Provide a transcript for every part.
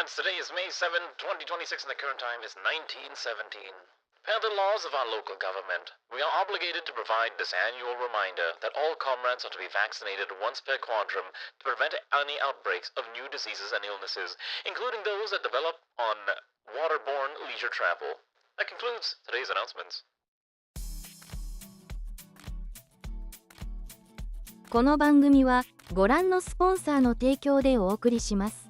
comments. Today is May 7, 2026, and the current time is 1917. Per the laws of our local government, we are obligated to provide this annual reminder that all comrades are to be vaccinated once per quadrum to prevent any outbreaks of new diseases and illnesses, including those that develop on waterborne leisure travel. That concludes today's announcements. この番組はご覧のスポンサーの提供でお送りします。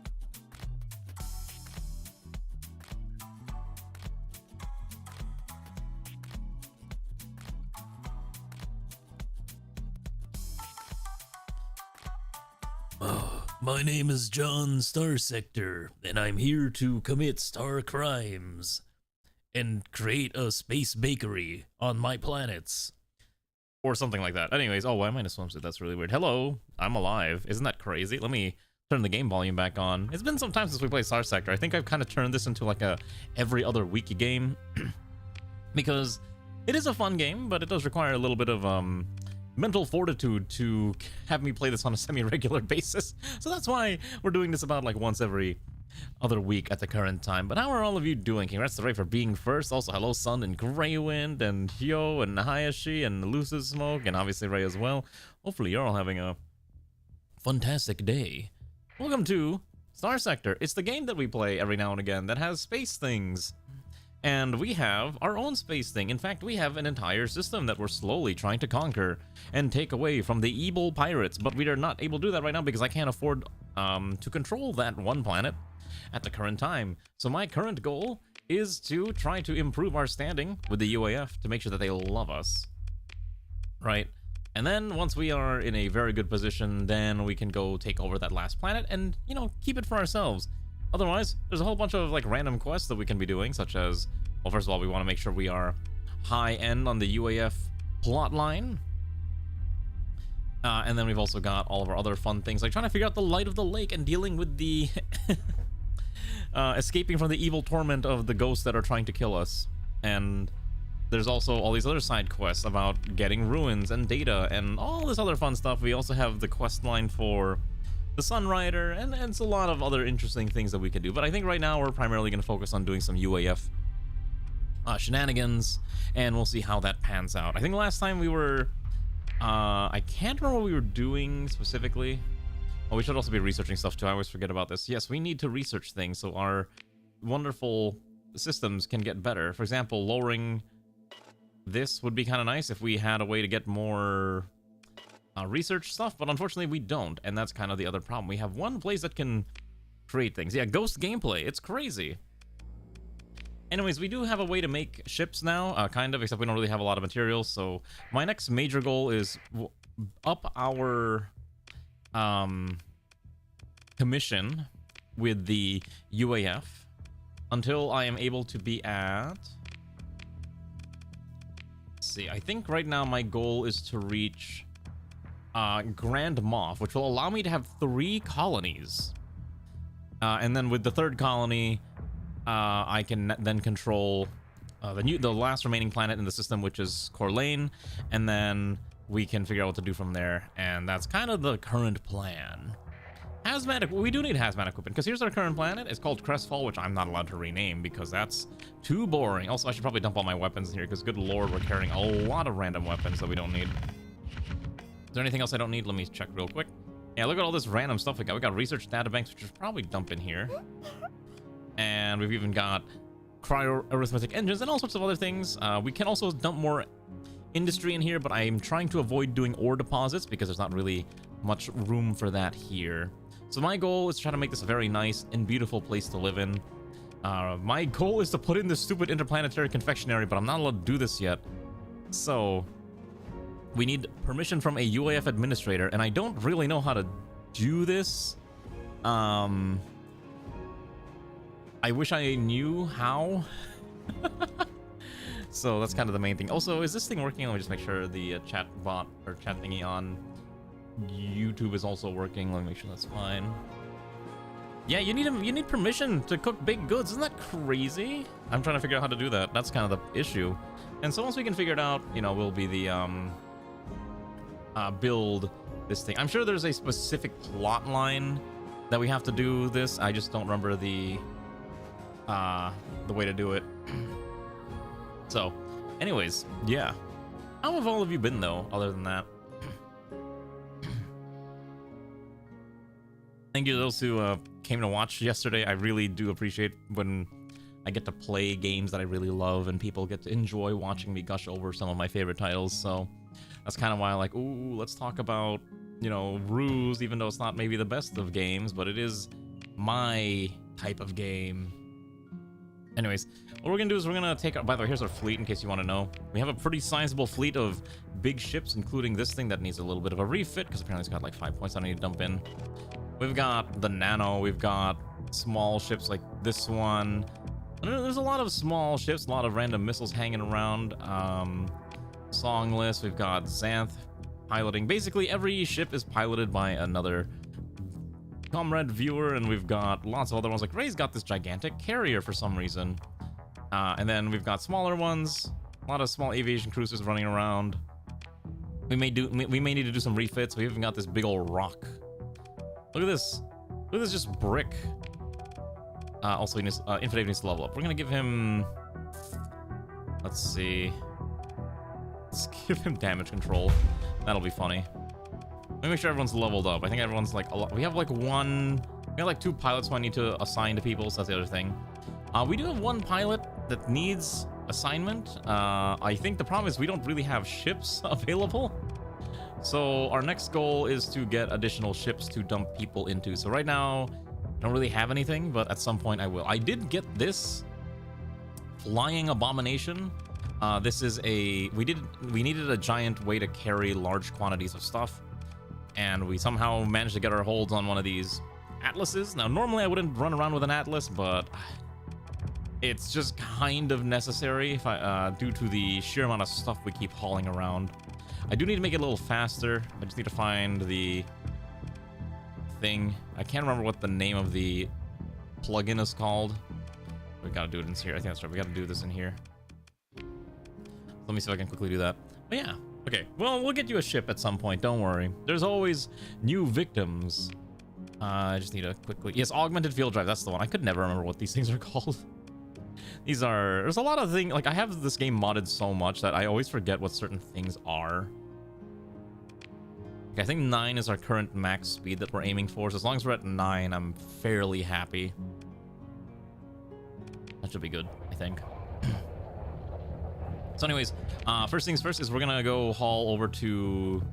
My name is John Starsector, and I'm here to commit star crimes and create a space bakery on my planets. Or something like that. Anyways, why am I in a swimsuit? That's really weird. Hello, I'm alive. Isn't that crazy? Let me turn the game volume back on. It's been some time since we played Starsector. I think I've kind of turned this into like a every other week game. Because it is a fun game, but it does require a little bit of mental fortitude to have me play this on a semi-regular basis. So that's why we're doing this about like once every other week at the current time. But how are all of you doing? Congrats to Ray for being first. Also, hello Sun and Greywind and Hyo and Hayashi and Lucid Smoke and obviously Ray as well. Hopefully you're all having a fantastic day. Welcome to Starsector. It's the game that we play every now and again that has space things. And we have our own space thing. In fact, we have an entire system that we're slowly trying to conquer and take away from the evil pirates. But we are not able to do that right now because I can't afford to control that one planet at the current time. So my current goal is to try to improve our standing with the UAF to make sure that they love us. Right? And then once we are in a very good position, then we can go take over that last planet and, you know, keep it for ourselves. Otherwise, there's a whole bunch of like random quests that we can be doing, such as, well, first of all, we want to make sure we are high end on the UAF plot line. And then we've also got all of our other fun things, like trying to figure out the light of the lake and dealing with the escaping from the evil torment of the ghosts that are trying to kill us. And there's also all these other side quests about getting ruins and data and all this other fun stuff. We also have the quest line for the Sun Rider, and it's a lot of other interesting things that we can do. But I think right now we're primarily going to focus on doing some UAF shenanigans, and we'll see how that pans out. I think last time we were... I can't remember what we were doing specifically. Oh, we should also be researching stuff too. I always forget about this. Yes, we need to research things so our wonderful systems can get better. For example, lowering this would be kind of nice if we had a way to get more... research stuff, but unfortunately we don't, and that's kind of the other problem. We have one place that can create things. Yeah, ghost gameplay. It's crazy. Anyways, we do have a way to make ships now, kind of, except we don't really have a lot of materials. So my next major goal is up our commission with the UAF until I am able to be at... Let's see, I think right now my goal is to reach Grand Moff, which will allow me to have 3 colonies. And then with the 3rd colony, I can then control the last remaining planet in the system, which is Corlane, and then we can figure out what to do from there. And that's kind of the current plan. Hazmat, we do need hazmat equipment, because here's our current planet. It's called Crestfall, which I'm not allowed to rename because that's too boring. Also, I should probably dump all my weapons in here, because good lord, we're carrying a lot of random weapons that we don't need. Is there anything else I don't need? Let me check real quick. Yeah, look at all this random stuff we got. We got research databanks, which is probably dump in here. And we've even got cryo-arithmetic engines and all sorts of other things. We can also dump more industry in here, but I'm trying to avoid doing ore deposits because there's not really much room for that here. So my goal is to try to make this a very nice and beautiful place to live in. My goal is to put in this stupid interplanetary confectionery, but I'm not allowed to do this yet. So... we need permission from a UAF administrator, and I don't really know how to do this. I wish I knew how. So that's kind of the main thing. Also, is this thing working? Let me just make sure the chat bot or chat thingy on YouTube is also working. Let me make sure that's fine. Yeah, you need permission to cook baked goods. Isn't that crazy? I'm trying to figure out how to do that. That's kind of the issue. And so once we can figure it out, you know, we'll be the build this thing. I'm sure there's a specific plot line that we have to do this. I just don't remember the way to do it. So, anyways, yeah. How have all of you been though, other than that? Thank you to those who came to watch yesterday. I really do appreciate when I get to play games that I really love and people get to enjoy watching me gush over some of my favorite titles. So that's kind of why I'm like, ooh, let's talk about, you know, Ruse, even though it's not maybe the best of games, but it is my type of game. Anyways, what we're gonna do is we're gonna take our, by the way, here's our fleet in case you want to know. We have a pretty sizable fleet of big ships, including this thing that needs a little bit of a refit because apparently it's got like 5 points I need to dump in. We've got the Nano, we've got small ships like this one. There's a lot of small ships, a lot of random missiles hanging around. Songless, we've got Xanth piloting. Basically, every ship is piloted by another comrade viewer, and we've got lots of other ones. Like Ray's got this gigantic carrier for some reason. And then we've got smaller ones, a lot of small aviation cruisers running around. We may need to do some refits. We even got this big old rock. Look at this. Look at this just brick. Also, Infinite needs to level up. We're gonna give him. Let's see. Let's give him damage control. That'll be funny. Let me make sure everyone's leveled up. I think everyone's like a lot. We have like one. We have like 2 pilots who I need to assign to people. So that's the other thing. We do have 1 pilot that needs assignment. I think the problem is we don't really have ships available. So our next goal is to get additional ships to dump people into. So right now, I don't really have anything, but at some point I will. I did get this flying abomination. This is a we needed a giant way to carry large quantities of stuff, and we somehow managed to get our holds on one of these atlases. Now normally I wouldn't run around with an atlas, but it's just kind of necessary if due to the sheer amount of stuff we keep hauling around. I do need to make it a little faster. I just need to find the thing. I can't remember what the name of the plugin is called. We gotta do it in here. I think that's right. We gotta do this in here. Let me see if I can quickly do that. But yeah. Okay. Well, we'll get you a ship at some point. Don't worry. There's always new victims. I just need to quickly... Yes, augmented field drive. That's the one. I could never remember what these things are called. These are... There's a lot of things... Like, I have this game modded so much that I always forget what certain things are. Okay, I think 9 is our current max speed that we're aiming for. So as long as we're at 9, I'm fairly happy. That should be good, I think. So anyways, first things first is we're gonna go haul over to...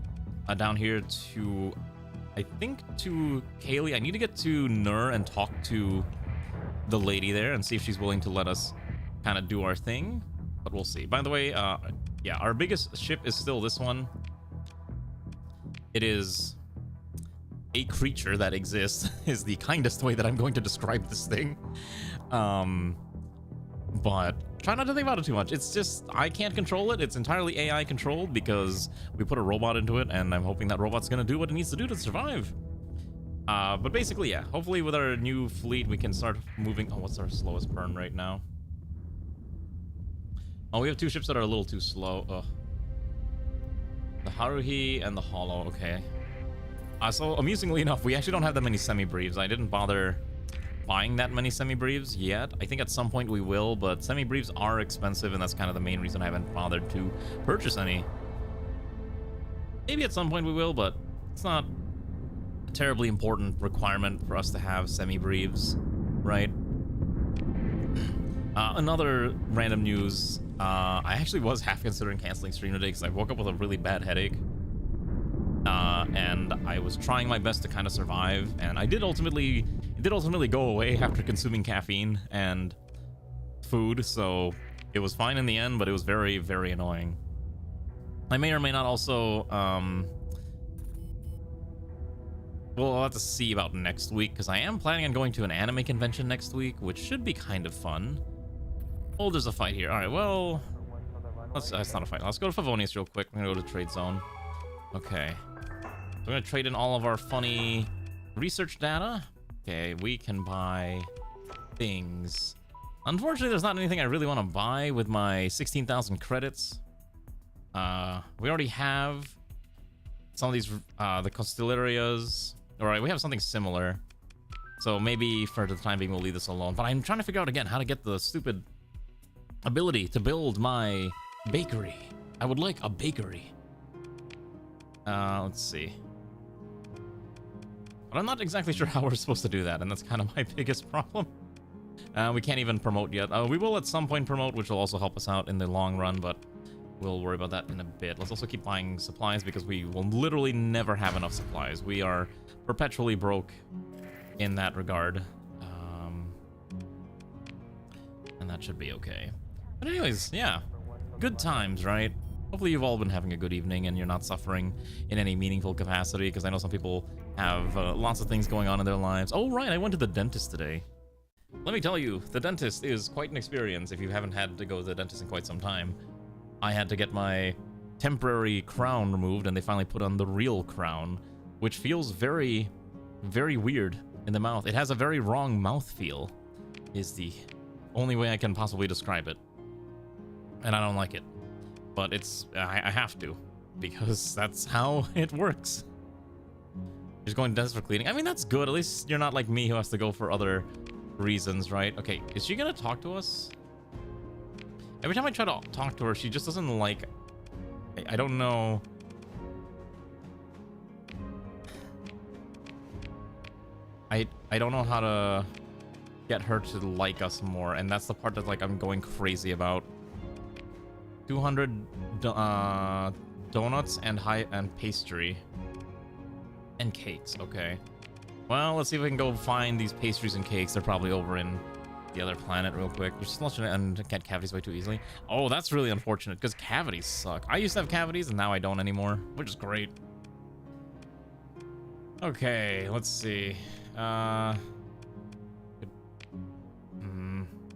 down here to... I think to Kaylee. I need to get to Nur and talk to the lady there and see if she's willing to let us kind of do our thing. But we'll see. By the way, yeah, our biggest ship is still this one. It is a creature that exists, is the kindest way that I'm going to describe this thing. But try not to think about it too much. It's just, I can't control it. It's entirely AI controlled because we put a robot into it, and I'm hoping that robot's going to do what it needs to do to survive. But basically, yeah, hopefully with our new fleet, we can start moving. Oh, what's our slowest burn right now? Oh, we have 2 ships that are a little too slow. Ugh. The Haruhi and the Hollow, okay. So amusingly enough, we actually don't have that many semi-briefs. I didn't bother buying that many semi-briefs yet. I think at some point we will, but semi-briefs are expensive, and that's kind of the main reason I haven't bothered to purchase any. Maybe at some point we will, but it's not a terribly important requirement for us to have semi-briefs, right? Another random news. I actually was half considering canceling stream today because I woke up with a really bad headache. And I was trying my best to kind of survive, and it did ultimately go away after consuming caffeine and food, so it was fine in the end, but it was very, very annoying. I may or may not also, well, I'll have to see about next week, because I am planning on going to an anime convention next week, which should be kind of fun. Oh, there's a fight here. All right, well, it's not a fight. Let's go to Favonius real quick. I'm gonna go to trade zone. Okay. So we're gonna trade in all of our funny research data. Okay, we can buy things. Unfortunately, there's not anything I really want to buy with my 16,000 credits. We already have some of these, the Constellarias. All right, we have something similar. So maybe for the time being we'll leave this alone. But I'm trying to figure out again how to get the stupid ability to build my bakery. I would like a bakery. Let's see. But I'm not exactly sure how we're supposed to do that, and that's kind of my biggest problem. We can't even promote yet. We will at some point promote, which will also help us out in the long run, but we'll worry about that in a bit. Let's also keep buying supplies because we will literally never have enough supplies. We are perpetually broke in that regard. And that should be okay. But anyways, yeah. Good times, right? Hopefully you've all been having a good evening and you're not suffering in any meaningful capacity, because I know some people have lots of things going on in their lives. Oh, right, I went to the dentist today. Let me tell you, the dentist is quite an experience if you haven't had to go to the dentist in quite some time. I had to get my temporary crown removed, and they finally put on the real crown, which feels very, very weird in the mouth. It has a very wrong mouth feel, is the only way I can possibly describe it. And I don't like it. But I have to, because that's how it works. Just going to dentist for cleaning. I mean, that's good. At least you're not like me who has to go for other reasons, right? Okay, is she gonna talk to us? Every time I try to talk to her, she just doesn't like... I don't know. I don't know how to get her to like us more, and that's the part that like I'm going crazy about. 200 donuts and pastry and cakes. Okay. Well, let's see if we can go find these pastries and cakes. They're probably over in the other planet real quick. You're just watching it and get cavities way too easily. Oh, that's really unfortunate because cavities suck. I used to have cavities and now I don't anymore, which is great. Okay, let's see.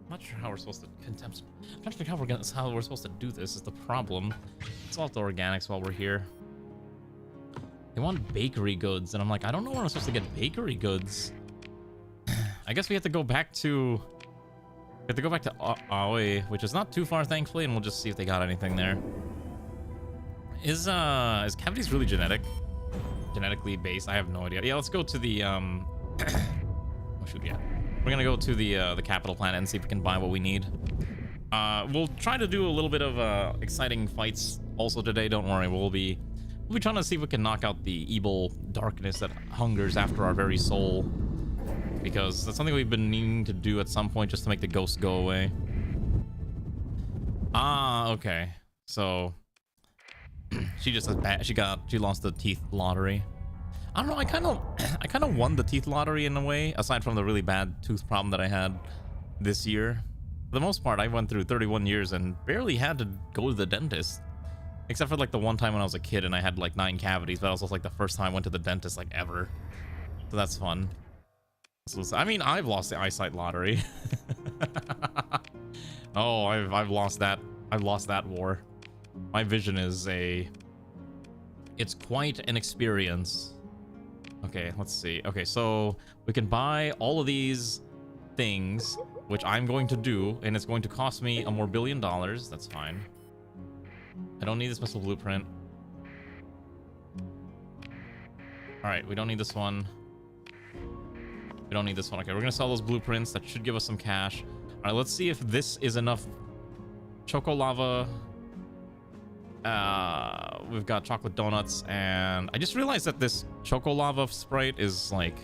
Not sure how we're supposed to contempt. I'm trying to figure out how we're supposed to do this. Is the problem? Let's all the organics while we're here. They want bakery goods, and I'm like, I don't know where I'm supposed to get bakery goods. I guess we have to go back to. We have to go back to Aoi, which is not too far, thankfully, and we'll just see if they got anything there. Is cavities really genetically based? I have no idea. Yeah, let's go to the oh shoot, yeah. We're gonna go to the capital planet and see if we can buy what we need. We'll try to do a little bit of exciting fights also today. Don't worry, we'll be trying to see if we can knock out the evil darkness that hungers after our very soul, because that's something we've been needing to do at some point just to make the ghosts go away. Ah, okay. So she just has bad. She lost the teeth lottery. I don't know, I kind of won the teeth lottery in a way, aside from the really bad tooth problem that I had this year. For the most part, I went through 31 years and barely had to go to the dentist. Except for like the one time when I was a kid and I had like 9 cavities, but that was also like the first time I went to the dentist like ever. So that's fun. So, I mean, I've lost the eyesight lottery. Oh, I've lost that. I've lost that war. My vision is it's quite an experience. Okay, let's see. Okay, so we can buy all of these things, which I'm going to do, and it's going to cost me a more $1 billion. That's fine. I don't need this missile blueprint. All right, we don't need this one. We don't need this one. Okay, we're gonna sell those blueprints. That should give us some cash. All right, let's see if this is enough. Choco lava. We've got chocolate donuts, and I just realized that this choco lava sprite is like,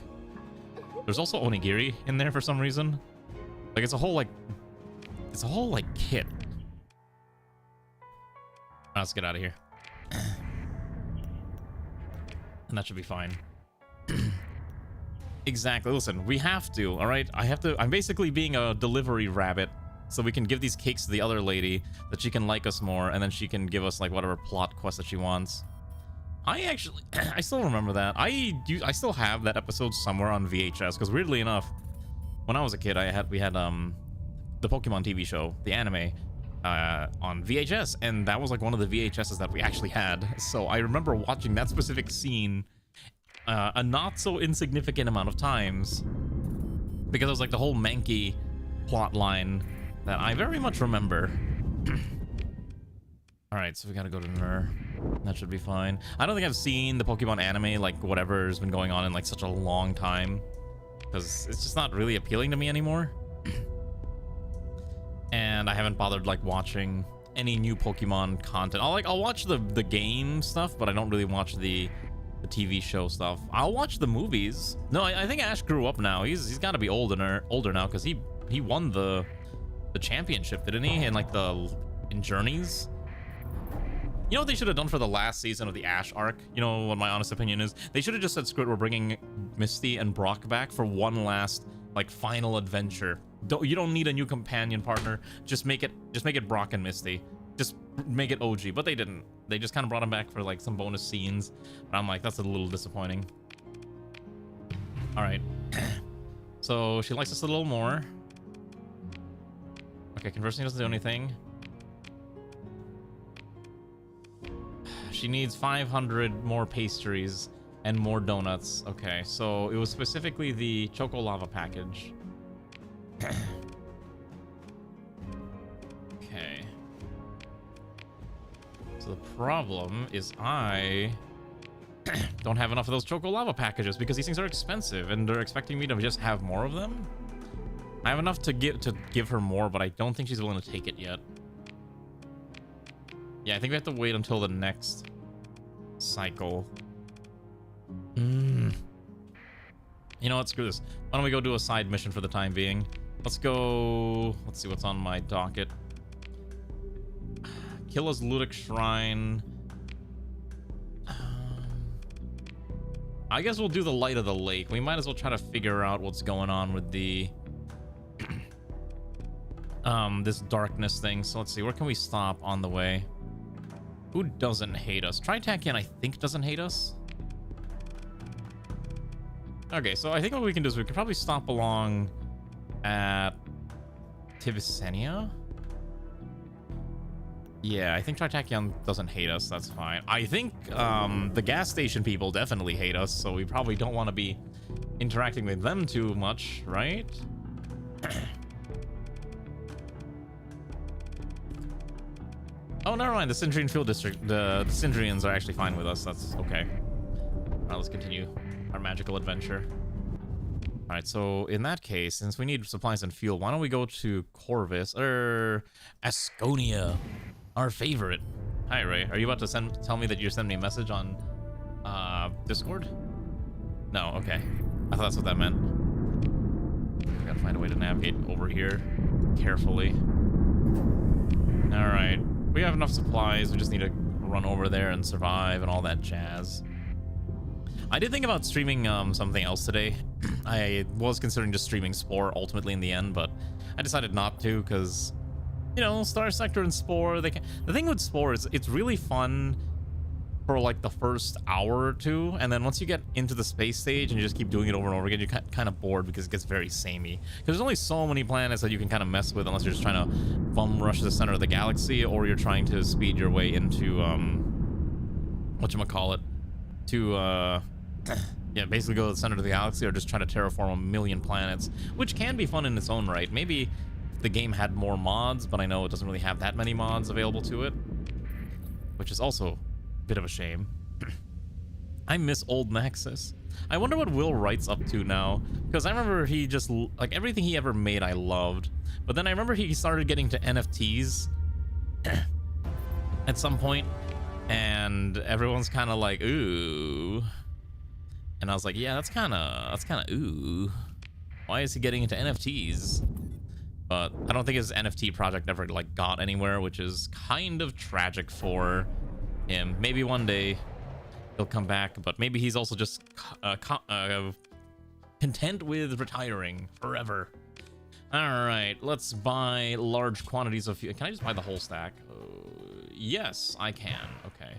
there's also onigiri in there for some reason. Like it's a whole kit. Let's get out of here. And that should be fine. Exactly. Listen, we have to, all right? I'm basically being a delivery rabbit, so we can give these cakes to the other lady that she can like us more, and then she can give us like whatever plot quest that she wants. I still remember that. I still have that episode somewhere on VHS, because weirdly enough, when I was a kid, we had the Pokemon TV show, the anime, on VHS, and that was like one of the VHSs that we actually had. So I remember watching that specific scene a not so insignificant amount of times, because it was like the whole Mankey plot line that I very much remember. All right, so we gotta go to Nur. That should be fine. I don't think I've seen the Pokemon anime, like whatever's been going on in like such a long time. because it's just not really appealing to me anymore. And I haven't bothered like watching any new Pokemon content. I'll watch the game stuff, but I don't really watch the TV show stuff. I'll watch the movies. No, I think Ash grew up now. He's got to be older now because he won the championship, didn't he? In Journeys. You know what they should have done for the last season of the Ash arc? You know what my honest opinion is? They should have just said, screw it, we're bringing Misty and Brock back for one last like final adventure. You don't need a new companion partner. Just make it Brock and Misty. Just make it OG. But they didn't. They just kind of brought him back for like some bonus scenes. But I'm like, that's a little disappointing. All right. So she likes us a little more. Okay, conversing doesn't do anything. She needs 500 more pastries and more donuts. Okay, so it was specifically the Choco Lava package. Okay. So the problem is I don't have enough of those Choco Lava packages because these things are expensive and they're expecting me to just have more of them. I have enough to give her more, but I don't think she's willing to take it yet. Yeah, I think we have to wait until the next cycle. You know what? Screw this. Why don't we go do a side mission for the time being? Let's go. Let's see what's on my docket. Killa's Ludic Shrine. I guess we'll do the Light of the Lake. We might as well try to figure out what's going on with the this darkness thing. So let's see. Where can we stop on the way? Who doesn't hate us? Tritakian, I think, doesn't hate us. Okay, so I think what we can do is we could probably stop along at Tibisenia. Yeah, I think Tritakian doesn't hate us. That's fine. I think the gas station people definitely hate us, so we probably don't want to be interacting with them too much, right? Oh, never mind. The Cindrian Field District, the Cindrians are actually fine with us. That's okay. All right, let's continue our magical adventure. All right, so in that case, since we need supplies and fuel, why don't we go to Corvus or Asconia, our favorite? Hi, Ray. Are you about to tell me that you're sending me a message on Discord? No, okay. I thought that's what that meant. I gotta find a way to navigate over here carefully. All right. We have enough supplies. We just need to run over there and survive and all that jazz. I did think about streaming something else today. I was considering just streaming Spore ultimately in the end, but I decided not to because, you know, Starsector and Spore, the thing with Spore is it's really fun for like the first hour or two, and then once you get into the space stage and you just keep doing it over and over again, you're kind of bored because it gets very samey. Because there's only so many planets that you can kind of mess with unless you're just trying to bum rush the center of the galaxy, or you're trying to speed your way into whatchamacallit, to yeah, basically go to the center of the galaxy, or just try to terraform a million planets, which can be fun in its own right. Maybe if the game had more mods, but I know it doesn't really have that many mods available to it, which is also bit of a shame. I miss old Maxis. I wonder what Will Wright's up to now, because I remember he just, like, everything he ever made I loved, but then I remember he started getting to NFTs at some point, and everyone's kind of like, ooh, and I was like, yeah, that's kind of ooh, why is he getting into NFTs? But I don't think his NFT project ever like got anywhere, which is kind of tragic for him. Maybe one day he'll come back, but maybe he's also just content with retiring forever. All right, let's buy large quantities of fuel. Can I just buy the whole stack? Yes, I can. Okay.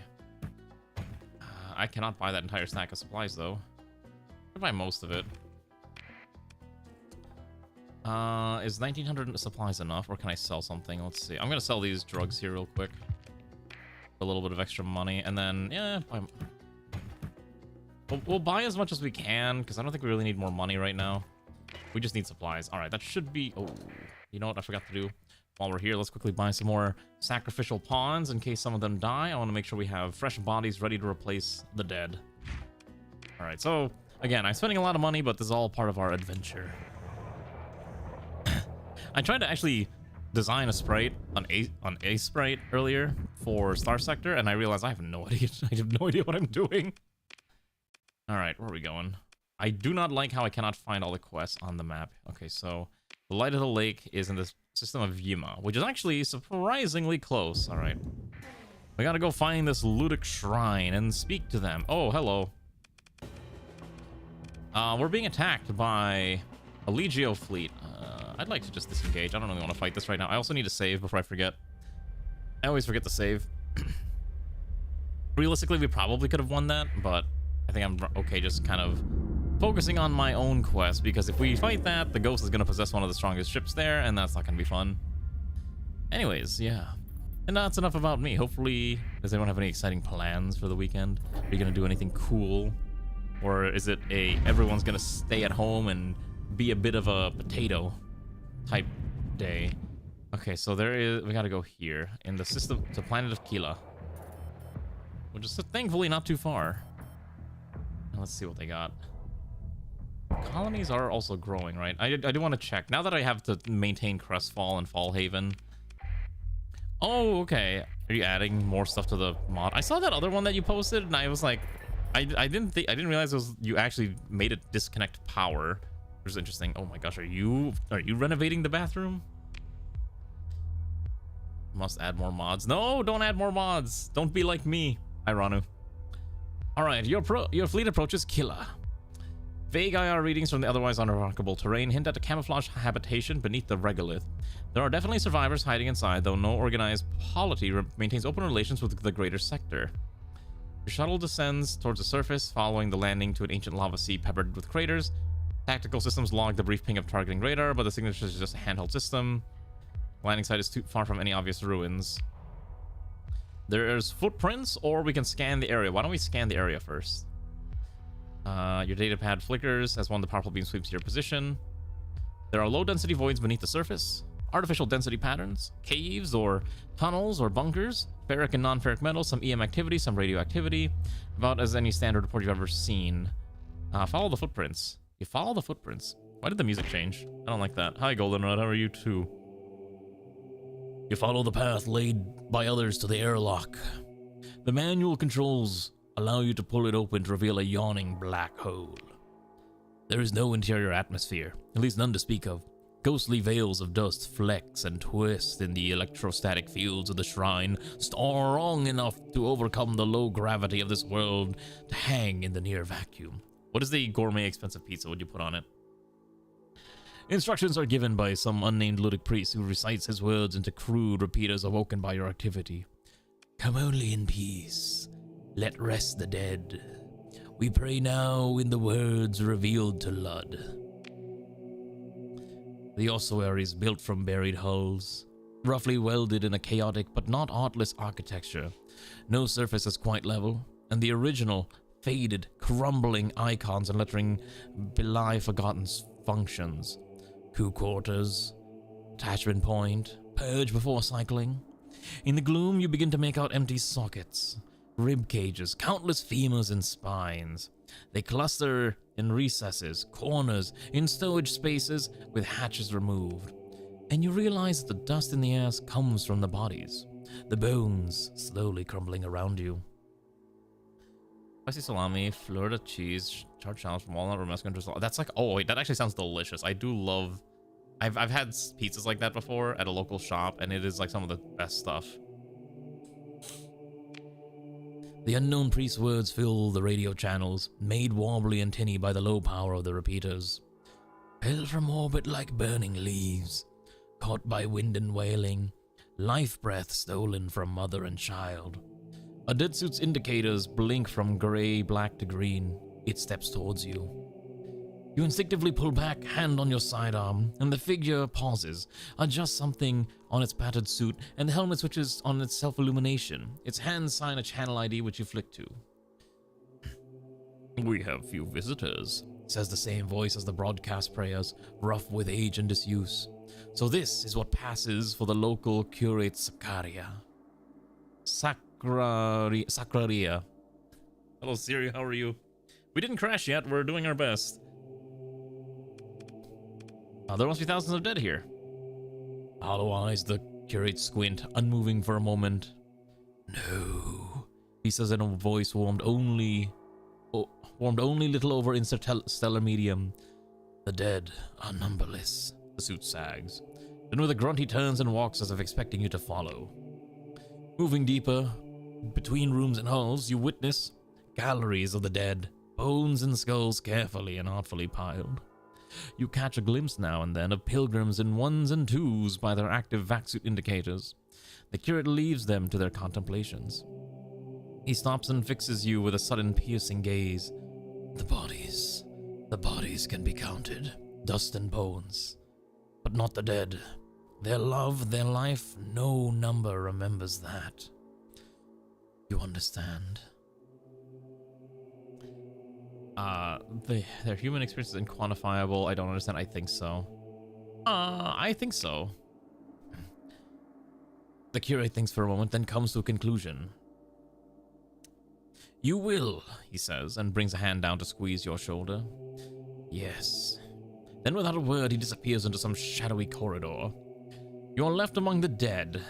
I cannot buy that entire stack of supplies though. I'll buy most of it. Is 1900 supplies enough, or can I sell something? Let's see. I'm gonna sell these drugs here real quick. A little bit of extra money, and then yeah, we'll buy as much as we can because I don't think we really need more money right now. We just need supplies. All right, that should be. Oh, you know what I forgot to do while we're here? Let's quickly buy some more sacrificial pawns in case some of them die. I want to make sure we have fresh bodies ready to replace the dead. All right, so Again, I'm spending a lot of money, but this is all part of our adventure. I tried to actually design a sprite, an A sprite earlier for Starsector, and I realized I have no idea. I have no idea what I'm doing. All right, where are we going? I do not like how I cannot find all the quests on the map. Okay, so the Light of the Lake is in the system of Yima, which is actually surprisingly close. All right. We gotta go find this Ludic Shrine and speak to them. Oh, hello. We're being attacked by a Legio fleet. I'd like to just disengage. I don't really want to fight this right now. I also need to save before I forget. I always forget to save. Realistically, we probably could have won that, but I think I'm okay just kind of focusing on my own quest, because if we fight that, the ghost is going to possess one of the strongest ships there, and that's not going to be fun. Anyways, yeah. And that's enough about me. Hopefully, does anyone have any exciting plans for the weekend? Are you going to do anything cool? Or is it everyone's going to stay at home and be a bit of a potato type day? Okay, so we got to go here in the system, the planet of Kila, which is thankfully not too far. Now let's see what they got. Colonies are also growing, right? I do want to check. Now that I have to maintain Crestfall and Fallhaven. Oh, okay. Are you adding more stuff to the mod? I saw that other one that you posted, and I was like, I didn't realize it was, you actually made it disconnect power, which is interesting. Oh my gosh, are you renovating the bathroom? Must add more mods. No, don't add more mods. Don't be like me, Iranu. All right, your fleet approaches Killa. Vague IR readings from the otherwise unremarkable terrain hint at a camouflage habitation beneath the regolith. There are definitely survivors hiding inside, though no organized polity maintains open relations with the greater sector. Your shuttle descends towards the surface, following the landing to an ancient lava sea peppered with craters. Tactical systems log the brief ping of targeting radar, but the signature is just a handheld system. The landing site is too far from any obvious ruins. There's footprints, or we can scan the area. Why don't we scan the area first? Your data pad flickers as one of the powerful beams sweeps to your position. There are low-density voids beneath the surface, artificial density patterns, caves or tunnels or bunkers, ferric and non-ferric metals, some EM activity, some radioactivity, about as any standard report you've ever seen. Follow the footprints. You follow the footprints. Why did the music change? I don't like that. Hi, Goldenrod. How are you too? You follow the path laid by others to the airlock. The manual controls allow you to pull it open to reveal a yawning black hole. There is no interior atmosphere, at least none to speak of. Ghostly veils of dust flex and twist in the electrostatic fields of the shrine, strong enough to overcome the low gravity of this world to hang in the near vacuum. What is the gourmet expensive pizza would you put on it? Instructions are given by some unnamed ludic priest who recites his words into crude repeaters awoken by your activity. Come only in peace. Let rest the dead. We pray now in the words revealed to Lud. The ossuary is built from buried hulls, roughly welded in a chaotic but not artless architecture. No surface is quite level, and the original, faded, crumbling icons and lettering belie forgotten functions. Crew quarters, attachment point, purge before cycling. In the gloom, you begin to make out empty sockets, rib cages, countless femurs and spines. They cluster in recesses, corners, in stowage spaces with hatches removed. And you realize that the dust in the air comes from the bodies, the bones slowly crumbling around you. Spicy salami, fleur de cheese, charred shallots from walnut, romesco, and drizzle. That's like, oh wait, that actually sounds delicious. I do love, I've had pizzas like that before at a local shop, and it is like some of the best stuff. The unknown priest's words fill the radio channels, made wobbly and tinny by the low power of the repeaters. Fell from orbit like burning leaves, caught by wind and wailing, life breath stolen from mother and child. A dead suit's indicators blink from gray-black to green. It steps towards you. You instinctively pull back, hand on your sidearm, and the figure pauses, adjusts something on its padded suit, and the helmet switches on its self-illumination. Its hands sign a channel ID which you flick to. We have few visitors, says the same voice as the broadcast prayers, rough with age and disuse. So this is what passes for the local curate Sakaria. Sacraria. Hello, Siri, how are you? We didn't crash yet. We're doing our best. There must be thousands of dead here. Hollow eyes, the curate squint, unmoving for a moment. No, he says in a voice warmed only little over interstellar medium. The dead are numberless. The suit sags. Then with a grunt he turns and walks as if expecting you to follow. Moving deeper, between rooms and halls, you witness galleries of the dead, bones and skulls carefully and artfully piled. You catch a glimpse now and then of pilgrims in ones and twos by their active vac-suit indicators. The curate leaves them to their contemplations. He stops and fixes you with a sudden piercing gaze. The bodies can be counted, dust and bones, but not the dead. Their love, their life, no number remembers that. You understand? Their human experience is unquantifiable. I don't understand. I think so. I think so. The curate thinks for a moment, then comes to a conclusion. You will, he says, and brings a hand down to squeeze your shoulder. Yes. Then without a word, he disappears into some shadowy corridor. You are left among the dead.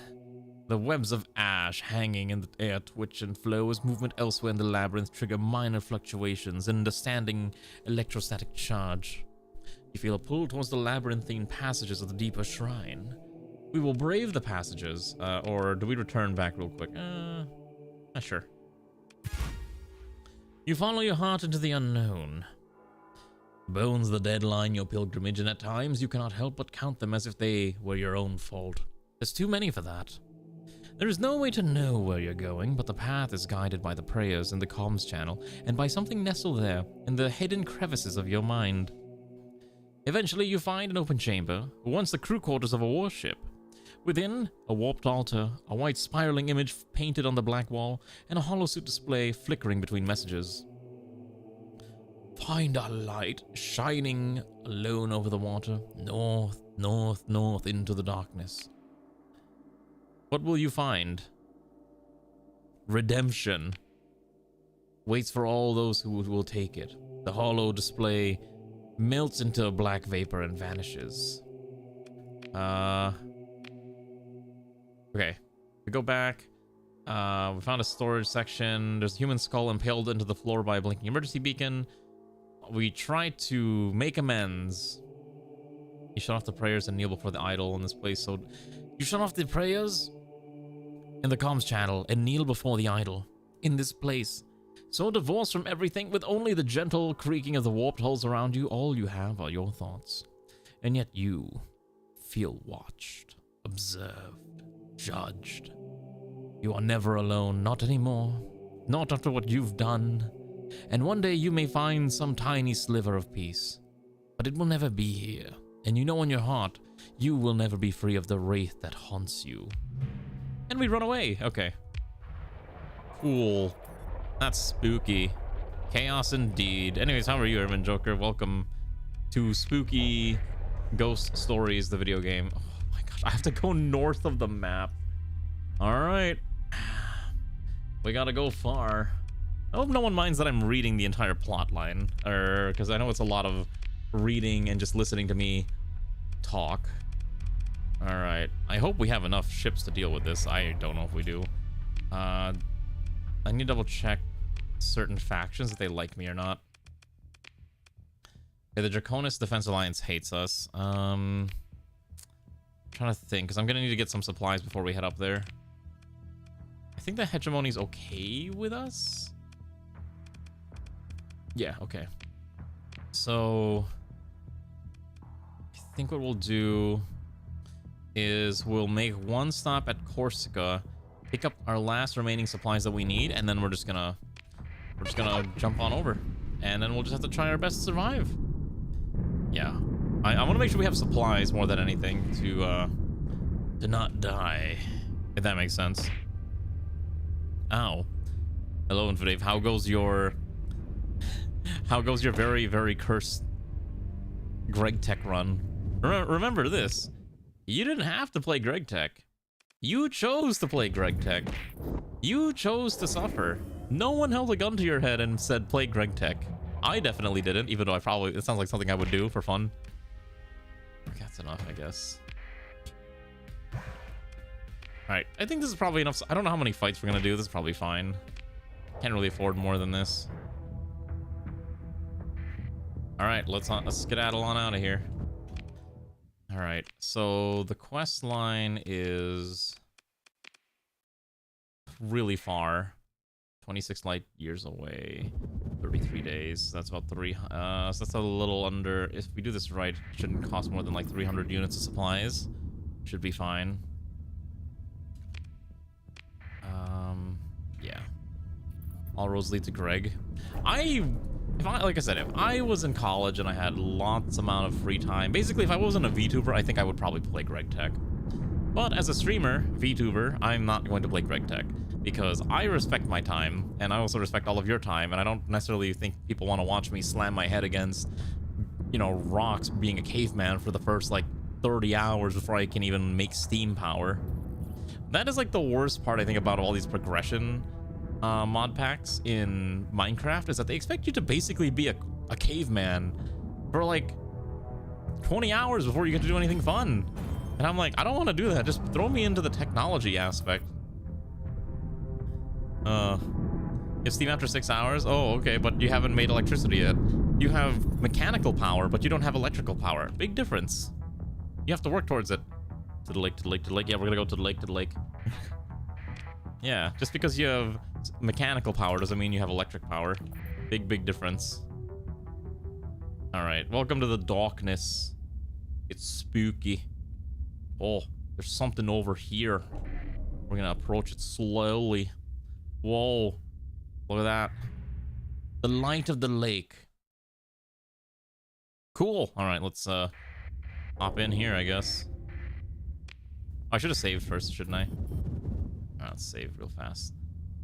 The webs of ash hanging in the air twitch and flow as movement elsewhere in the labyrinth trigger minor fluctuations in the standing electrostatic charge. You feel a pull towards the labyrinthine passages of the deeper shrine. We will brave the passages, or do we return back real quick? Sure. You follow your heart into the unknown. Bones of the dead line your pilgrimage, and at times you cannot help but count them as if they were your own fault. There's too many for that. There is no way to know where you're going, but the path is guided by the prayers in the comms channel and by something nestled there in the hidden crevices of your mind. Eventually you find an open chamber, once the crew quarters of a warship. Within, a warped altar, a white spiraling image painted on the black wall, and a holosuit display flickering between messages. Find a light shining alone over the water, north, north, north into the darkness. What will you find? Redemption. Waits for all those who will take it. The hollow display melts into a black vapor and vanishes. Okay, we go back. We found a storage section. There's a human skull impaled into the floor by a blinking emergency beacon. We tried to make amends. You shut off the prayers and kneel before the idol in this place. So you shut off the prayers in the comms channel and kneel before the idol in this place. So divorced from everything, with only the gentle creaking of the warped hulls around you, all you have are your thoughts. And yet you feel watched, observed, judged. You are never alone, not anymore. Not after what you've done. And one day you may find some tiny sliver of peace. But it will never be here. And you know in your heart, you will never be free of the wraith that haunts you. And we run away. Okay. Cool. That's spooky. Chaos indeed. Anyways, how are you, Urban Joker? Welcome to Spooky Ghost Stories, the video game. Oh my gosh, I have to go north of the map. Alright. We gotta go far. I hope no one minds that I'm reading the entire plot line. Because I know it's a lot of reading and just listening to me talk. Alright. I hope we have enough ships to deal with this. I don't know if we do. I need to double check certain factions if they like me or not. Okay, the Draconis Defense Alliance hates us. Trying to think, because I'm gonna need to get some supplies before we head up there. I think the Hegemony's okay with us. Yeah, okay. So I think what we'll do is we'll make one stop at Corsica, pick up our last remaining supplies that we need, and then we're just gonna jump on over, and then we'll just have to try our best to survive. Yeah, I want to make sure we have supplies more than anything to not die, if that makes sense. Ow. Hello, Infidave. How goes your very, very cursed Greg Tech run? Remember this. You didn't have to play Greg Tech. You chose to play Greg Tech. You chose to suffer. No one held a gun to your head and said, play Greg Tech. I definitely didn't, even though it sounds like something I would do for fun. Okay, that's enough, I guess. Alright, I think this is probably enough. I don't know how many fights we're gonna do. This is probably fine. Can't really afford more than this. Alright, let's skedaddle on out of here. Alright, so the quest line is really far. 26 light years away. 33 days. That's about so that's a little under. If we do this right, it shouldn't cost more than like 300 units of supplies. Should be fine. Yeah. All roads lead to Greg. Like I said, if I was in college and I had lots amount of free time, basically if I wasn't a VTuber, I think I would probably play Greg Tech. But as a streamer, VTuber, I'm not going to play Greg Tech because I respect my time and I also respect all of your time, and I don't necessarily think people want to watch me slam my head against, you know, rocks being a caveman for the first like 30 hours before I can even make steam power. That is like the worst part I think about all these progression mod packs in Minecraft, is that they expect you to basically be a caveman for like 20 hours before you get to do anything fun. And I'm like, I don't want to do that. Just throw me into the technology aspect. You have steam after 6 hours? Oh, okay, but you haven't made electricity yet. You have mechanical power, but you don't have electrical power. Big difference. You have to work towards it. To the lake, to the lake, to the lake. Yeah, we're gonna go to the lake, to the lake. Yeah, just because you have mechanical power doesn't mean you have electric power. Big, big difference. Alright, welcome to the darkness. It's spooky. Oh, there's something over here. We're gonna approach it slowly. Whoa, look at that. The light of the lake. Cool. Alright, let's hop in here, I guess. I should have saved first, shouldn't I? Let's save real fast.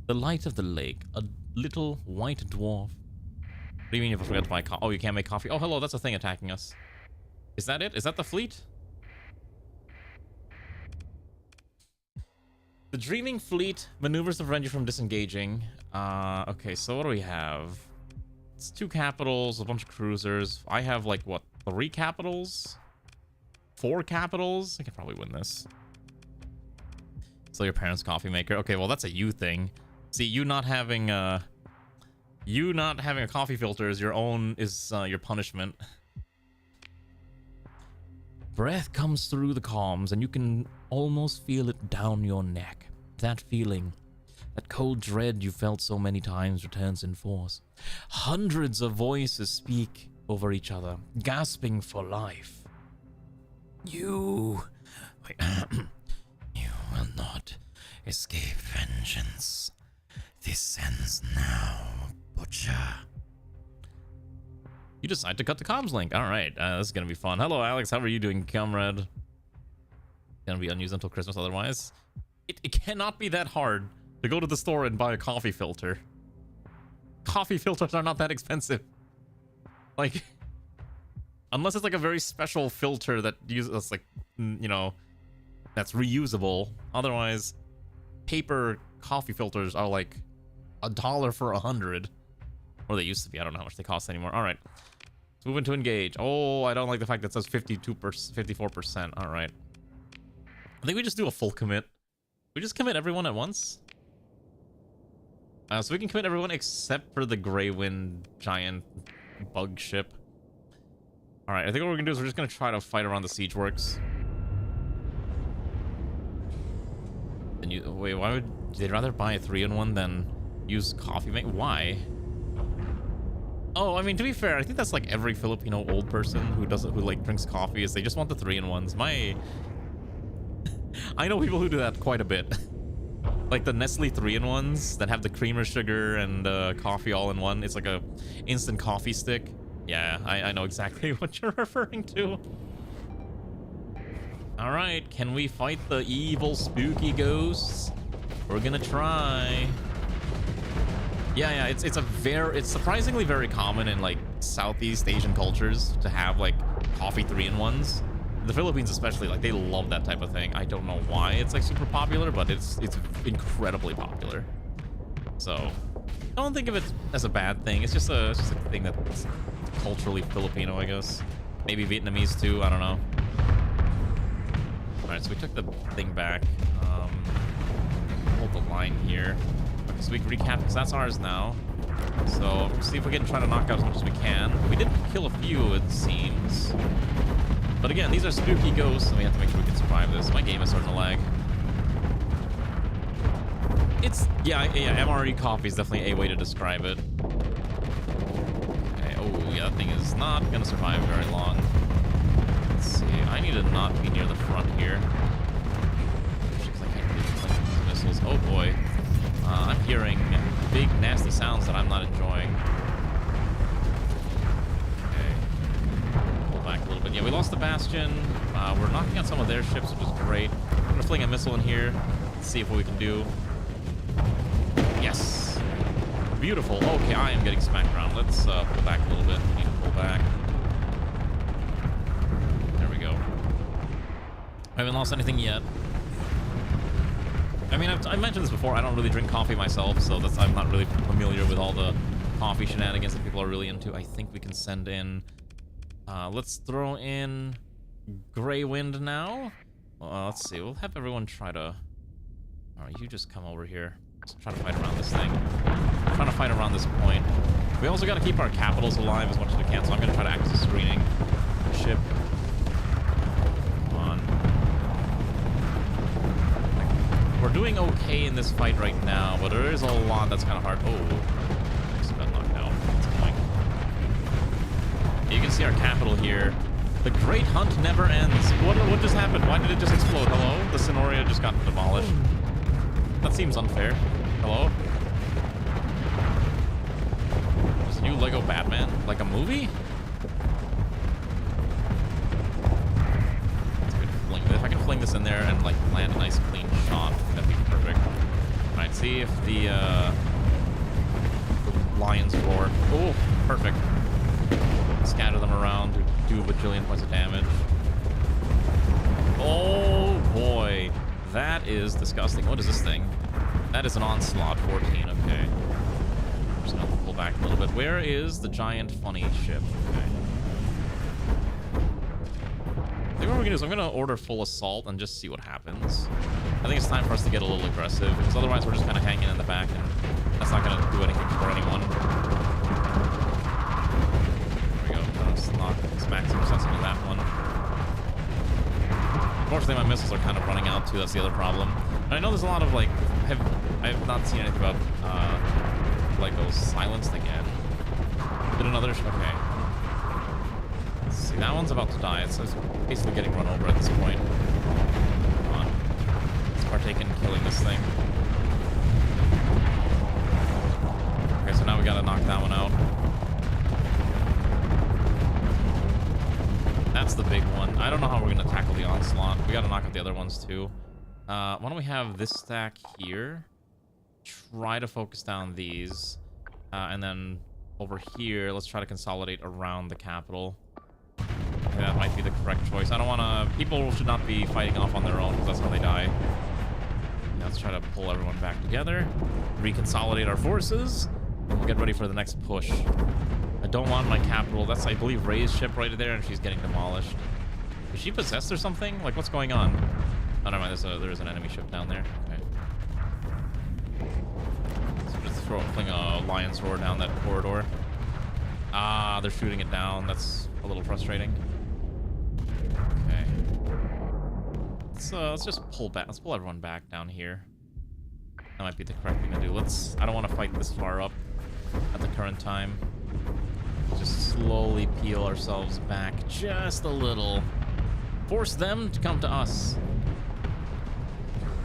The light of the lake. A little white dwarf. What do you mean if I forgot to buy coffee? Oh, you can't make coffee. Oh, hello, that's a thing attacking us. Is that it? Is that the fleet? The Dreaming Fleet maneuvers to prevent you from disengaging. Okay, so what do we have? It's 2 capitals, a bunch of cruisers. I have, like, what, 3 capitals? 4 capitals? I could probably win this. So your parents' coffee maker. Okay, well, that's a you thing. See, you not having a coffee filter is your punishment. Breath comes through the comms, and you can almost feel it down your neck. That feeling, that cold dread you felt so many times returns in force. Hundreds of voices speak over each other, gasping for life. You will not escape vengeance. This ends now, butcher. You decide to cut the comms link. All right, this is gonna be fun. Hello, Alex. How are you doing, comrade? Gonna be unused until Christmas. Otherwise, it cannot be that hard to go to the store and buy a coffee filter. Coffee filters are not that expensive. Like, unless it's like a very special filter that uses like, you know, that's reusable. Otherwise, paper coffee filters are like $1 for 100, or they used to be. I don't know how much they cost anymore. All right, let's move into engage. Oh, I don't like the fact that it says 54%. All right, I think we just do a full commit. We just commit everyone at once. So we can commit everyone except for the Grey Wind giant bug ship. All right, I think what we're gonna do is we're just gonna try to fight around the siege works. And you wait, why would they rather buy a 3-in-1 than use coffee make? Why? Oh, I mean, to be fair, I think that's like every Filipino old person who like drinks coffee, is they just want the 3-in-1s. I know people who do that quite a bit. Like the Nestle 3-in-1s that have the creamer, sugar, and coffee all in one. It's like a instant coffee stick. Yeah, I know exactly what you're referring to. All right, can we fight the evil, spooky ghosts? We're gonna try. Yeah, it's surprisingly very common in like Southeast Asian cultures to have like coffee 3-in-1s. The Philippines especially, like they love that type of thing. I don't know why it's like super popular, but it's incredibly popular. So I don't think of it as a bad thing. It's just a thing that's culturally Filipino, I guess. Maybe Vietnamese too. I don't know. All right, so we took the thing back. Hold the line here. Okay, so we can recap because that's ours now. So see if we can try to knock out as much as we can. We did kill a few, it seems. But again, these are spooky ghosts, and we have to make sure we can survive this. My game is starting to lag. It's, yeah, MRE coffee is definitely a way to describe it. Okay, oh, yeah, that thing is not going to survive very long. Let's see, I need to not be near the front here. Because I can't get these missiles. Oh, boy. I'm hearing big, nasty sounds that I'm not enjoying. Back a little bit. Yeah, we lost the Bastion. We're knocking out some of their ships, which is great. I'm gonna fling a missile in here. Let's see what we can do. Yes. Beautiful. Okay, I am getting smacked around. Let's pull back a little bit. We need to pull back. There we go. I haven't lost anything yet. I mean, I mentioned this before. I don't really drink coffee myself, so I'm not really familiar with all the coffee shenanigans that people are really into. I think we can send in... let's throw in Grey Wind now. Let's see. We'll have everyone try to... Alright, you just come over here. Let's try to fight around this thing. I'm trying to fight around this point. We also got to keep our capitals alive as much as we can, so I'm going to try to act as a screening ship. Come on. We're doing okay in this fight right now, but there is a lot that's kind of hard. Oh, just got knocked out. That's annoying. You can see our capital here. The Great Hunt never ends. What just happened? Why did it just explode? Hello? The Sonoria just got demolished. That seems unfair. Hello? There's a new Lego Batman? Like a movie? Let's go fling this. If I can fling this in there and like land a nice clean shot, that'd be perfect. Alright, see if the lions roar. Oh, perfect. Scatter them around to do a bajillion points of damage. Oh boy, that is disgusting. What is this thing? That is an onslaught 14. Okay, I'm just gonna pull back a little bit. Where is the giant funny ship? Okay. I think what we're gonna do is I'm gonna order full assault and just see what happens. I think it's time for us to get a little aggressive because otherwise we're just kind of hanging in the back and that's not gonna do anything for anyone. Smack some sense into that one. Unfortunately, my missiles are kind of running out too. That's the other problem. And I know there's a lot of like, I have not seen anything about like those silenced again. Did another? Okay. Let's see, that one's about to die. It's basically getting run over at this point. Come on, let's partake in killing this thing. Okay, so now we gotta knock that one out. That's the big one. I don't know how we're going to tackle the onslaught. We got to knock out the other ones too. Why don't we have this stack here? Try to focus down these. And then over here, let's try to consolidate around the capital. Okay, that might be the correct choice. I don't want to... People should not be fighting off on their own because that's when they die. Now let's try to pull everyone back together. Reconsolidate our forces. And we'll get ready for the next push. I don't want my capital. That's, I believe, Ray's ship right there, and she's getting demolished. Is she possessed or something? Like, what's going on? Oh, never mind. There is an enemy ship down there. Okay. So just fling a lion's roar down that corridor. Ah, they're shooting it down. That's a little frustrating. Okay. Let's just pull back. Let's pull everyone back down here. That might be the correct thing to do. I don't want to fight this far up at the current time. Just slowly peel ourselves back just a little. Force them to come to us.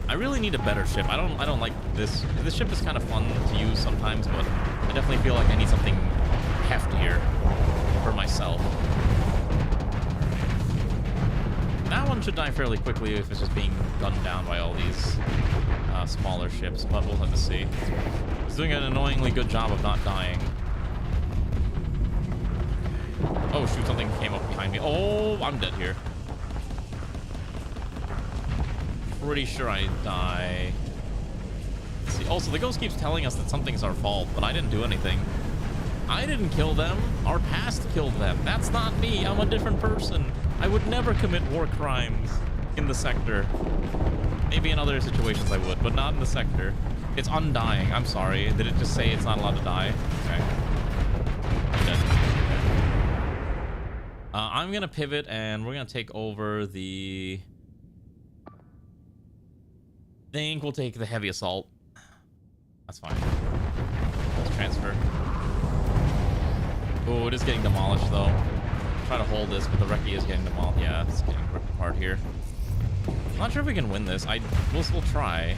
I really need a better ship. I don't like this. This ship is kind of fun to use sometimes, but I definitely feel like I need something heftier for myself. That one should die fairly quickly if it's just being gunned down by all these smaller ships, but we'll have to see. It's doing an annoyingly good job of not dying. Oh shoot, something came up behind me. Oh, I'm dead here. Pretty sure I die. Let's see, Also, the ghost keeps telling us that something's our fault, but I didn't do anything. I didn't kill them. Our past killed them. That's not me. I'm a different person. I would never commit war crimes in the sector. Maybe in other situations I would, but not in the sector. It's undying. I'm sorry. Did it just say it's not allowed to die? Okay. I'm dead. I'm gonna pivot and we're gonna take over the... I think we'll take the heavy assault. That's fine. Let's transfer. Oh, it is getting demolished though. Try to hold this, but the Recce is getting demolished. Yeah, it's getting ripped apart here. I'm not sure if we can win this. We'll try.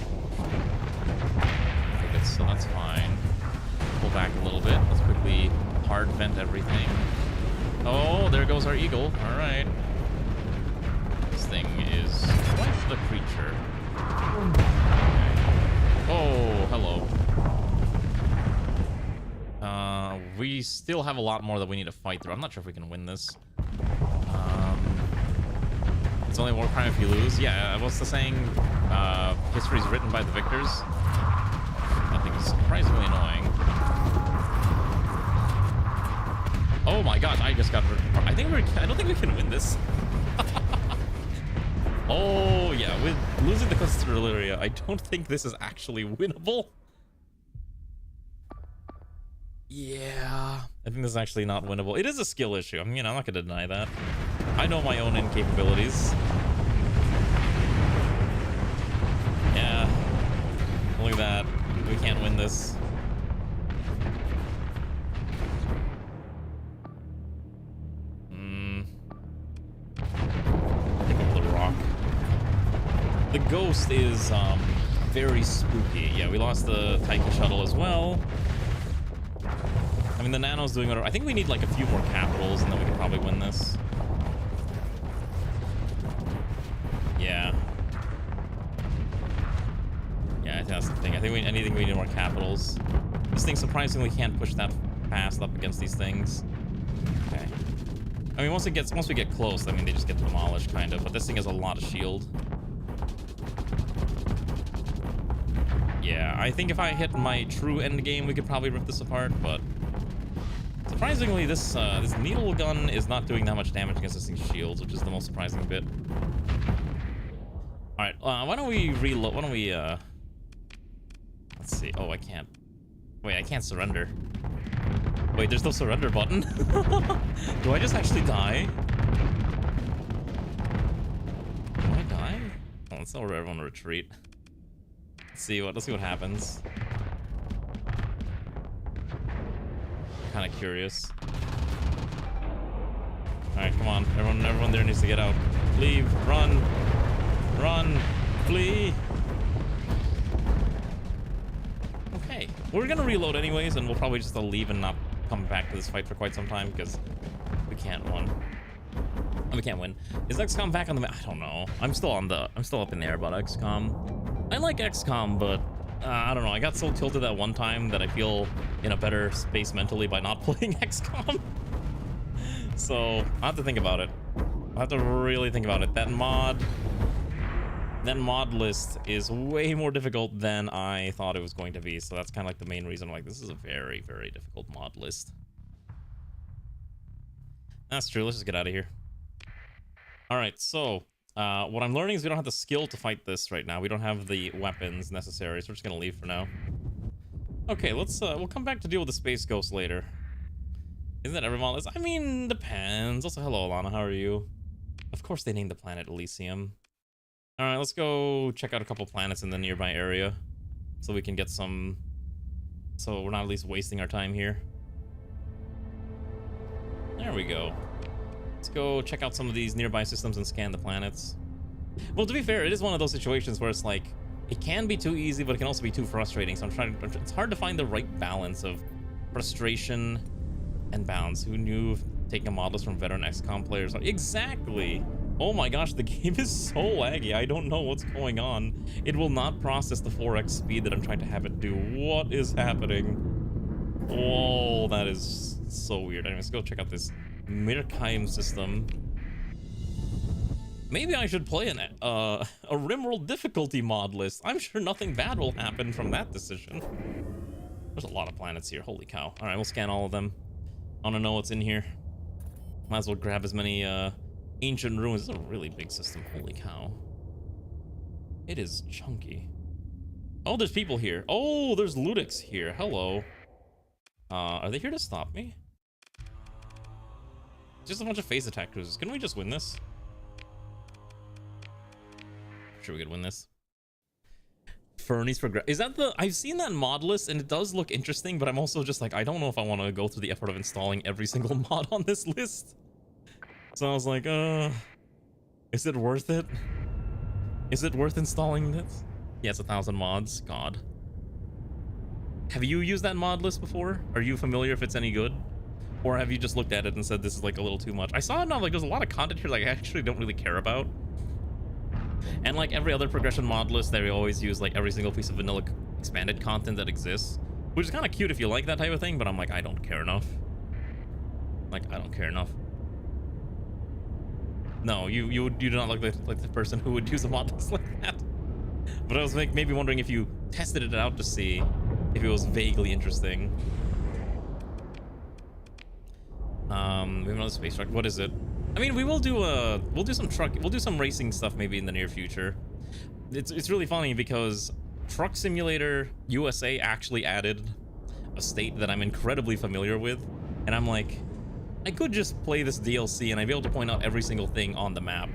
I think so that's fine. Pull back a little bit. Let's quickly hard vent everything. Oh, there goes our eagle. All right. This thing is quite the creature. Oh, hello. We still have a lot more that we need to fight through. I'm not sure if we can win this. It's only war crime if you lose. Yeah, what's the saying? History's written by the victors. That thing is surprisingly annoying. Oh my gosh, I just got rid of... I don't think we can win this. Oh yeah, with losing the coastal area, I don't think this is actually winnable. Yeah, I think this is actually not winnable. It is a skill issue. I mean, I'm not gonna deny that. I know my own incapabilities. Yeah, look at that. We can't win this. Take up the rock. The ghost is very spooky. Yeah, we lost the Taiki shuttle as well. I mean, the nano's doing whatever. I think we need like a few more capitals and then we can probably win this. Yeah. Yeah, I think that's the thing. I think we need more capitals. This thing surprisingly can't push that fast up against these things. Okay. I mean, once we get close, I mean, they just get demolished kind of, but this thing has a lot of shield. Yeah, I think if I hit my true end game, we could probably rip this apart, but surprisingly, this needle gun is not doing that much damage against this thing's shields, which is the most surprising bit. All right, why don't we reload? Why don't we let's see. Oh, I can't. Wait, I can't surrender. Wait, there's no surrender button. Do I just actually die? Do I die? Oh, let's tell everyone to retreat. Let's see what happens. Kind of curious. All right, come on, everyone there needs to get out. Leave, run, flee. Okay, we're gonna reload anyways, and we'll probably just leave and not come back to this fight for quite some time because we can't win. We can't win. Is XCOM back on the map? I don't know. I'm still up in the air about XCOM. I like XCOM, but I don't know. I got so tilted that one time that I feel in a better space mentally by not playing XCOM. So I have to think about it. I have to really think about it. That mod list is way more difficult than I thought it was going to be. So that's kind of like the main reason. Like, this is a very, very difficult mod list. That's true. Let's just get out of here. All right. So what I'm learning is we don't have the skill to fight this right now. We don't have the weapons necessary. So we're just going to leave for now. Okay, we'll come back to deal with the Space Ghost later. Isn't that every mod list? I mean, depends. Also, hello, Alana. How are you? Of course they named the planet Elysium. All right, let's go check out a couple planets in the nearby area so we can get some... So we're not at least wasting our time here. There we go. Let's go check out some of these nearby systems and scan the planets. Well, to be fair, it is one of those situations where it's like, it can be too easy, but it can also be too frustrating. So it's hard to find the right balance of frustration and balance. Who knew taking a mod list from veteran XCOM players? Exactly. Oh my gosh, the game is so laggy. I don't know what's going on. It will not process the 4x speed that I'm trying to have it do. What is happening? Oh, that is so weird. Anyway, let's go check out this Mirkheim system. Maybe I should play a RimWorld difficulty mod list. I'm sure nothing bad will happen from that decision. There's a lot of planets here. Holy cow. All right, we'll scan all of them. I want to know what's in here. Might as well grab as many ancient ruins. This is a really big system. Holy cow. It is chunky. Oh, there's people here. Oh, there's Ludix here. Hello. Are they here to stop me? Just a bunch of phase attack cruisers. Can we just win this? Sure we could win this. Fernie's progress. Is that the... I've seen that mod list and it does look interesting, but I'm also just like, I don't know if I want to go through the effort of installing every single mod on this list. So I was like, is it worth it? Is it worth installing this? Yeah, it's 1,000 mods. God. Have you used that mod list before? Are you familiar if it's any good? Or have you just looked at it and said this is like a little too much? I saw it now, like there's a lot of content here like I actually don't really care about. And like every other progression mod list, they always use like every single piece of vanilla expanded content that exists, which is kind of cute if you like that type of thing, but I'm like, I don't care enough. Like, I don't care enough. No, you do not look like the person who would use a mod list like that. But I was like maybe wondering if you tested it out to see if it was vaguely interesting. We have another space truck. What is it? I mean, we'll do some racing stuff maybe in the near future. It's really funny because Truck Simulator USA actually added a state that I'm incredibly familiar with, and I'm like, I could just play this DLC and I'd be able to point out every single thing on the map.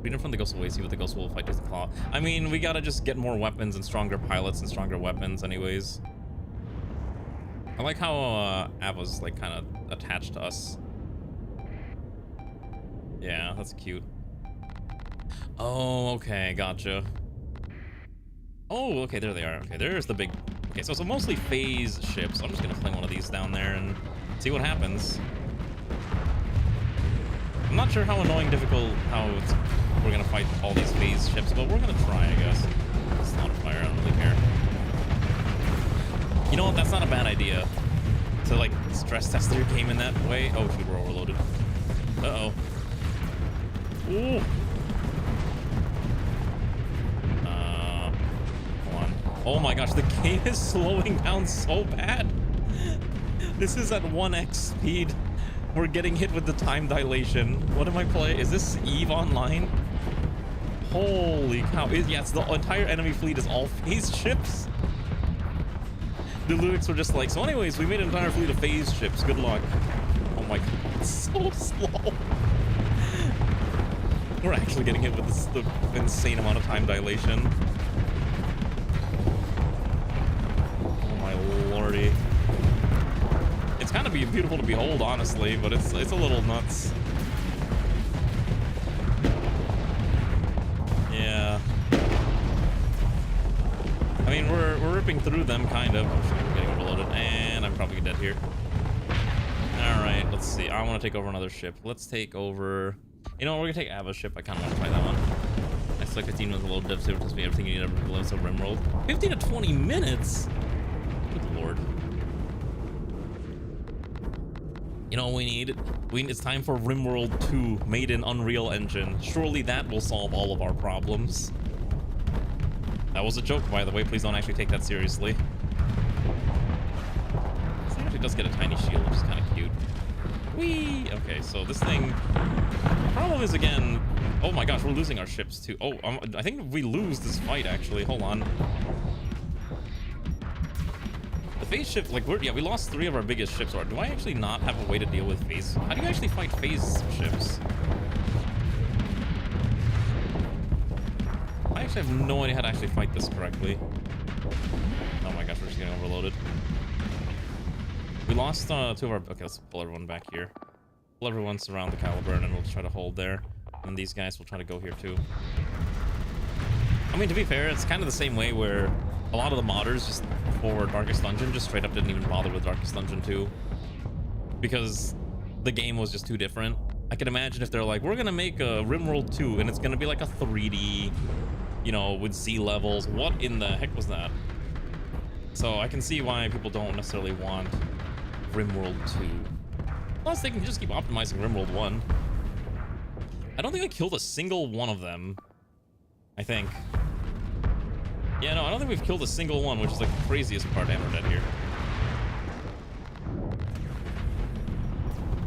Freedom from the Ghost will see what the Ghost will fight with the claw. I mean, we gotta just get more weapons and stronger pilots and stronger weapons anyways. I like how Ava's like kind of attached to us. Yeah, that's cute. Oh, okay, gotcha. Oh, okay, there they are. Okay, there's the big... Okay, so mostly phase ships. I'm just gonna fling one of these down there and see what happens. I'm not sure how annoying, difficult, we're gonna fight all these phase ships, but we're gonna try, I guess. Slaughter fire, I don't really care. You know what? That's not a bad idea. To like stress test your game in that way. Oh shoot, we're overloaded. Uh-oh. Ooh. Hold on. Oh my gosh, the game is slowing down so bad. This is at 1x speed. We're getting hit with the time dilation. What am I playing? Is this EVE Online? Holy cow. Yeah, it's the entire enemy fleet is all phase ships. The Ludix were just like, so anyways, we made an entire fleet of phase ships. Good luck. Oh my god, it's so slow. We're actually getting hit with the insane amount of time dilation. Oh my lordy. It's kind of beautiful to behold, honestly, but it's a little nuts. Yeah. I mean, we're ripping through them, kind of. I'm getting overloaded, and I'm probably dead here. Alright, let's see. I want to take over another ship. Let's take over... You know, we're going to take Ava's ship. I kind of want to try that one. Next like 15 with a low dev saver tells me everything you need ever below, so RimWorld. 15 to 20 minutes? Good lord. You know what we need? It's time for RimWorld 2, made in Unreal Engine. Surely that will solve all of our problems. That was a joke, by the way. Please don't actually take that seriously. This thing actually does get a tiny shield, which is kind of cute. Whee! Okay, so this thing... The problem is, again... Oh my gosh, we're losing our ships, too. Oh, I think we lose this fight, actually. Hold on. The phase ship, like, we lost 3 of our biggest ships. Or do I actually not have a way to deal with phase? How do you actually fight phase ships? I actually have no idea how to actually fight this correctly. Oh my gosh, we're just getting overloaded. We lost 2 of our... Okay, let's pull everyone back here. Pull everyone, surround the Caliburn, and we'll try to hold there. And these guys will try to go here too. I mean, to be fair, it's kind of the same way where a lot of the modders just for Darkest Dungeon just straight up didn't even bother with Darkest Dungeon 2. Because the game was just too different. I can imagine if they're like, we're gonna make a RimWorld 2 and it's gonna be like a 3D, you know, with sea levels. What in the heck was that? So I can see why people don't necessarily want RimWorld 2. Plus, they can just keep optimizing RimWorld 1. I don't think I killed a single one of them. I think. Yeah, no, I don't think we've killed a single one, which is like the craziest part ever dead here.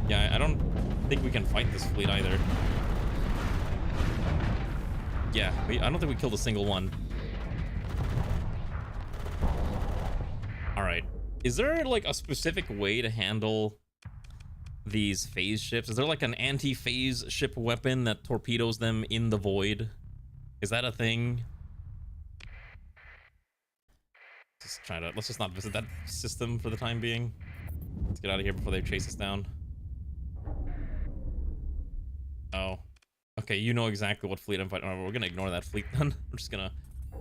Yeah, I don't think we can fight this fleet either. Yeah, I don't think we killed a single one. Alright. Is there like a specific way to handle these phase ships? Is there like an anti-phase ship weapon that torpedoes them in the void? Is that a thing? Let's just not visit that system for the time being. Let's get out of here before they chase us down. Oh. Okay, you know exactly what fleet I'm fighting. We're gonna ignore that fleet then. We're just gonna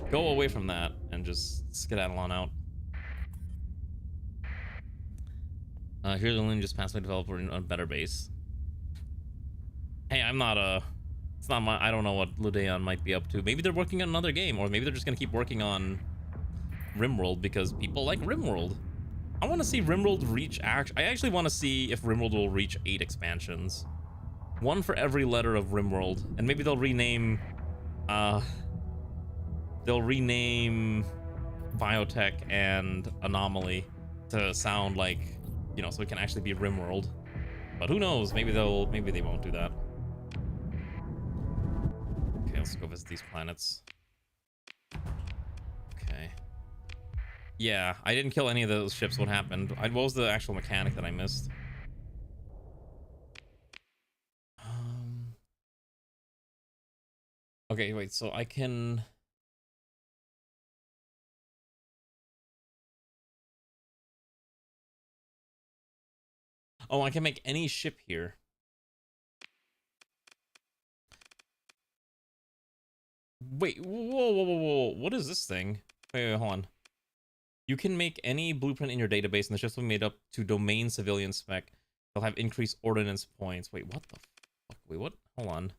go away from that and just skedaddle on out. Here's the link just passed my developer in a better base. Hey, I'm not it's not my, I don't know what Ludeon might be up to. Maybe they're working on another game, or maybe they're just gonna keep working on RimWorld because people like RimWorld. I want to see RimWorld reach I actually want to see if RimWorld will reach 8 expansions. One for every letter of RimWorld, and maybe they'll rename Biotech and Anomaly to sound like, you know, so it can actually be RimWorld. But who knows? Maybe they won't do that. Okay, let's go visit these planets. Okay. Yeah, I didn't kill any of those ships. What happened? What was the actual mechanic that I missed? Okay, wait, so I can... Oh, I can make any ship here. Wait, whoa. What is this thing? Wait, hold on. You can make any blueprint in your database, and the ships will be made up to domain civilian spec. They'll have increased ordnance points. Wait, what the fuck? Wait, what? Hold on.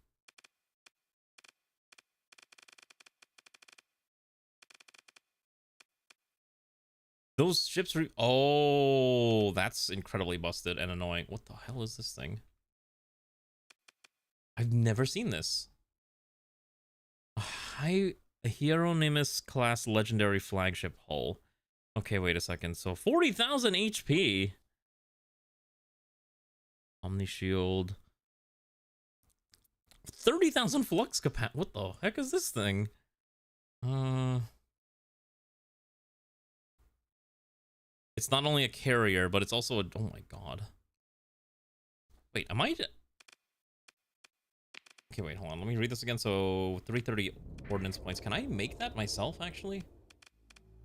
Those ships are... Oh, that's incredibly busted and annoying. What the hell is this thing? I've never seen this. A Hieronymus class legendary flagship hull. Okay, wait a second. So 40,000 HP. Omni shield. 30,000 flux capacity. What the heck is this thing? It's not only a carrier, but it's also a... Oh my god. Wait, am I... Okay, wait, hold on. Let me read this again. So, 330 ordnance points. Can I make that myself, actually?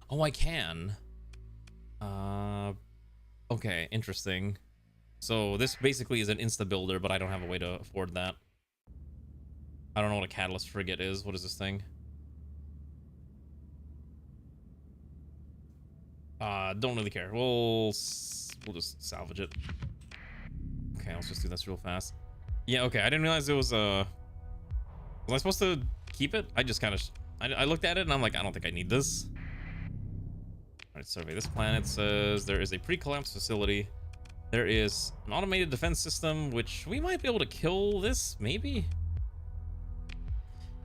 Oh, I can. Okay, interesting. So, this basically is an insta-builder, but I don't have a way to afford that. I don't know what a catalyst frigate is. What is this thing? Don't really care. We'll just salvage it. Okay, let's just do this real fast. Yeah, okay. I didn't realize it was was I supposed to keep it? I just kind of I looked at it and I'm like, I don't think I need this. All right, survey this planet. Says there is a pre-collapse facility. There is an automated defense system, which we might be able to kill this, maybe.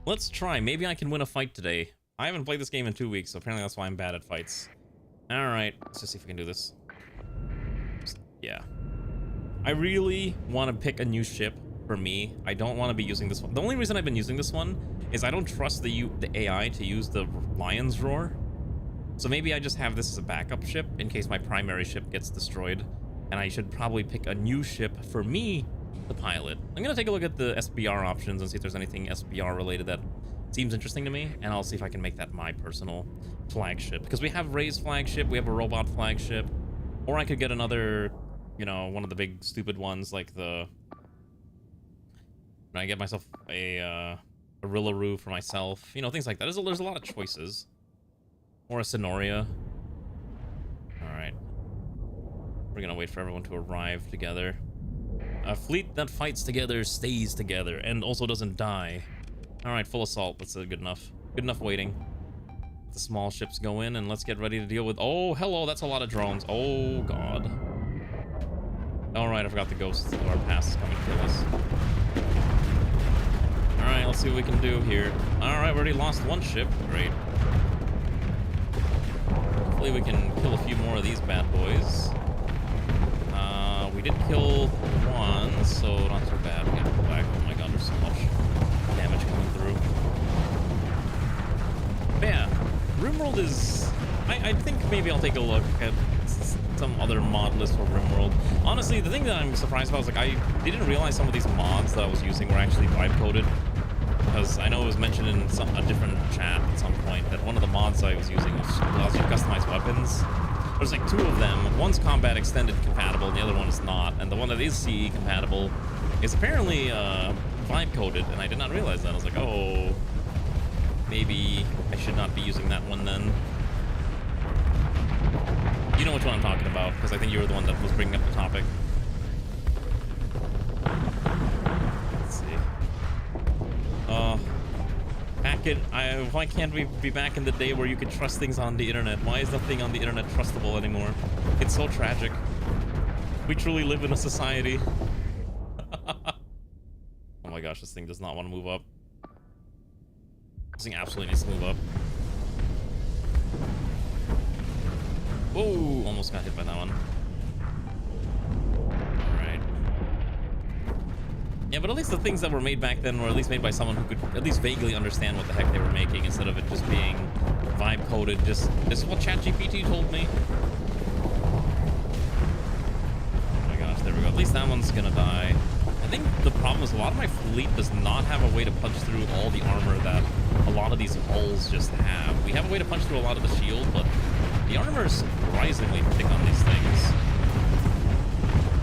Let's try. Maybe I can win a fight today. I haven't played this game in 2 weeks, so apparently that's why I'm bad at fights. Alright, let's just see if we can do this. Yeah. I really want to pick a new ship for me. I don't want to be using this one. The only reason I've been using this one is I don't trust the AI to use the Lion's Roar. So maybe I just have this as a backup ship in case my primary ship gets destroyed. And I should probably pick a new ship for me to pilot. I'm going to take a look at the SBR options and see if there's anything SBR related that seems interesting to me, and I'll see if I can make that my personal flagship. Because we have Ray's flagship, we have a robot flagship, or I could get another, you know, one of the big stupid ones like the... I get myself a Rillaroo for myself, you know, things like that. There's a lot of choices. Or a Sonoria. Alright. We're gonna wait for everyone to arrive together. A fleet that fights together stays together, and also doesn't die. Alright, full assault. That's good enough. Good enough waiting. The small ships go in, and let's get ready to deal with... Oh, hello, that's a lot of drones. Oh, God. All right, I forgot the ghost or past is coming to kill us. All right, let's see what we can do here. All right, we already lost one ship. Great. Hopefully we can kill a few more of these bad boys. We did kill one, so not too bad. We gotta go back. Oh my god, there's so much damage coming through. But yeah, RimWorld is... I think maybe I'll take a look at some other mod list for RimWorld. Honestly, the thing that I'm surprised about is like I didn't realize some of these mods that I was using were actually vibe coded. Because I know it was mentioned in a different chat at some point that one of the mods I was using allows you to customize weapons. There's like two of them. One's combat extended compatible, and the other one is not. And the one that is CE compatible is apparently vibe coded, and I did not realize that. I was like, oh, maybe I should not be using that one then. You know which one I'm talking about, because I think you were the one that was bringing up the topic. Let's see. Why can't we be back in the day where you could trust things on the internet? Why is nothing on the internet trustable anymore? It's so tragic. We truly live in a society. Oh my gosh, this thing does not want to move up. This thing absolutely needs to move up. Whoa, almost got hit by that one. Alright. Yeah, but at least the things that were made back then were at least made by someone who could at least vaguely understand what the heck they were making instead of it just being vibe coded. This is what ChatGPT told me. Oh my gosh, there we go. At least that one's gonna die. I think the problem is a lot of my fleet does not have a way to punch through all the armor that a lot of these hulls just have. We have a way to punch through a lot of the shield, but the armor is surprisingly thick on these things.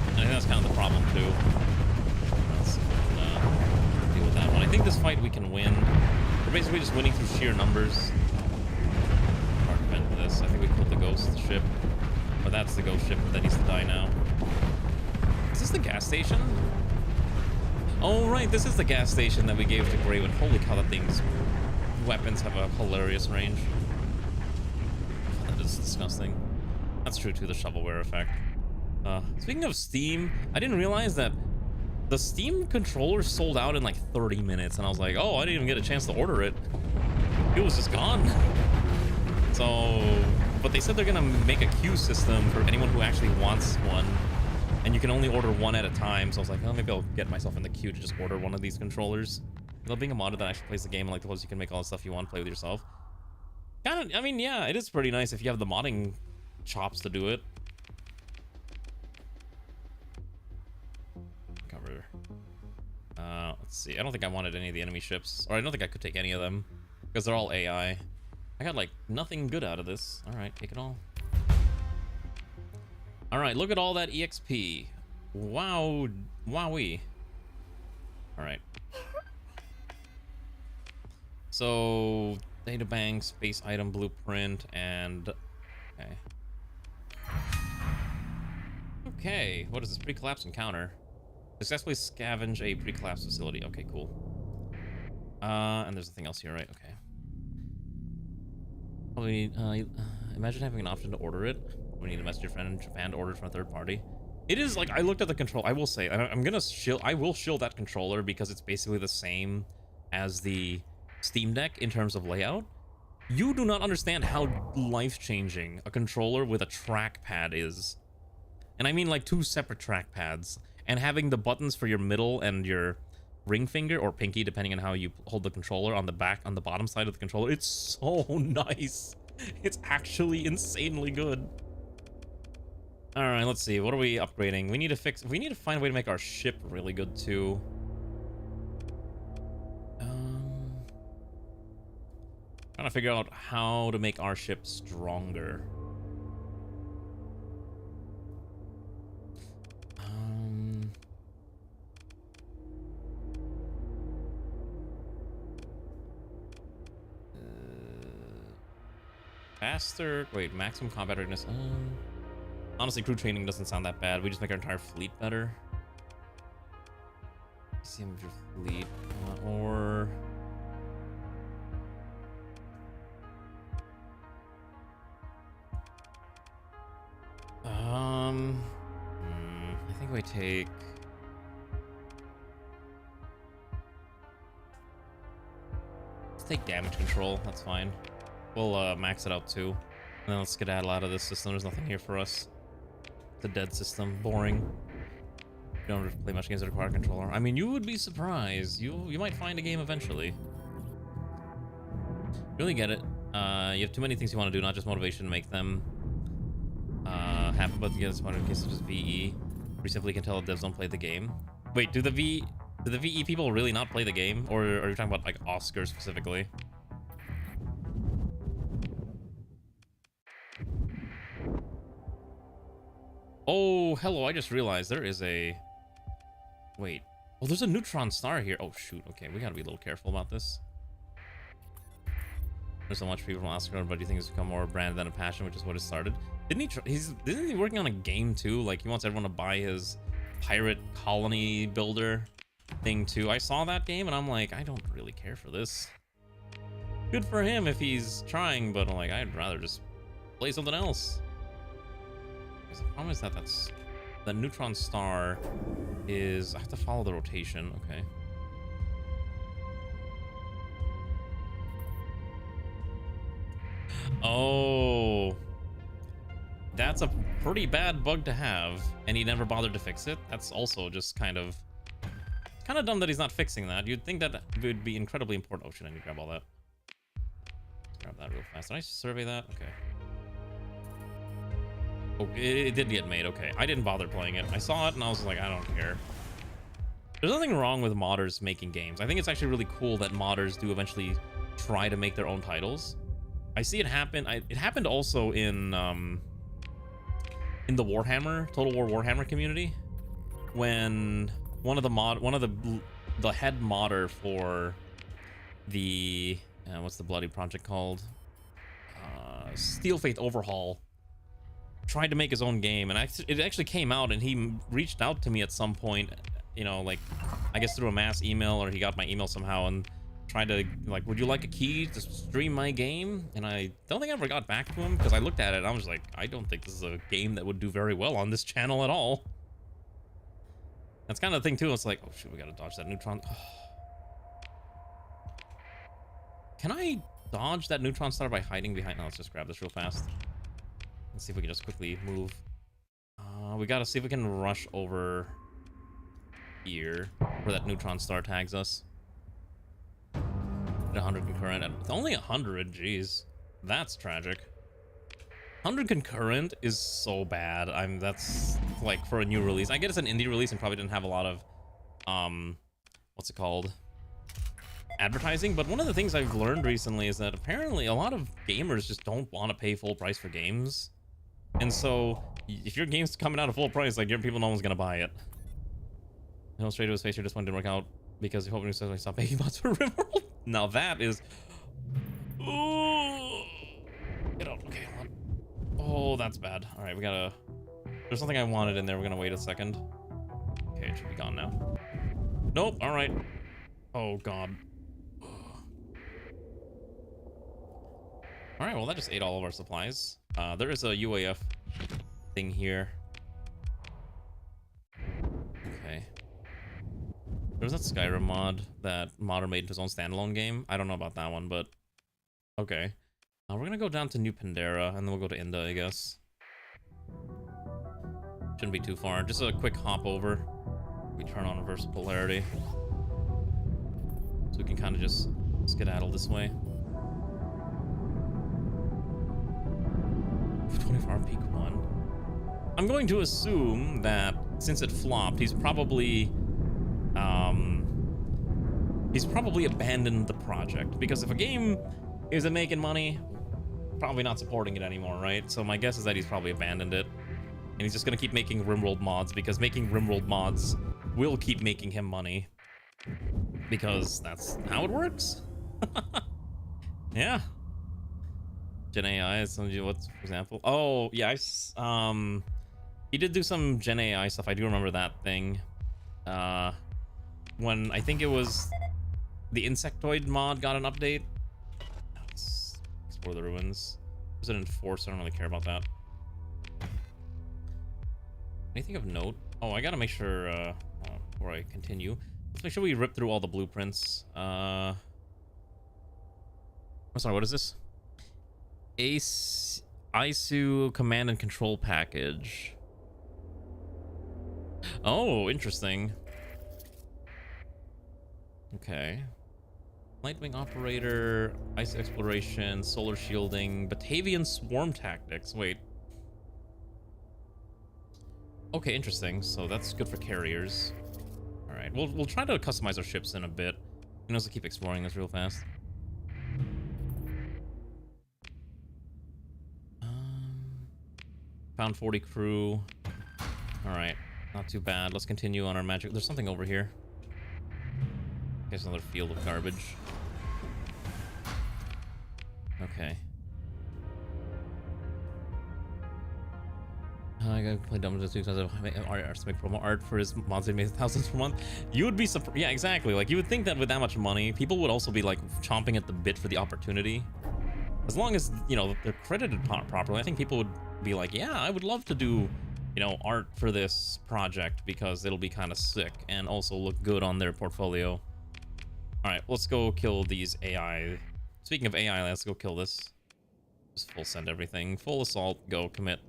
And I think that's kind of the problem too. Let's deal with that one. I think this fight we can win. We're basically just winning through sheer numbers. Hard to prevent this. I think we killed the ghost ship. Or that's the ghost ship that needs to die now. Is this the gas station? Oh right, this is the gas station that we gave to Greywind. Holy cow, that thing's weapons have a hilarious range. That is disgusting. That's true too, the shovelware effect. Speaking of Steam, I didn't realize that the Steam controller sold out in like 30 minutes, and I was like, oh, I didn't even get a chance to order it. It was just gone. So, but they said they're gonna make a queue system for anyone who actually wants one, and you can only order one at a time. So I was like, oh, maybe I'll get myself in the queue to just order one of these controllers. Without being a modder that actually plays the game, and like the you can make all the stuff you want, play with yourself. Kind of, I mean, yeah, it is pretty nice if you have the modding chops to do it. Cover. Let's see. I don't think I wanted any of the enemy ships, or I don't think I could take any of them because they're all AI. I got like nothing good out of this. All right, take it all. All right, look at all that EXP. Wow, wowee. All right. So, data bank, space item blueprint, and okay. Okay, what is this? Pre-collapse encounter. Successfully scavenge a pre-collapse facility. Okay, cool. And there's nothing else here, right? Okay. Probably, imagine having an option to order it. We need to message your friend in Japan to order it from a third party. It is like, I looked at the control. I will say, I will shield that controller because it's basically the same as the Steam Deck in terms of layout. You do not understand how life-changing a controller with a trackpad is. And I mean like 2 separate trackpads. And having the buttons for your middle and your ring finger, or pinky, depending on how you hold the controller, on the back, on the bottom side of the controller. It's so nice. It's actually insanely good. All right, let's see. What are we upgrading? We need to find a way to make our ship really good too. Trying to figure out how to make our ship stronger. Faster. Wait, maximum combat readiness. Honestly, crew training doesn't sound that bad. We just make our entire fleet better. See of your fleet, or I think do I take? Let's take damage control. That's fine. We'll max it out too. And then let's skedaddle out of this system. There's nothing here for us. It's a dead system. Boring. You don't play much games that require a controller. I mean, you would be surprised. You might find a game eventually. Really get it. You have too many things you want to do, not just motivation to make them happen, but you get disappointed in case of just VE. We simply can tell devs don't play the game. Wait, do the VE people really not play the game? Or are you talking about like Oscar specifically? Oh, hello, I just realized there is a... Wait. Oh, there's a neutron star here. Oh, shoot. Okay, we gotta be a little careful about this. There's so much people from Oscar, but do you think it's become more a brand than a passion, which is what it started? Isn't he working on a game too? Like, he wants everyone to buy his pirate colony builder thing too. I saw that game and I'm like, I don't really care for this. Good for him if he's trying, but I'm like, I'd rather just play something else. The problem is that the neutron star is... I have to follow the rotation. Okay. Oh, that's a pretty bad bug to have, and he never bothered to fix it. That's also just kind of dumb that he's not fixing that. You'd think that would be incredibly important. Oh, should I need to grab all that? Grab that real fast. Did I survey that? Okay. Oh, it did get made. Okay, I didn't bother playing it. I saw it and I was like, I don't care. There's nothing wrong with modders making games. I think it's actually really cool that modders do eventually try to make their own titles. I see it happen. It happened also in the Warhammer, Total War Warhammer community, when one of the head modder for the what's the bloody project called? Steel Faith Overhaul tried to make his own game, and it actually came out, and he reached out to me at some point, you know, like I guess through a mass email, or he got my email somehow, and tried to like, would you like a key to stream my game? And I don't think I ever got back to him, because I looked at it and I was like, I don't think this is a game that would do very well on this channel at all. That's kind of the thing too. It's like, oh shoot, we gotta dodge that neutron. Can I dodge that neutron star by hiding behind? No, let's just grab this real fast. Let's see if we can just quickly move. We gotta see if we can rush over here where that neutron star tags us. 100 concurrent. Only 100, jeez. That's tragic. 100 concurrent is so bad. That's like for a new release. I get it's an indie release and probably didn't have a lot of what's it called? Advertising, but one of the things I've learned recently is that apparently a lot of gamers just don't want to pay full price for games. And so if your game's coming out at full price, like, people, no one's gonna buy it. No, straight to his face, this one didn't work out because he hoping he says stop making bots for Rimworld. Now that is... Ooh. Get out. Okay, hold on. Oh, that's bad. All right, we gotta... There's something I wanted in there. We're gonna wait a second. Okay, it should be gone now. Nope. All right. Oh, God. All right, well, that just ate all of our supplies. There is a UAF thing here. Okay. There was that Skyrim mod that modder made his own standalone game. I don't know about that one, but okay. We're gonna go down to New Pandera, and then we'll go to Inda, I guess. Shouldn't be too far. Just a quick hop over. We turn on reverse polarity, so we can kind of just skedaddle this way. 24-hour peak 1. I'm going to assume that since it flopped, he's probably abandoned the project, because if a game isn't making money, probably not supporting it anymore, right? So my guess is that he's probably abandoned it, and he's just gonna keep making Rimworld mods, because making Rimworld mods will keep making him money, because that's how it works. Yeah. Gen AI is some, what's, for example? Oh yeah, he did do some Gen AI stuff. I do remember that thing. When I think it was the Insectoid mod got an update. Let's explore the ruins. Was it enforced? I don't really care about that. Anything of note? Oh, I gotta make sure, before I continue, let's make sure we rip through all the blueprints. I'm sorry, what is this? ISU command and control package. Oh, interesting. Okay. Lightwing operator, ice exploration, solar shielding, Batavian swarm tactics. Wait. Okay, interesting. So that's good for carriers. All right, we'll try to customize our ships in a bit. You know, let's keep exploring this real fast. Found 40 crew. All right, not too bad. Let's continue on our magic. There's something over here. There's another field of garbage. Okay. I gotta play dumb just because of art to make promo art for his mods. He made thousands per month. You would be surprised. Yeah, exactly. Like, you would think that with that much money, people would also be like chomping at the bit for the opportunity. As long as, you know, they're credited properly, I think people would be like, yeah, I would love to do, you know, art for this project because it'll be kind of sick and also look good on their portfolio. All right, let's go kill these AI. Speaking of AI, let's go kill this. Just full send everything. Full assault, go commit.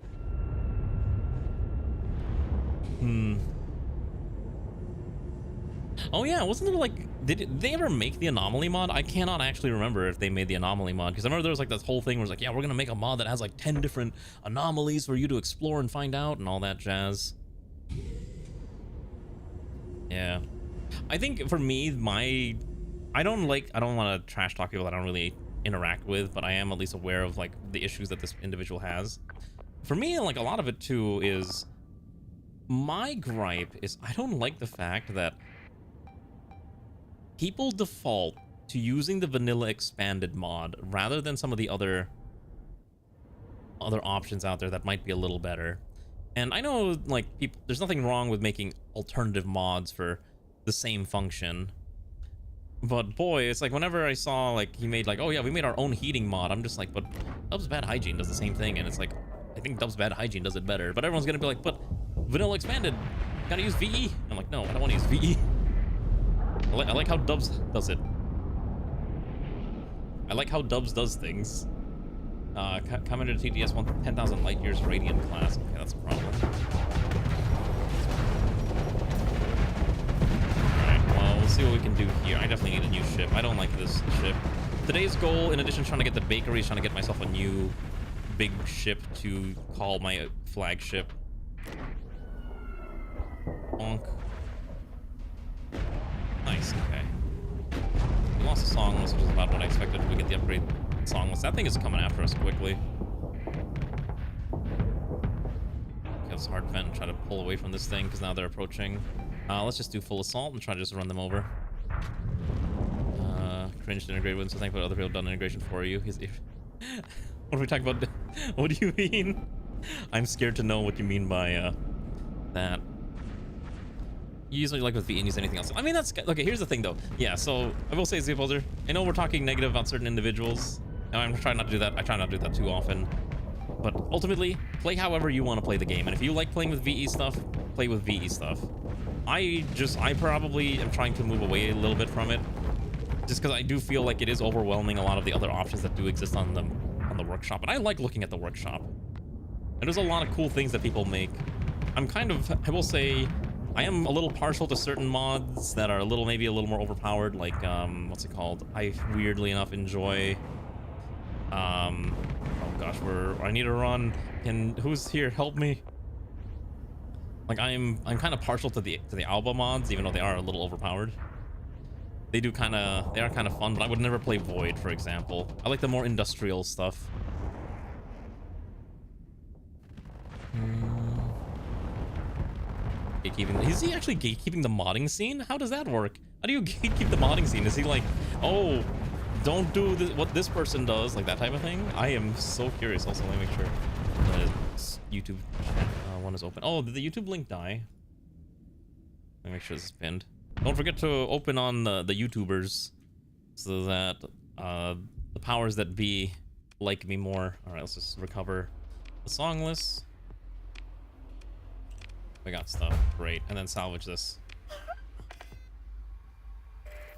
Oh yeah, wasn't there like, did they ever make the anomaly mod? I cannot actually remember if they made the anomaly mod, because I remember there was like this whole thing where it's like, yeah, we're gonna make a mod that has like 10 different anomalies for you to explore and find out and all that jazz. Yeah. I think for me, I don't want to trash talk people that I don't really interact with, but I am at least aware of like the issues that this individual has. For me, like a lot of it too is, my gripe is I don't like the fact that people default to using the vanilla expanded mod rather than some of the other options out there that might be a little better. And I know, like, people, there's nothing wrong with making alternative mods for the same function, but boy, it's like whenever I saw like he made like, oh yeah, we made our own heating mod, I'm just like, but Dub's Bad Hygiene does the same thing, and it's like, I think Dub's Bad Hygiene does it better, but everyone's gonna be like, but vanilla expanded, gotta use VE. I'm like, no, I don't want to use VE. I like how Dubs does it. I like how Dubs does things. Commander TDS 10,000 light years radiant class. Okay, that's a problem. Alright, well, we'll see what we can do here. I definitely need a new ship. I don't like this ship. Today's goal, in addition to trying to get the bakery, is trying to get myself a new big ship to call my flagship. Bonk. Nice, okay. We lost a song list, which is about what I expected. We get the upgrade song list. That thing is coming after us quickly. Okay, let's hard vent and try to pull away from this thing because now they're approaching. Let's just do full assault and try to just run them over. Cringed integrate with, so thankful other people have done integration for you. What are we talking about? What do you mean? I'm scared to know what you mean by that. You usually like with VE and use anything else. I mean, that's okay. Here's the thing, though. Yeah, so I will say, Zposer, I know we're talking negative about certain individuals. And I'm trying not to do that. I try not to do that too often. But ultimately, play however you want to play the game. And if you like playing with VE stuff, play with VE stuff. I probably am trying to move away a little bit from it, just because I do feel like it is overwhelming a lot of the other options that do exist on the workshop. And I like looking at the workshop. And there's a lot of cool things that people make. I will say, I am a little partial to certain mods that are maybe a little more overpowered, like, what's it called? I weirdly enough enjoy, oh gosh, I need to run. Who's here? Help me. Like, I'm kind of partial to the Alba mods, even though they are a little overpowered. They are kind of fun, but I would never play Void, for example. I like the more industrial stuff. Gatekeeping. Is he actually gatekeeping the modding scene? How does that work? How do you gatekeep the modding scene? Is he like, oh, don't do what this person does, like that type of thing? I am so curious. Also, let me make sure the YouTube one is open. Oh, did the YouTube link die? Let me make sure this is pinned. Don't forget to open on the YouTubers so that the powers that be like me more. All right, let's just recover the song list. We got stuff. Great. And then salvage this.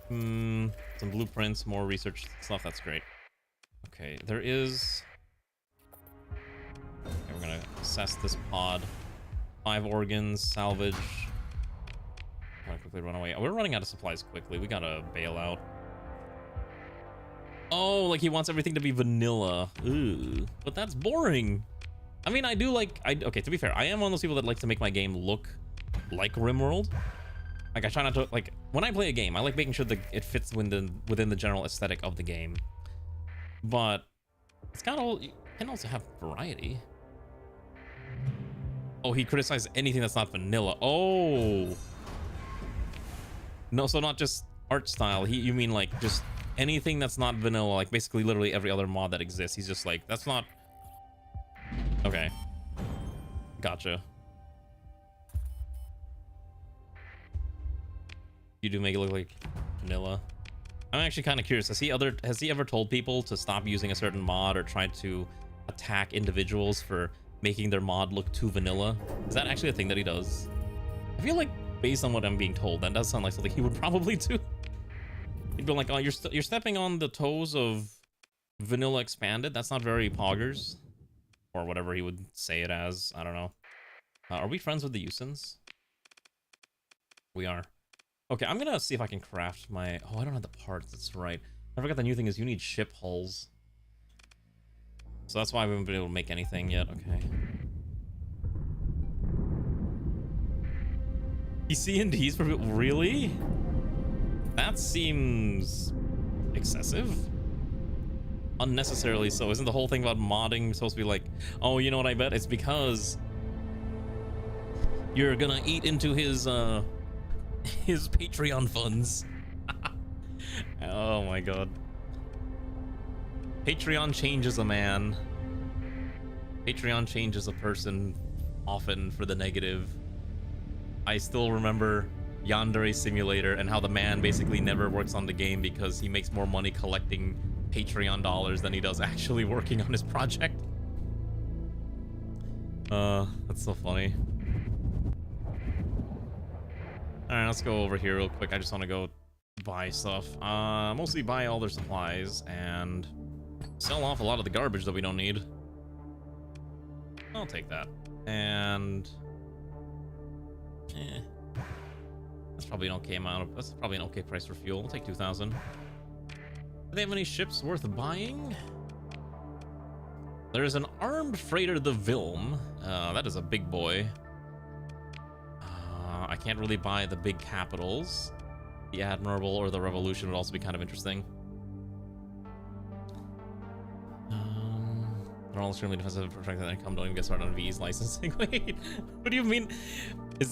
Some blueprints, more research stuff. That's great. Okay, there is... Okay, we're gonna assess this pod. 5 organs, salvage. Gotta quickly run away. Oh, we're running out of supplies quickly. We gotta bail out. Oh, like he wants everything to be vanilla. Ooh, but that's boring. I mean, I do like... Okay, to be fair, I am one of those people that like to make my game look like RimWorld. Like, I try not to... Like, when I play a game, I like making sure that it fits within the general aesthetic of the game. But it's got all... You can also have variety. Oh, he criticized anything that's not vanilla. Oh. No, so not just art style. You mean like just anything that's not vanilla, like basically literally every other mod that exists. He's just like, that's not... Okay. Gotcha. You do make it look like vanilla. I'm actually kind of curious. Has he ever told people to stop using a certain mod or tried to attack individuals for making their mod look too vanilla? Is that actually a thing that he does? I feel like based on what I'm being told, that does sound like something he would probably do. He'd be like, oh, you're stepping on the toes of vanilla expanded. That's not very poggers. Or whatever he would say it as. I don't know. Are we friends with the Usins? We are. Okay, I'm gonna see if I can craft my... Oh, I don't have the parts. That's right. I forgot the new thing is you need ship hulls. So that's why we haven't been able to make anything yet. Okay. PC&Ds for... Really? That seems... excessive? Unnecessarily so. Isn't the whole thing about modding supposed to be like, oh, you know what I bet? It's because you're gonna eat into his Patreon funds. Oh my god. Patreon changes a man. Patreon changes a person, often for the negative. I still remember Yandere Simulator and how the man basically never works on the game because he makes more money collecting Patreon dollars than he does actually working on his project. That's so funny. Alright, let's go over here real quick. I just want to go buy stuff. Mostly buy all their supplies and sell off a lot of the garbage that we don't need. I'll take that. And... that's probably an okay amount of... That's probably an okay price for fuel. We'll take 2,000. Do they have any ships worth buying? There is an armed freighter, the Vilm. That is a big boy. I can't really buy the big capitals. The Admirable or the Revolution would also be kind of interesting. They're all extremely defensive, protect their income. Don't even get started on VE's licensing. Wait, what do you mean?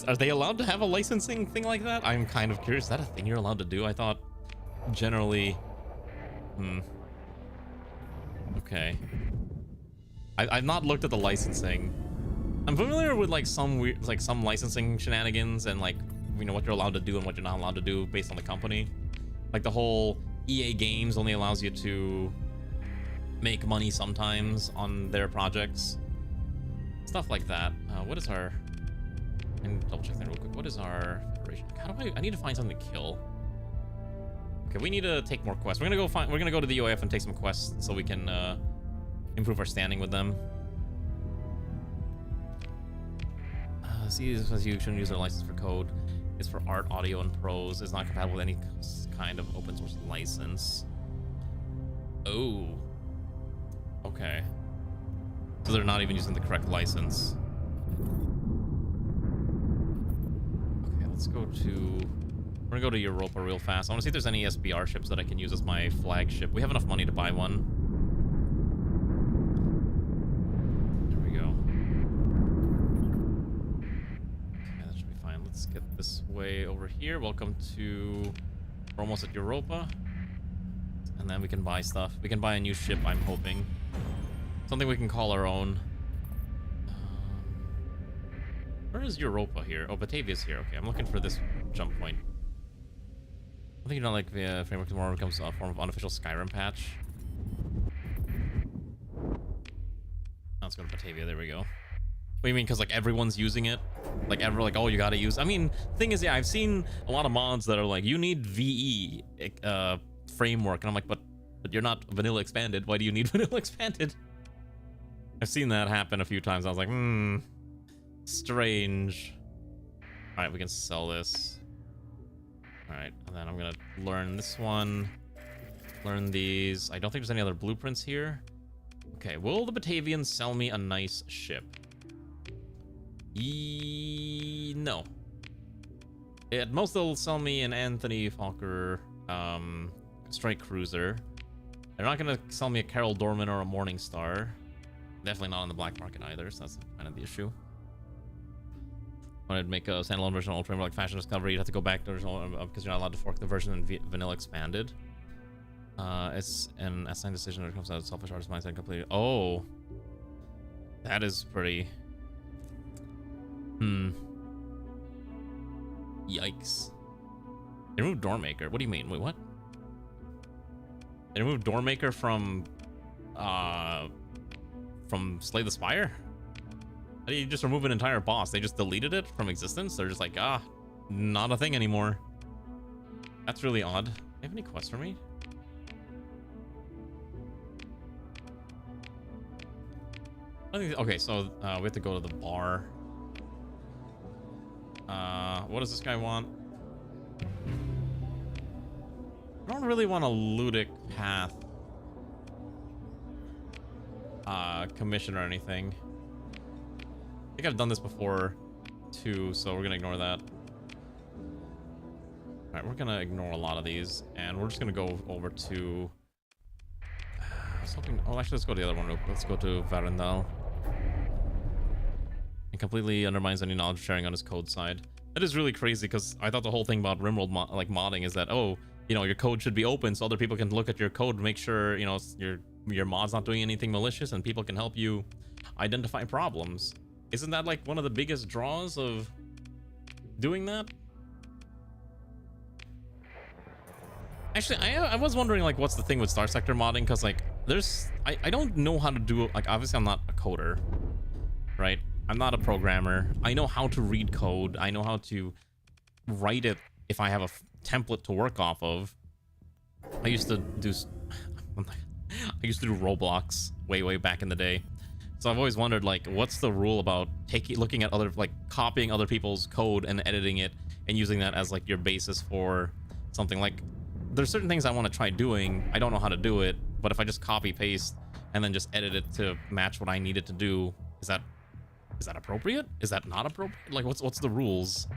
Are they allowed to have a licensing thing like that? I'm kind of curious. Is that a thing you're allowed to do? I thought generally... Okay. I've not looked at the licensing. I'm familiar with like some weird, like some licensing shenanigans and like, you know, what you're allowed to do and what you're not allowed to do based on the company. Like the whole EA Games only allows you to make money sometimes on their projects. Stuff like that. What is our... I need to double check that real quick. What is our federation? How do I need to find something to kill. Okay, we need to take more quests. We're gonna go to the UAF and take some quests so we can improve our standing with them. See, this says you shouldn't use their license for code. It's for art, audio, and prose. It's not compatible with any kind of open source license. Oh. Okay. So they're not even using the correct license. Okay, let's go to... We're gonna go to Europa real fast. I want to see if there's any SBR ships that I can use as my flagship. We have enough money to buy one. There we go. Okay, that should be fine. Let's get this way over here. Welcome to... We're almost at Europa. And then we can buy stuff. We can buy a new ship, I'm hoping. Something we can call our own. Where is Europa here? Oh, Batavia's here. Okay, I'm looking for this jump point. I think you know, like the framework tomorrow becomes a form of unofficial Skyrim patch. Let's go to Batavia. There we go. What do you mean? Because like everyone's using it? Like oh, you gotta use. I mean, thing is, yeah, I've seen a lot of mods that are like, you need VE framework, and I'm like, but you're not vanilla expanded. Why do you need vanilla expanded? I've seen that happen a few times. I was like, strange. All right, we can sell this. All right, and then I'm gonna learn this one. Learn these. I don't think there's any other blueprints here. Okay, will the Batavians sell me a nice ship? No. At most, they'll sell me an Anthony Falker strike cruiser. They're not gonna sell me a Carol Dorman or a Morning Star. Definitely not on the black market either, so that's kind of the issue. Wanted to make a standalone version of Ultra, like Fashion Discovery, you'd have to go back to the original because you're not allowed to fork the version in vanilla expanded. It's an assigned decision when it comes to selfish artist mindset completely. Oh, that is pretty. Yikes. They removed Doormaker. What do you mean? Wait, what? They removed Doormaker from Slay the Spire? How do you just remove an entire boss? They just deleted it from existence? They're just like, not a thing anymore. That's really odd. Do you have any quests for me? I think, okay, so we have to go to the bar. What does this guy want? I don't really want a ludic path commission or anything. I think I've done this before too, so we're gonna ignore that. All right, we're gonna ignore a lot of these, and we're just gonna go over to. I was hoping. Oh, actually, let's go to the other one. Let's go to Varendal. And completely undermines any knowledge sharing on his code side. That is really crazy because I thought the whole thing about Rimworld modding is that, oh, you know, your code should be open so other people can look at your code, make sure, you know, your mod's not doing anything malicious, and people can help you identify problems. Isn't that like one of the biggest draws of doing that? Actually, I was wondering like what's the thing with Starsector modding, because like I don't know how to do, like, obviously I'm not a coder, right? I'm not a programmer. I know how to read code. I know how to write it if I have a template to work off of. I used to do Roblox way back in the day. So I've always wondered, like, what's the rule about looking at other, like, copying other people's code and editing it and using that as like your basis for something. Like, there's certain things I want to try doing. I don't know how to do it, but if I just copy paste and then just edit it to match what I need it to do, is that appropriate? Is that not appropriate? Like, what's the rules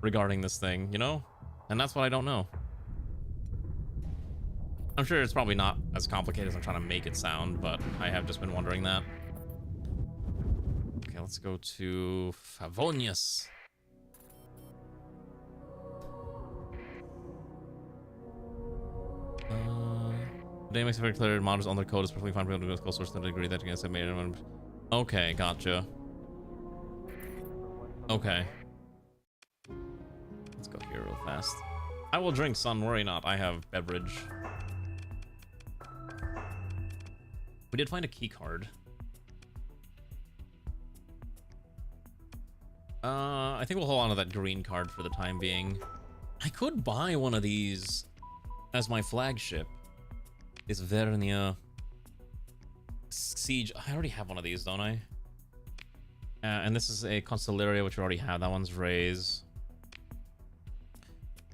regarding this thing, you know? And that's what I don't know. I'm sure it's probably not as complicated as I'm trying to make it sound, but I have just been wondering that. Okay, let's go to Favonius. Today makes it very clear modders on their code is perfectly fine for people to go source to the degree that you can made it. Okay, gotcha. Okay. Let's go here real fast. I will drink, son, worry not. I have beverage. We did find a key card. I think we'll hold on to that green card for the time being. I could buy one of these as my flagship. Is Vernia Siege. I already have one of these, don't I? And this is a Constellaria, which we already have. That one's Rays.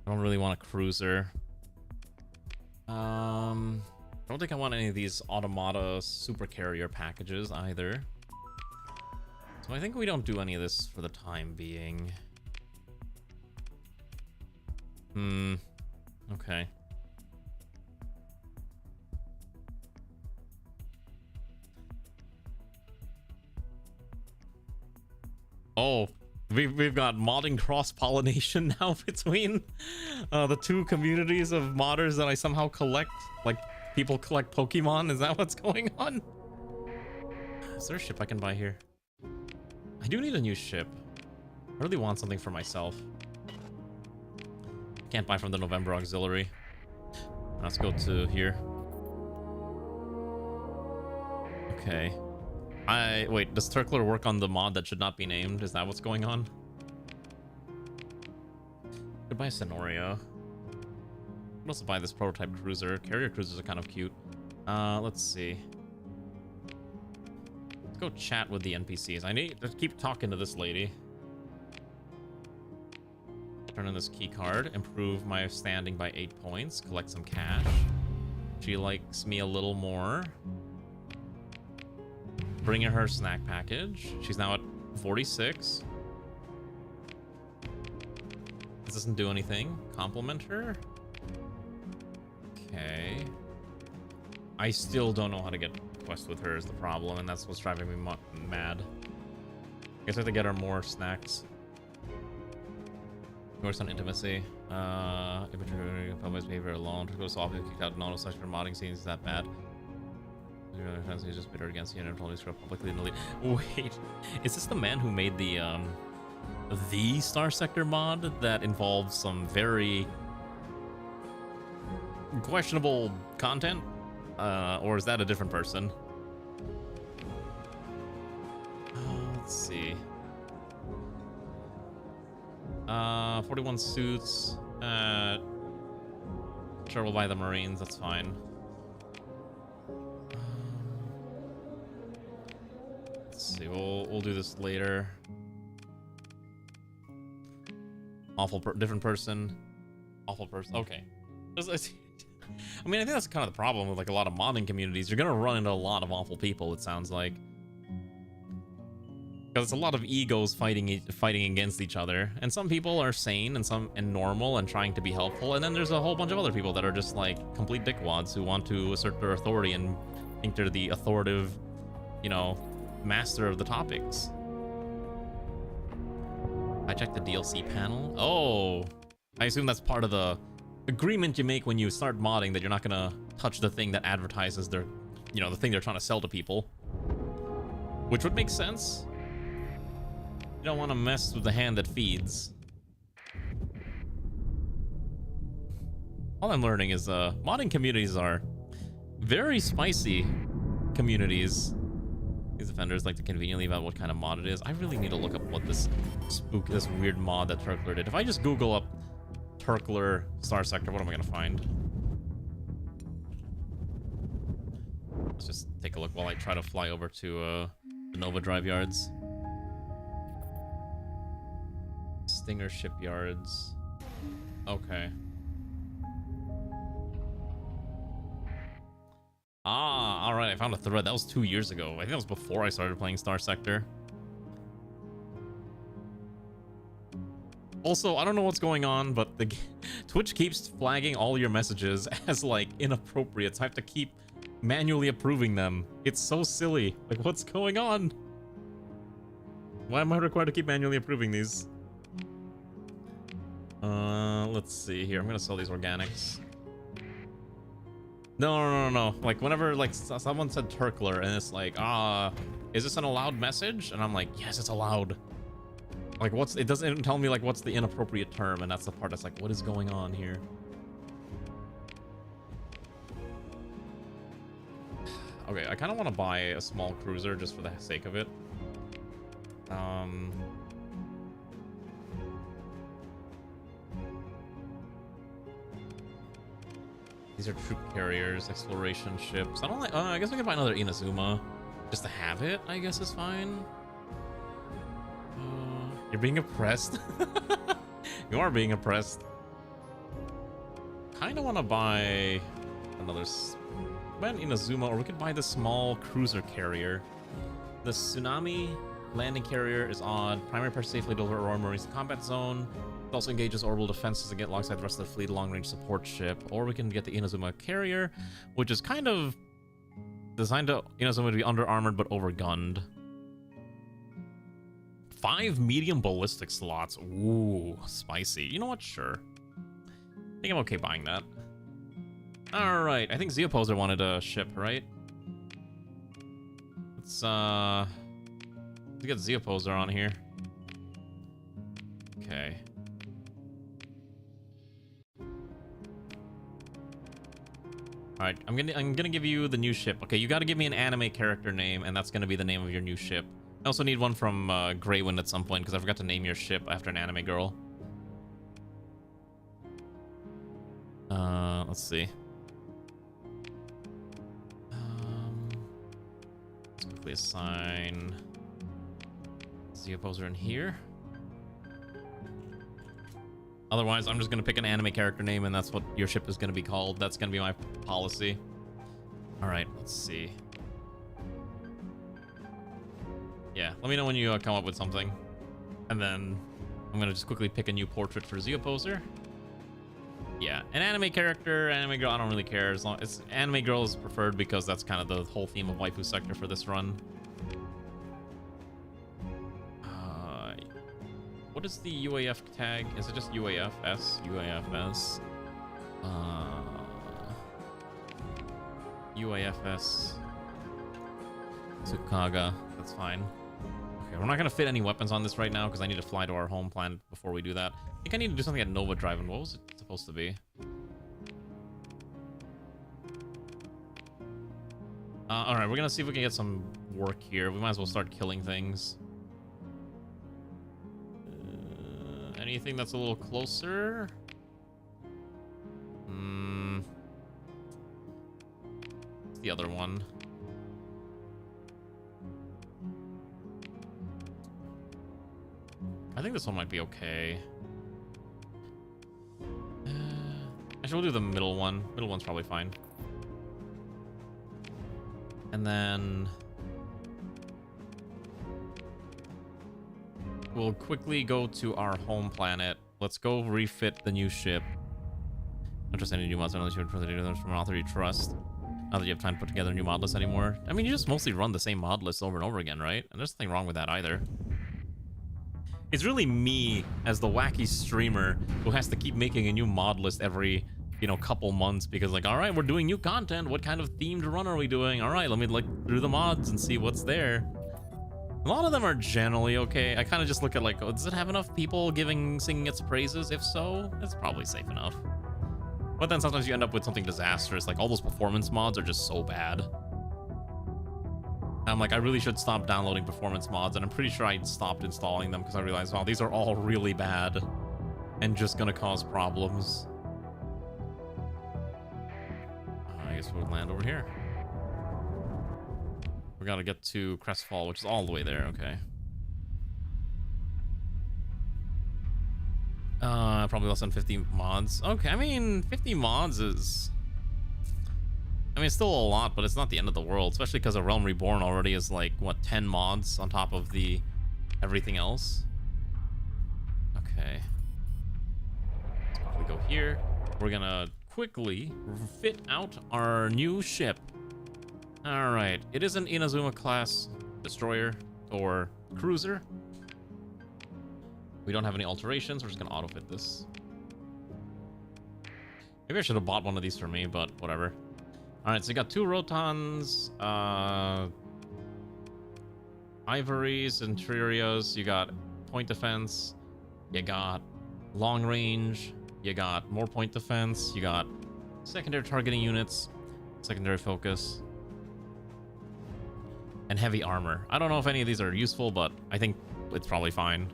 I don't really want a cruiser. I don't think I want any of these Automata super carrier packages either. So I think we don't do any of this for the time being. Okay. Oh, we've got modding cross-pollination now between the two communities of modders that I somehow collect. Like, people collect Pokemon. Is that what's going on? Is there a ship I can buy here? I do need a new ship. I really want something for myself. Can't buy from the November Auxiliary. Let's go to here. Okay. Wait, does Turkler work on the mod that should not be named? Is that what's going on? Goodbye, Sonoria. I'll also buy this prototype cruiser. Carrier cruisers are kind of cute. Let's see. Let's go chat with the NPCs. I need to keep talking to this lady. Turn in this key card. Improve my standing by 8 points. Collect some cash. She likes me a little more. Bring her her snack package. She's now at 46. This doesn't do anything. Compliment her. Okay. I still don't know how to get quest with her is the problem, and that's what's driving me mad. I guess I have to get her more snacks. Works on intimacy. Imagery, public behavior alone. To go soft, kicked out non such for modding scenes is that bad. He's just bitter against the internet, totally screw up publicly in the lead. Wait, is this the man who made the Starsector mod that involves some very questionable content? Or is that a different person? Let's see. 41 suits. Sure, we'll buy the Marines. That's fine. Let's see. We'll do this later. Different person. Awful person. Okay. I mean, I think that's kind of the problem with like a lot of modding communities. You're gonna run into a lot of awful people. It sounds like. Because it's a lot of egos fighting against each other, and some people are sane and normal and trying to be helpful, and then there's a whole bunch of other people that are just like complete dickwads who want to assert their authority and think they're the authoritative, you know, master of the topics. I checked the DLC panel. Oh, I assume that's part of the agreement you make when you start modding, that you're not gonna touch the thing that advertises their, you know, the thing they're trying to sell to people, which would make sense. You don't want to mess with the hand that feeds. All I'm learning is modding communities are very spicy communities. These offenders like to conveniently about what kind of mod it is. I really need to look up what this weird mod that Turkler did. If I just Google up Turkler Starsector, what am I gonna find? Let's just take a look while I try to fly over to the Nova Drive Yards. Stinger Shipyards. Okay. Ah, alright, I found a thread. That was 2 years ago. I think that was before I started playing Starsector. Also, I don't know what's going on, but the Twitch keeps flagging all your messages as, like, inappropriate, so I have to keep manually approving them. It's so silly. Like, what's going on? Why am I required to keep manually approving these? Let's see here. I'm gonna sell these organics. No. Like, whenever, like, someone said Turkler, and it's like, is this an allowed message? And I'm like, yes, it's allowed. Like, it doesn't tell me, like, what's the inappropriate term, and that's the part that's like, what is going on here? Okay, I kind of want to buy a small cruiser just for the sake of it. These are troop carriers, exploration ships. I don't like. I guess we can buy another Inazuma, just to have it. I guess is fine. You're being oppressed. You are being oppressed. Kind of want to buy another Inazuma, or we could buy the small cruiser carrier. The Tsunami landing carrier is odd. Primary purpose safely deliver Aurora Marines to combat zone. It also engages orbital defenses to get alongside the rest of the fleet, a long-range support ship. Or we can get the Inazuma carrier, which is kind of designed to Inazuma to be under-armored but over-gunned. 5 medium ballistic slots. Ooh, spicy. You know what? Sure. I think I'm okay buying that. Alright, I think Zeoposer wanted a ship, right? Let's get Zeoposer on here. Okay. All right, I'm gonna give you the new ship. Okay, you got to give me an anime character name, and that's gonna be the name of your new ship. I also need one from Greywind at some point because I forgot to name your ship after an anime girl. Let's see. Let's quickly assign the opposer in here. Otherwise, I'm just gonna pick an anime character name, and that's what your ship is gonna be called. That's gonna be my policy. All right, let's see. Yeah, let me know when you come up with something, and then I'm gonna just quickly pick a new portrait for the opposer. Yeah, an anime character, anime girl, I don't really care. As long as anime girl is preferred because that's kind of the whole theme of Waifu Sector for this run. What is the UAF tag? Is it just UAFS? UAFS. UAFS. Tsukaga. That's fine. Okay, we're not gonna fit any weapons on this right now because I need to fly to our home planet before we do that. I think I need to do something at Nova Drive. And what was it supposed to be? All right, we're gonna see if we can get some work here. We might as well start killing things. Anything that's a little closer? What's the other one? I think this one might be okay. Actually, we'll do the middle one. Middle one's probably fine. And then we'll quickly go to our home planet. Let's go refit the new ship. Not just any new mods, unless you're from an author you trust. Not that you have time to put together a new mod list anymore. I mean, you just mostly run the same mod list over and over again, right? And there's nothing wrong with that either. It's really me as the wacky streamer who has to keep making a new mod list every, you know, couple months because, like, all right, we're doing new content. What kind of themed run are we doing? All right, let me look through the mods and see what's there. A lot of them are generally okay. I kind of just look at, like, oh, does it have enough people singing its praises? If so, it's probably safe enough. But then sometimes you end up with something disastrous. Like, all those performance mods are just so bad. I'm like, I really should stop downloading performance mods, and I'm pretty sure I stopped installing them because I realized, wow, these are all really bad and just gonna cause problems. I guess we'll land over here. We gotta get to Crestfall, which is all the way there. Okay. Probably less than 50 mods. Okay, I mean, 50 mods is... I mean, it's still a lot, but it's not the end of the world, especially because A Realm Reborn already is like, what, 10 mods on top of the everything else? Okay. Let's quickly go here. We're gonna quickly fit out our new ship. All right, it is an Inazuma class destroyer or cruiser. We don't have any alterations. We're just gonna auto fit this. Maybe I should have bought one of these for me, but whatever. All right, so you got 2 Rotons, Ivories, Interiors. You got point defense. You got long range. You got more point defense. You got secondary targeting units, secondary focus, and heavy armor. I don't know if any of these are useful, but I think it's probably fine.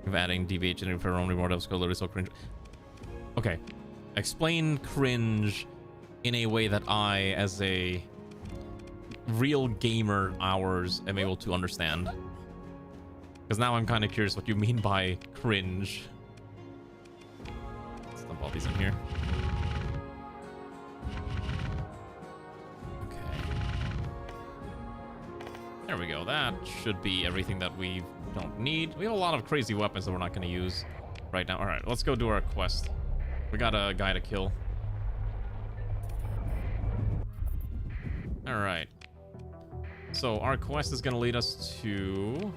If adding DVH and for only more devs literally so cringe. Okay, explain cringe in a way that I, as a real gamer hours, am able to understand. Because now I'm kind of curious what you mean by cringe. Let's dump all these in here. There we go. That should be everything that we don't need. We have a lot of crazy weapons that we're not going to use right now. All right, let's go do our quest. We got a guy to kill. All right. So our quest is going to lead us to...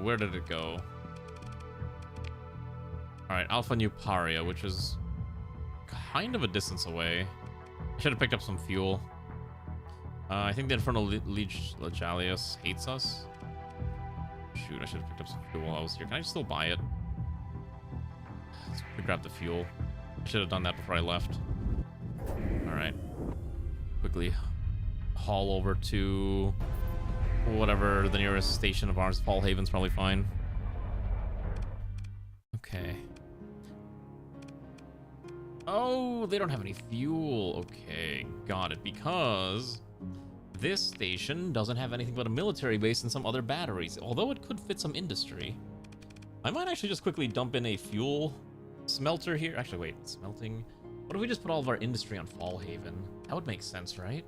Where did it go? All right, Alpha New Paria, which is kind of a distance away. I should have picked up some fuel. I think the Infernal Leech Legalius hates us. Shoot, I should have picked up some fuel while I was here. Can I still buy it? to grab the fuel. I should have done that before I left. Alright. Quickly haul over to whatever the nearest station of ours. Fall Haven's probably fine. Okay. Oh, they don't have any fuel. Okay, got it. Because this station doesn't have anything but a military base and some other batteries, although it could fit some industry. I might actually just quickly dump in a fuel smelter here. Actually, wait, smelting. What if we just put all of our industry on Fall Haven? That would make sense, right?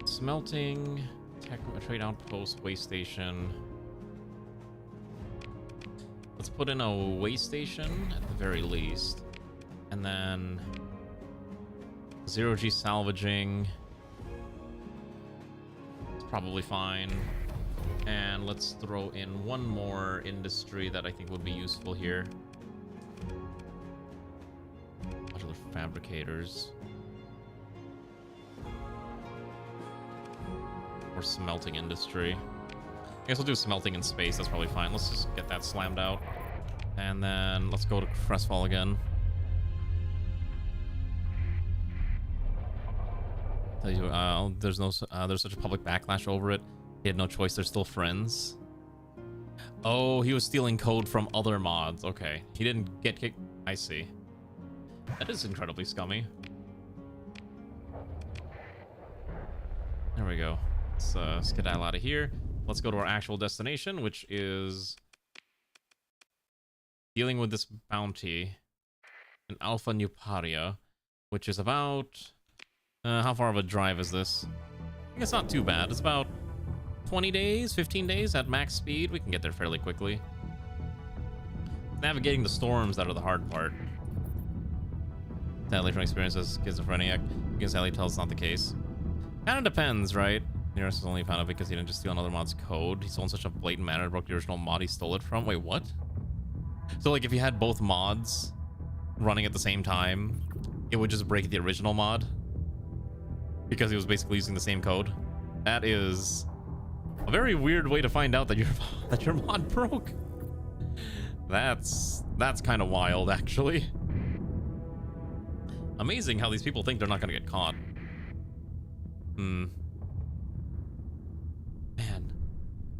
Smelting, tech, trade outpost, way station. Let's put in a way station at the very least. And then 0G salvaging. It's probably fine. And let's throw in one more industry that I think would be useful here. Modular fabricators. Or smelting industry. I guess we'll do smelting in space, that's probably fine. Let's just get that slammed out. And then let's go to Crestfall again. Tell you, there's such a public backlash over it. He had no choice, they're still friends. Oh, he was stealing code from other mods. Okay. He didn't get kicked. I see. That is incredibly scummy. There we go. Let's skedaddle out of here. Let's go to our actual destination, which is dealing with this bounty in Alpha Nuparia, which is about... how far of a drive is this? I think it's not too bad. It's about 20 days, 15 days at max speed. We can get there fairly quickly. Navigating the storms that are the hard part. Sadly, from experience as schizophrenic, you can sadly tell it's not the case. Kind of depends, right? Nearest is only found out because he didn't just steal another mod's code. He stole in such a blatant manner, broke the original mod he stole it from. Wait, what? So, like, if you had both mods running at the same time, it would just break the original mod? Because he was basically using the same code? That is a very weird way to find out that your mod broke. That's kind of wild, actually. Amazing how these people think they're not going to get caught. Man.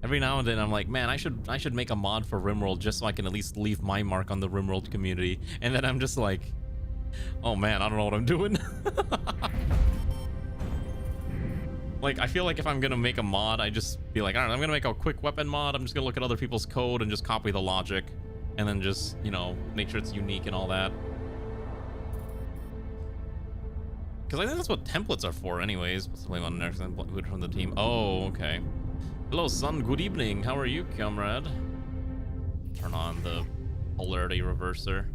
Every now and then I'm like, man, I should make a mod for RimWorld just so I can at least leave my mark on the RimWorld community. And then I'm just like, oh man, I don't know what I'm doing. Like, I feel like if I'm gonna make a mod, I just be like, all right, I'm gonna make a quick weapon mod. I'm just gonna look at other people's code and just copy the logic. And then just, you know, make sure it's unique and all that. Because I think that's what templates are for anyways. What's the blame on next input from the team? Oh, okay. Hello, son. Good evening. How are you, comrade? Turn on the polarity reverser.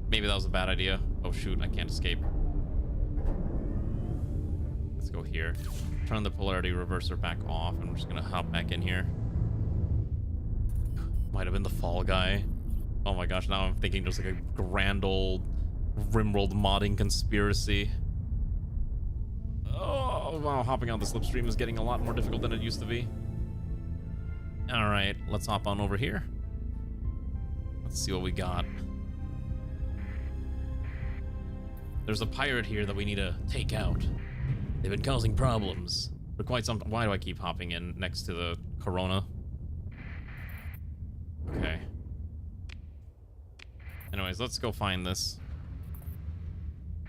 Maybe that was a bad idea. Oh, shoot. I can't escape. Let's go here. Turn the polarity reverser back off. I'm just going to hop back in here. Might have been the fall guy. Oh my gosh. Now I'm thinking just like a grand old RimWorld modding conspiracy. Oh, wow, hopping on the slipstream is getting a lot more difficult than it used to be. Alright, let's hop on over here. Let's see what we got. There's a pirate here that we need to take out. They've been causing problems for quite some time. Why do I keep hopping in next to the Corona? Okay. Anyways, let's go find this.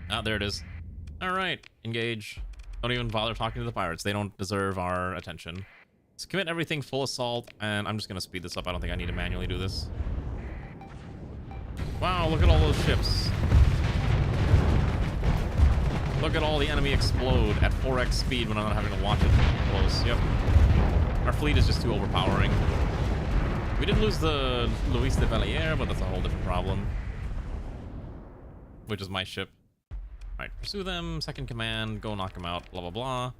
Ah, there it is. Alright, engage. Don't even bother talking to the pirates. They don't deserve our attention. Let's commit everything full assault, and I'm just gonna speed this up. I don't think I need to manually do this. Wow, look at all those ships. Look at all the enemy explode at 4x speed when I'm not having to watch it close. Yep. Our fleet is just too overpowering. We did lose the Luis de Valliere, but that's a whole different problem. Which is my ship. Alright, pursue them, second command, go knock them out, blah, blah, blah.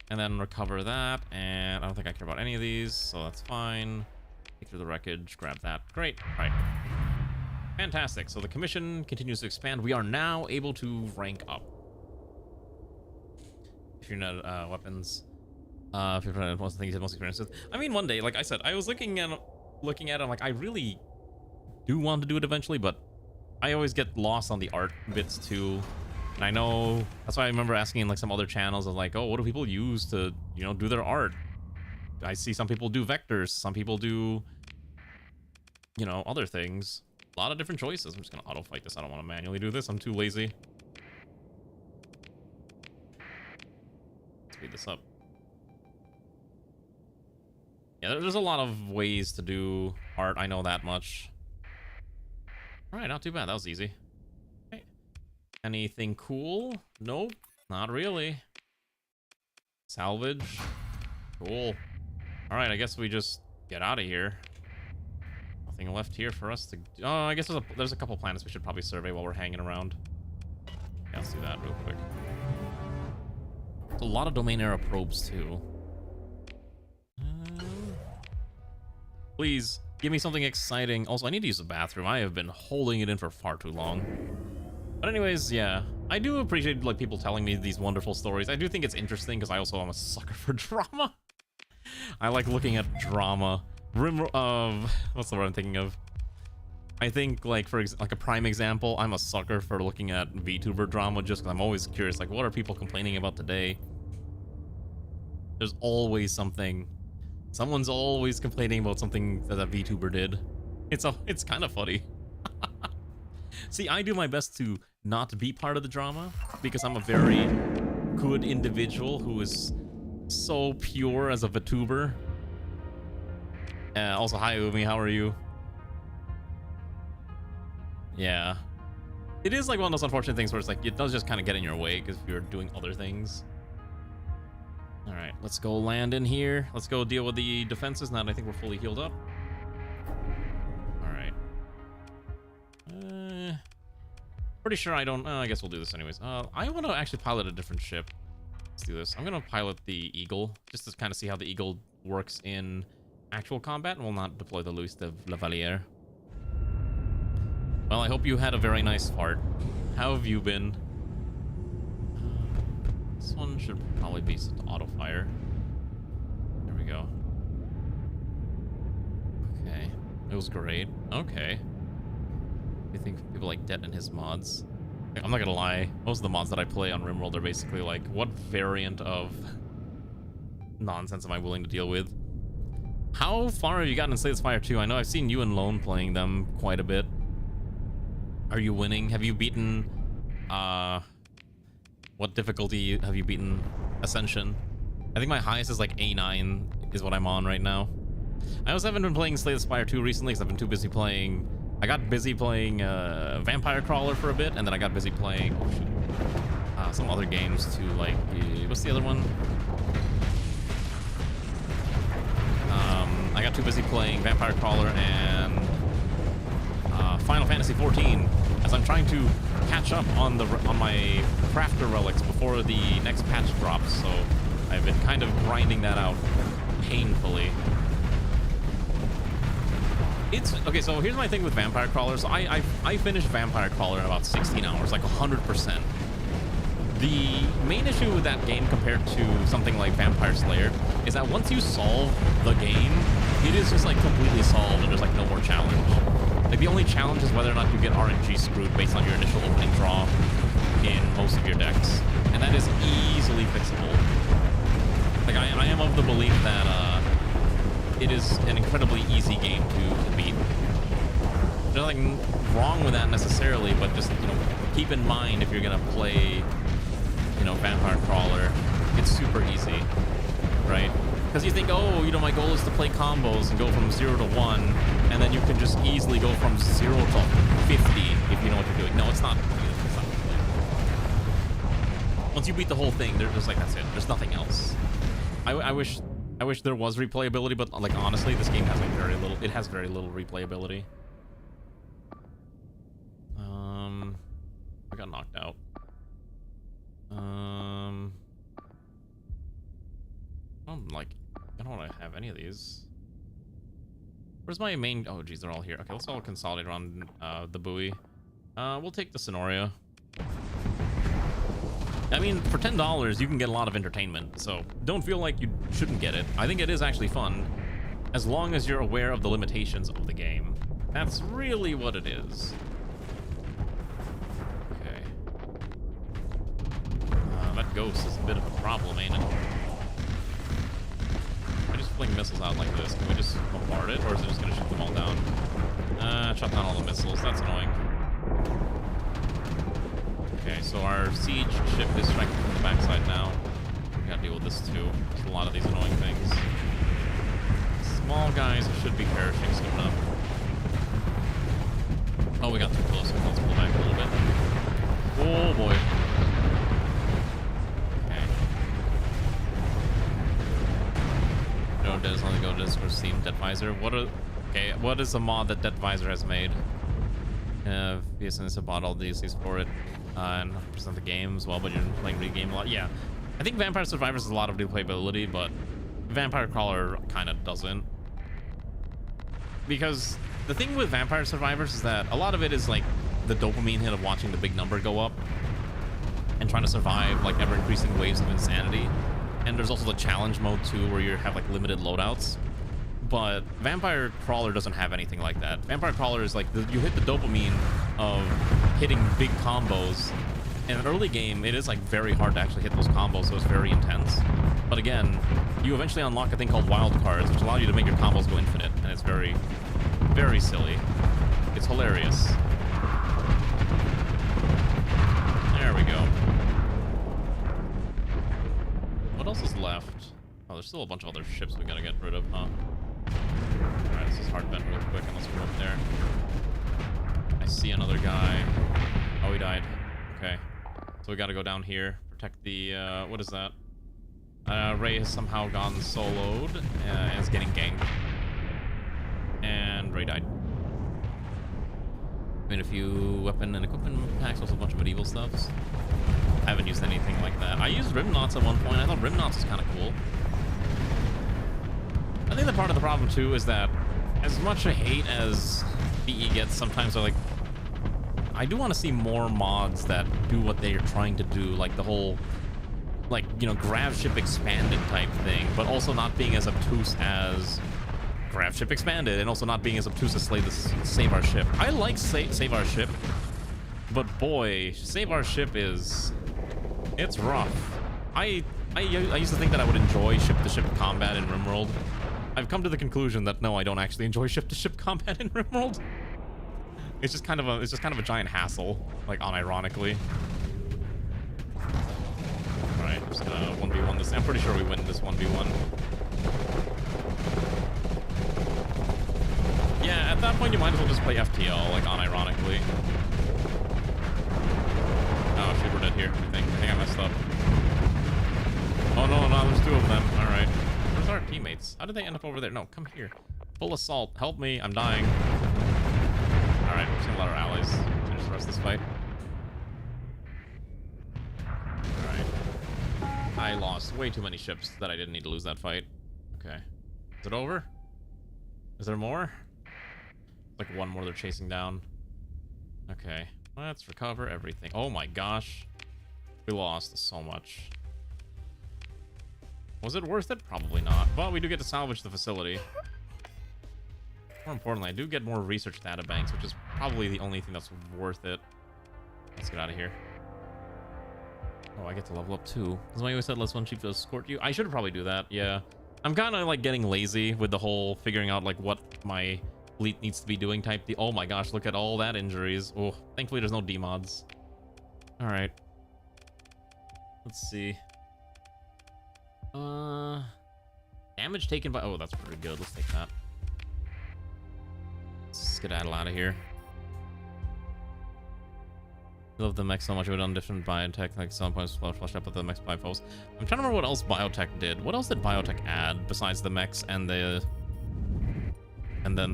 And then recover that, and I don't think I care about any of these, so that's fine. Take through the wreckage, grab that. Great. Alright. Fantastic. So the commission continues to expand. We are now able to rank up. If you're not weapons. Most of the things you most experience with. I mean, one day, like I said, I was looking at it, I'm like, I really do want to do it eventually, but I always get lost on the art bits too. And I know that's why I remember asking like some other channels of like, oh, what do people use to, you know, do their art? I see some people do vectors, some people do, you know, other things. A lot of different choices. I'm just gonna auto fight this. I don't want to manually do this. I'm too lazy. Speed this up. Yeah, there's a lot of ways to do art. I know that much. All right, not too bad. That was easy. Okay. Anything cool? Nope, not really. Salvage. Cool. All right, I guess we just get out of here. Nothing left here for us to... Oh, I guess there's a couple planets we should probably survey while we're hanging around. Yeah, let's do that real quick. There's a lot of domain era probes, too. Please, give me something exciting. Also, I need to use the bathroom. I have been holding it in for far too long. But anyways, yeah. I do appreciate like people telling me these wonderful stories. I do think it's interesting because I also am a sucker for drama. I like looking at drama. What's the word I'm thinking of? I think like like a prime example, I'm a sucker for looking at VTuber drama just because I'm always curious, like what are people complaining about today? There's always something. Someone's always complaining about something that a VTuber did. It's kind of funny. See, I do my best to not be part of the drama because I'm a very good individual who is so pure as a VTuber. Also, hi Umi, how are you? Yeah. It is like one of those unfortunate things where it's like, it does just kind of get in your way because you're doing other things. All right, let's go land in here. Let's go deal with the defenses now that I think we're fully healed up. All right. Pretty sure I don't... I guess we'll do this anyways. I want to actually pilot a different ship. Let's do this. I'm going to pilot the Eagle, just to kind of see how the Eagle works in actual combat, and we'll not deploy the Louis de Lavalier. Well, I hope you had a very nice fart. How have you been? This one should probably be set to auto fire. There we go. Okay. It was great. Okay. You think people like Det and his mods? I'm not gonna lie. Most of the mods that I play on RimWorld are basically like, what variant of nonsense am I willing to deal with? How far have you gotten in Slay the Spire 2? I know I've seen you and Lone playing them quite a bit. Are you winning? Have you beaten... what difficulty have you beaten Ascension? I think my highest is like A9 is what I'm on right now. I also haven't been playing Slay the Spire 2 recently because I've been too busy playing... I got busy playing Vampire Crawler for a bit, and then I got busy playing some other games too, like... what's the other one? I got too busy playing Vampire Crawler and Final Fantasy XIV as I'm trying to catch up on my crafter relics before the next patch drops, so I've been kind of grinding that out painfully. It's okay. So here's my thing with Vampire Crawler. So I finished Vampire Crawler in about 16 hours, like 100%. The main issue with that game compared to something like Vampire Slayer is that once you solve the game, it is just like completely solved and there's like no more challenge. Like the only challenge is whether or not you get RNG screwed based on your initial opening draw in most of your decks, and that is easily fixable. Like I am of the belief that it is an incredibly easy game to beat. There's nothing wrong with that necessarily, but just, you know, keep in mind if you're gonna play, you know, Vampire Crawler, it's super easy, right? Because you think, oh, you know, my goal is to play combos and go from 0 to 1, and then you can just easily go from 0 to 50 if you know what you're doing. No, it's not. It's not. Once you beat the whole thing, they're just like, that's it. There's nothing else. I wish there was replayability, but like honestly, this game has like very little. It has very little replayability. I got knocked out. I don't want to have any of these. Where's my main? Oh, geez, they're all here. Okay, let's all consolidate around the buoy. We'll take the Sonoria. I mean, for $10, you can get a lot of entertainment. So don't feel like shouldn't get it. I think it is actually fun, as long as you're aware of the limitations of the game. That's really what it is. Okay. That ghost is a bit of a problem, ain't it? If I just fling missiles out like this, can we just bombard it, or is it just gonna shoot them all down? Shut down all the missiles. That's annoying. Okay, so our siege ship is striking from the backside now. We gotta deal with this too. There's a lot of these annoying things. Small guys should be perishing soon enough. Oh, we got too close. Let's pull back a little bit. Oh boy. Okay. No, does only go to this for Steam Dead Visor. What is a mod that Dead Visor has made? BSNS bought all the DLCs for it, and 100% the game as well, but you're playing re-game a lot. Yeah, I think Vampire Survivors has a lot of replayability, but Vampire Crawler kind of doesn't. Because the thing with Vampire Survivors is that a lot of it is like the dopamine hit of watching the big number go up and trying to survive like ever-increasing waves of insanity. And there's also the challenge mode too, where you have like limited loadouts. But Vampire Crawler doesn't have anything like that. Vampire Crawler is like you hit the dopamine of hitting big combos. In an early game, it is like very hard to actually hit those combos, so it's very intense. But again, you eventually unlock a thing called wild cards, which allow you to make your combos go infinite, and it's very, very silly. It's hilarious. There we go. What else is left? Oh, there's still a bunch of other ships we gotta get rid of, huh? Alright, let's just hard bend real quick and let's go up there. I see another guy. Oh, he died. Okay. So we gotta go down here. Protect the, what is that? Ray has somehow gone soloed and is getting ganked. And Ray died. Made a few weapon and equipment packs, also a bunch of medieval stuffs. I haven't used anything like that. I used Rimknots at one point. I thought Rimknots was kind of cool. I think that part of the problem too is that as much a hate as PE gets, sometimes I do want to see more mods that do what they are trying to do, like the whole, like, you know, grab ship expanded type thing, but also not being as obtuse as grab ship expanded, and also not being as obtuse as save our ship. I like save our ship, but boy, save our ship it's rough. I used to think that I would enjoy ship-to-ship combat in RimWorld. I've come to the conclusion that no, I don't actually enjoy ship-to-ship combat in RimWorld. It's just kind of a giant hassle, like unironically. All right, I'm just gonna 1v1 this. I'm pretty sure we win this 1v1. Yeah, at that point you might as well just play FTL, like unironically. Oh shoot, we're dead here. I think I messed up. Oh no, there's two of them. All right. Where's our teammates? How did they end up over there? No, come here. Full assault. Help me. I'm dying. All right, we're just gonna let our allies finish the rest of this fight. All right. I lost way too many ships that I didn't need to lose that fight. Okay. Is it over? Is there more? Like one more they're chasing down. Okay. Let's recover everything. Oh my gosh. We lost so much. Was it worth it? Probably not. But we do get to salvage the facility. More importantly, I do get more research data banks, which is probably the only thing that's worth it. Let's get out of here. Oh, I get to level up too. That's why you always said let's one chief to escort you. I should probably do that, yeah. I'm kind of like getting lazy with the whole figuring out like what my fleet needs to be doing type. Oh my gosh, look at all that injuries. Oh, thankfully there's no D-mods. All right. Let's see. Damage taken by... Oh, that's pretty good. Let's take that. Let's skedaddle out of here. I love the mech so much. We've done different biotech, like some points flushed up with the mech's biofos. I'm trying to remember what else biotech did. What else did biotech add besides the mechs and then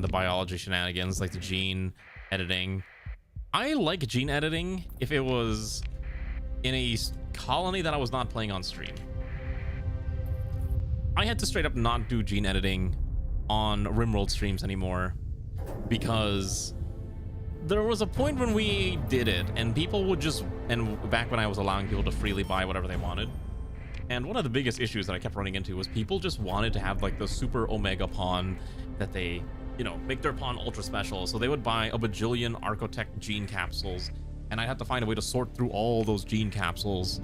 the biology shenanigans, like the gene editing? I like gene editing if it was in a colony that I was not playing on stream. I had to straight up not do gene editing on RimWorld streams anymore because there was a point when we did it and people would just, and back when I was allowing people to freely buy whatever they wanted, And one of the biggest issues that I kept running into was people just wanted to have like the super omega pawn that they, you know, make their pawn ultra special. So they would buy a bajillion Architect gene capsules, and I'd have to find a way to sort through all those gene capsules.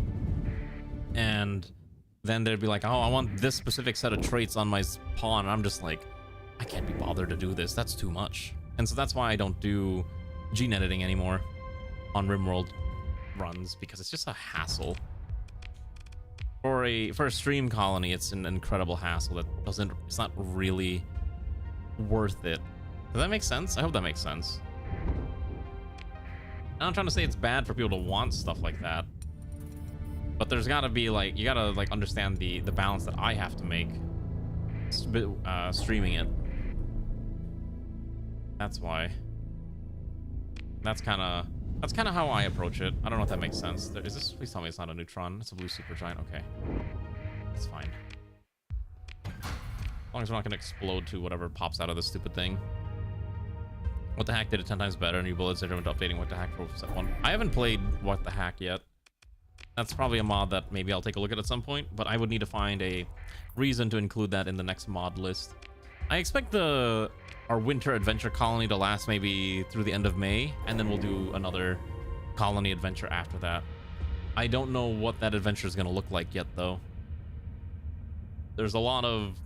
And then they'd be like, oh, I want this specific set of traits on my pawn. And I'm just like, I can't be bothered to do this. That's too much. And so that's why I don't do gene editing anymore on RimWorld runs, because it's just a hassle. For a stream colony, it's an incredible hassle that it's not really worth it. Does that make sense? I hope that makes sense. I'm not trying to say it's bad for people to want stuff like that, but there's gotta be like, you gotta like understand the balance that I have to make streaming it. That's why. That's kind of how I approach it. I don't know if that makes sense. Is this? Please tell me it's not a neutron. It's a blue supergiant. Okay, that's fine. As long as we're not gonna explode to whatever pops out of this stupid thing. What the Hack did it 10 times better. New bullets are to updating What the Hack for set 1. I haven't played What the Hack yet. That's probably a mod that maybe I'll take a look at some point, but I would need to find a reason to include that in the next mod list. I expect our winter adventure colony to last maybe through the end of May, and then we'll do another colony adventure after that. I don't know what that adventure is going to look like yet, though. There's a lot of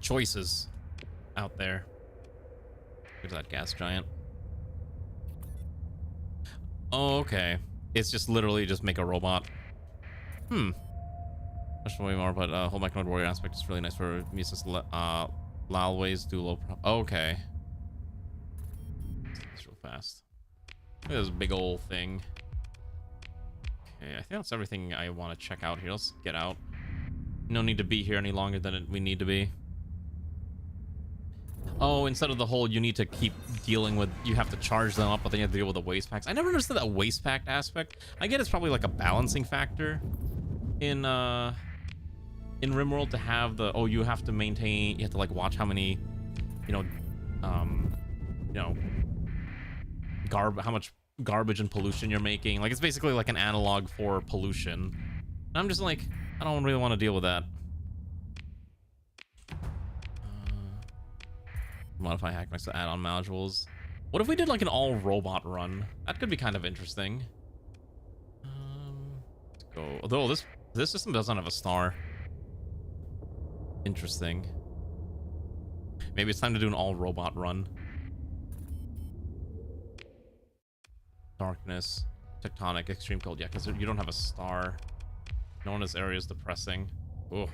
choices out there. Look at that gas giant. Oh, okay. It's just literally just make a robot. Much way more, but whole micro warrior aspect is really nice for me since Lalway's do low prop. Oh, okay. It's real fast. Look at this big old thing. Okay, I think that's everything I want to check out here. Let's get out. No need to be here any longer than we need to be. Oh, instead of the whole you need to keep dealing with, you have to charge them up, but then you have to deal with the waste packs. I never understood that waste pack aspect. I get it's probably like a balancing factor in RimWorld to have the, oh, you have to maintain, you have to like watch how many, how much garbage and pollution you're making. Like, it's basically like an analog for pollution. And I'm just like, I don't really want to deal with that. Modify hack next to add-on modules. What if we did like an all-robot run? That could be kind of interesting. Let's go. Although this system doesn't have a star. Interesting. Maybe it's time to do an all-robot run. Darkness, tectonic, extreme cold. Yeah, because you don't have a star. No one in this area is depressing. Oh.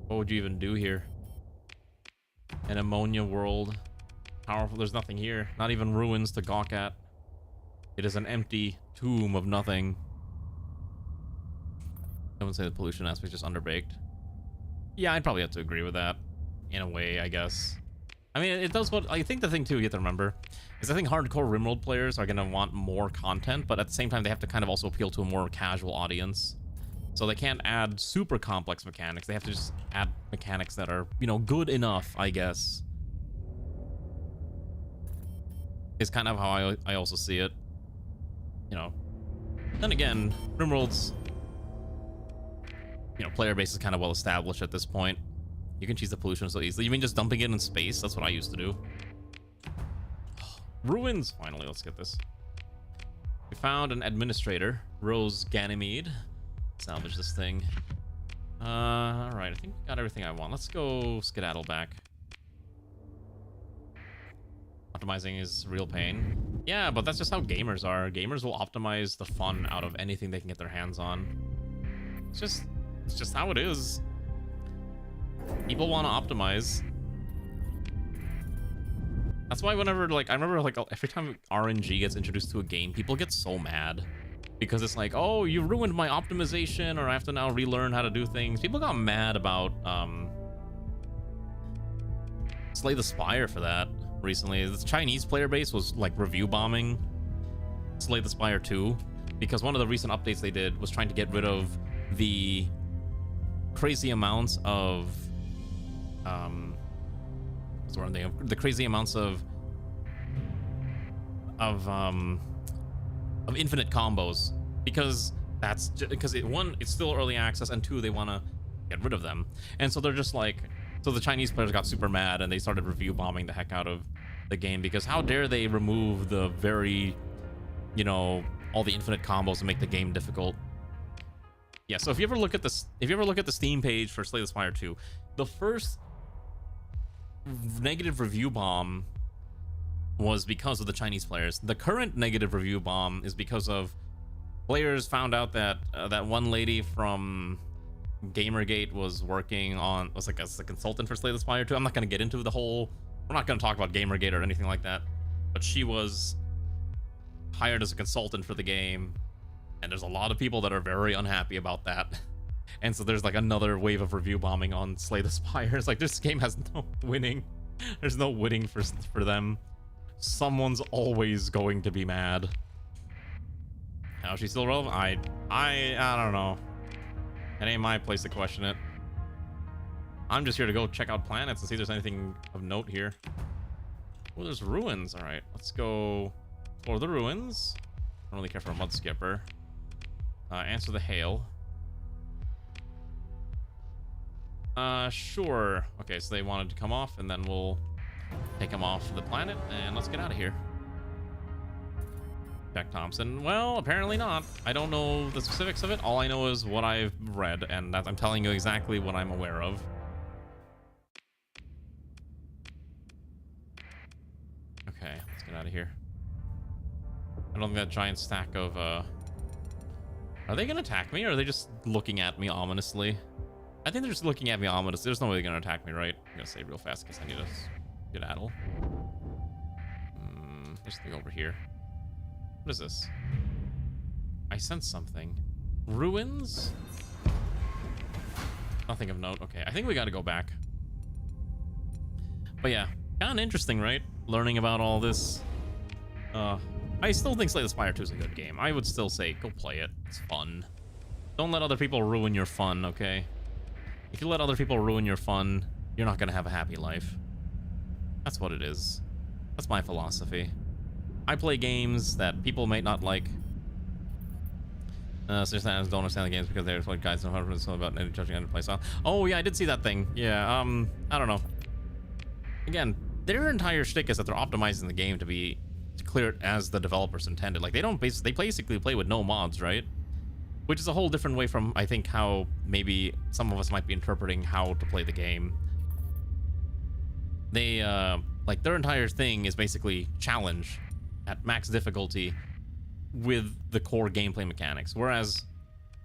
What would you even do here? An ammonia world. Powerful. There's nothing here. Not even ruins to gawk at. It is an empty tomb of nothing. I wouldn't say the pollution aspect is just underbaked. Yeah, I'd probably have to agree with that. In a way, I guess. I mean, it does what... I think the thing, too, you have to remember, is I think hardcore RimWorld players are going to want more content, but at the same time, they have to kind of also appeal to a more casual audience. So they can't add super complex mechanics. They have to just add mechanics that are, good enough, I guess. Is kind of how I also see it. Then again, RimWorld's, player base is kind of well established at this point. You can cheese the pollution so easily. You mean just dumping it in space? That's what I used to do. Ruins! Finally, let's get this. We found an administrator, Rose Ganymede. Salvage this thing. Alright, I think we got everything I want. Let's go skedaddle back. Optimizing is real pain. Yeah, but that's just how gamers are. Gamers will optimize the fun out of anything they can get their hands on. It's just how it is. People want to optimize. That's why whenever, I remember, every time RNG gets introduced to a game, people get so mad. Because it's like, oh, you ruined my optimization, or I have to now relearn how to do things. People got mad about Slay the Spire for that recently. The Chinese player base was review bombing Slay the Spire 2 because one of the recent updates they did was trying to get rid of the crazy amounts of the crazy amounts of infinite combos, because That's because one, it's still early access, and two, they want to get rid of them. And so they're just like, so the Chinese players got super mad and they started review bombing the heck out of the game, because how dare they remove the very, you know, all the infinite combos and make the game difficult. Yeah, so if you ever look at this, if you ever look at the Steam page for Slay the Spire 2, the first negative review bomb was because of the Chinese players. The current negative review bomb is because of players found out that that one lady from Gamergate was working on, was like as a consultant for Slay the Spire 2. I'm not going to get into the whole, we're not going to talk about Gamergate or anything like that, but she was hired as a consultant for the game, and there's a lot of people that are very unhappy about that. And so there's like another wave of review bombing on Slay the Spire. It's like, this game has no winning. There's no winning for them. Someone's always going to be mad. How is she still relevant? I don't know. It ain't my place to question it. I'm just here to go check out planets and see if there's anything of note here. Oh, there's ruins. All right, let's go explore the ruins. Don't really care for a mud skipper. Answer the hail. Sure. Okay, so they wanted to come off, and then we'll take them off the planet, and let's get out of here. Jack Thompson. Well, apparently not. I don't know the specifics of it. All I know is what I've read, and that I'm telling you exactly what I'm aware of. Okay, let's get out of here. I don't think that giant stack of, Are they gonna attack me, or are they just looking at me ominously? I think they're just looking at me ominously. There's no way they're gonna attack me, right? I'm gonna save real fast because I need to skedaddle. There's something over here. What is this? I sense something. Ruins? Nothing of note. Okay, I think we gotta go back. But yeah, kind of interesting, right? Learning about all this. I still think Slay the Spire 2 is a good game. I would still say go play it. It's fun. Don't let other people ruin your fun, okay? If you let other people ruin your fun, you're not gonna have a happy life. That's what it is. That's my philosophy. I play games that people may not like. So just don't understand the games because they're what guys know how to know about judging other play style. Oh yeah, I did see that thing. Yeah, I don't know. Again, their entire shtick is that they're optimizing the game to be clear it as the developers intended. Like they basically play with no mods, right? Which is a whole different way from, I think, how maybe some of us might be interpreting how to play the game. They like their entire thing is basically challenge at max difficulty with the core gameplay mechanics, whereas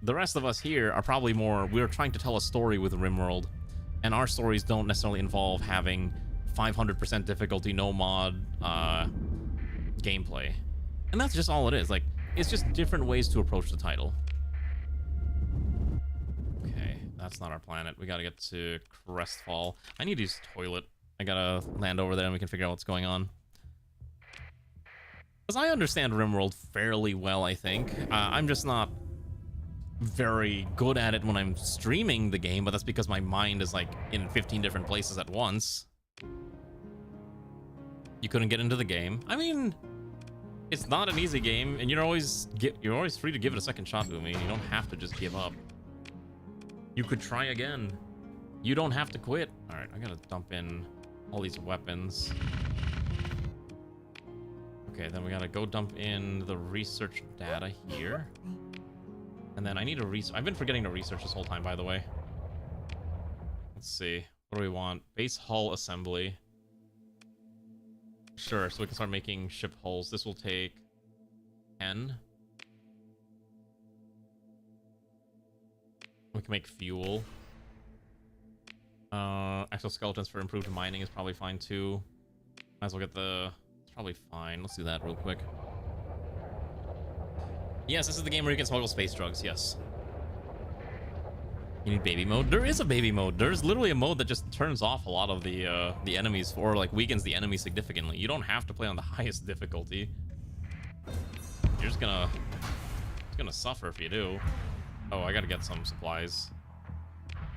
the rest of us here are probably more, we're trying to tell a story with RimWorld, and our stories don't necessarily involve having 500% difficulty, no mod gameplay. And that's just all it is. Like, it's just different ways to approach the title. Okay, that's not our planet. We gotta get to Crestfall. I need to use the toilet. I gotta land over there and we can figure out what's going on. Because I understand RimWorld fairly well, I think. I'm just not very good at it when I'm streaming the game, but that's because my mind is like in 15 different places at once. You couldn't get into the game. I mean, it's not an easy game, and you're always free to give it a second shot, Umi. You don't have to just give up. You could try again. You don't have to quit. All right, I gotta dump in all these weapons. Okay, then we gotta go dump in the research data here. And then I need to research. I've been forgetting to research this whole time, by the way. Let's see. What do we want? Base hull assembly. Sure, so we can start making ship hulls. This will take 10. We can make fuel. Exoskeletons for improved mining is probably fine too. Might as well get the... It's probably fine. Let's do that real quick. Yes, this is the game where you can smuggle space drugs, yes. You need baby mode? There is a baby mode. There's literally a mode that just turns off a lot of the enemies, or like weakens the enemy significantly. You don't have to play on the highest difficulty. You're just gonna suffer if you do. Oh, I gotta get some supplies.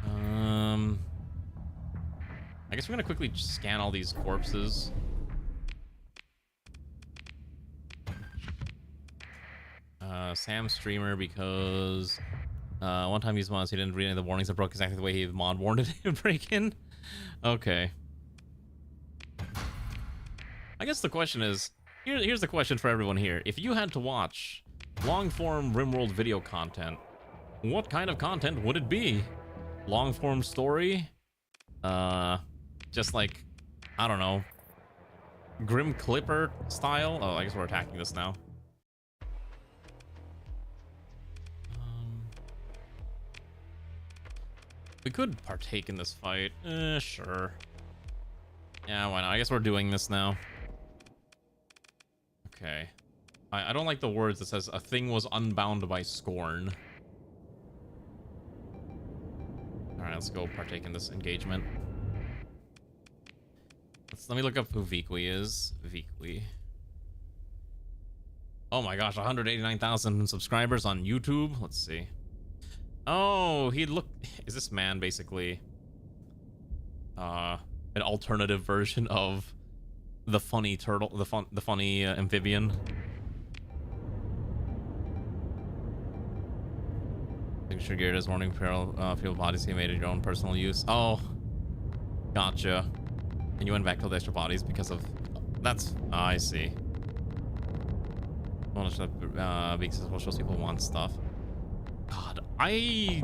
I guess we're gonna quickly scan all these corpses. Sam streamer because one time he mods, he didn't read any of the warnings that broke exactly the way his mod warned it to break in. Okay. I guess the question is, here's the question for everyone here. If you had to watch long-form RimWorld video content, what kind of content would it be? Long-form story? Just like, I don't know, Grim Clipper style? Oh, I guess we're attacking this now. We could partake in this fight. Sure. Yeah, why not? I guess we're doing this now. Okay. I don't like the words that says a thing was unbound by scorn. Alright, let's go partake in this engagement. Let me look up who Vikwi is. Vikwi. Oh my gosh, 189,000 subscribers on YouTube. Let's see. Oh, he looked... Is this man basically an alternative version of the funny turtle, the funny amphibian? Signature gear is warning field bodies he made at your own personal use. Oh, gotcha. And you went back to the extra bodies because of... That's... Oh, I see. Because social people want stuff. God, I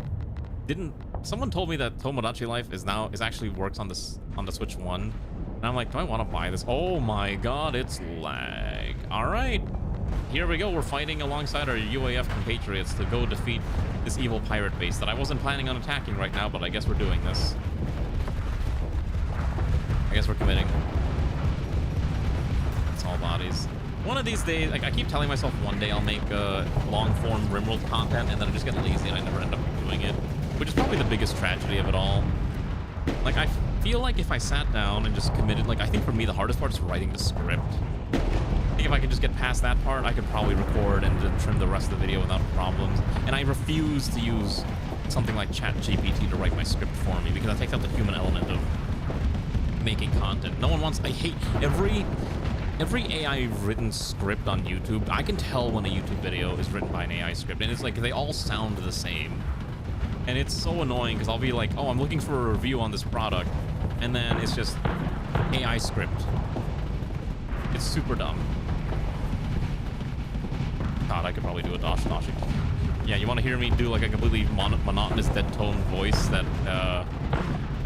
didn't... Someone told me that Tomodachi Life is actually works on this on the Switch 1. And I'm like, do I want to buy this? Oh my god, it's lag. Alright. Here we go. We're fighting alongside our UAF compatriots to go defeat this evil pirate base that I wasn't planning on attacking right now, but I guess we're doing this. I guess we're committing. It's all bodies. One of these days, like I keep telling myself one day I'll make long-form RimWorld content, and then I just get lazy and I never end up doing it, which is probably the biggest tragedy of it all. Like, I feel like if I sat down and just committed, like, I think for me the hardest part is writing the script. I think if I could just get past that part, I could probably record and trim the rest of the video without problems. And I refuse to use something like ChatGPT to write my script for me, because that takes out the human element of making content. No one wants... I hate every AI written script on YouTube. I can tell when a YouTube video is written by an AI script, and it's like they all sound the same. And it's so annoying because I'll be like, oh, I'm looking for a review on this product, and then it's just AI script. It's super dumb. God, I could probably do a doshi. Yeah, you want to hear me do like a completely monotonous dead tone voice that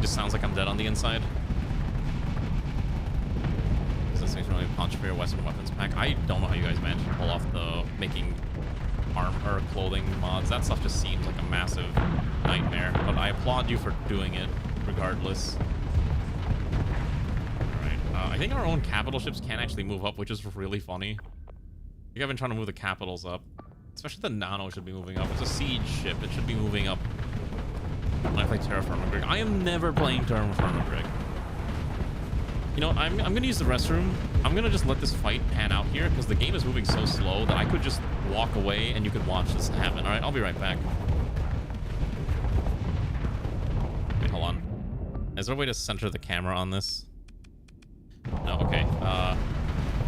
just sounds like I'm dead on the inside? This thing's really punch for your Western weapons pack. I don't know how you guys managed to pull off the making armor or clothing mods. That stuff just seems like a massive nightmare, but I applaud you for doing it regardless. Alright, I think our own capital ships can actually move up, which is really funny. I think I've been trying to move the capitals up. Especially the Nano should be moving up. It's a siege ship. It should be moving up when I play Terraforming Brig. I am never playing Terraforming Brig. You know, I'm gonna use the restroom. I'm gonna just let this fight pan out here because the game is moving so slow that I could just walk away and you could watch this happen. Alright, I'll be right back. Wait, hold on. Is there a way to center the camera on this? No, okay.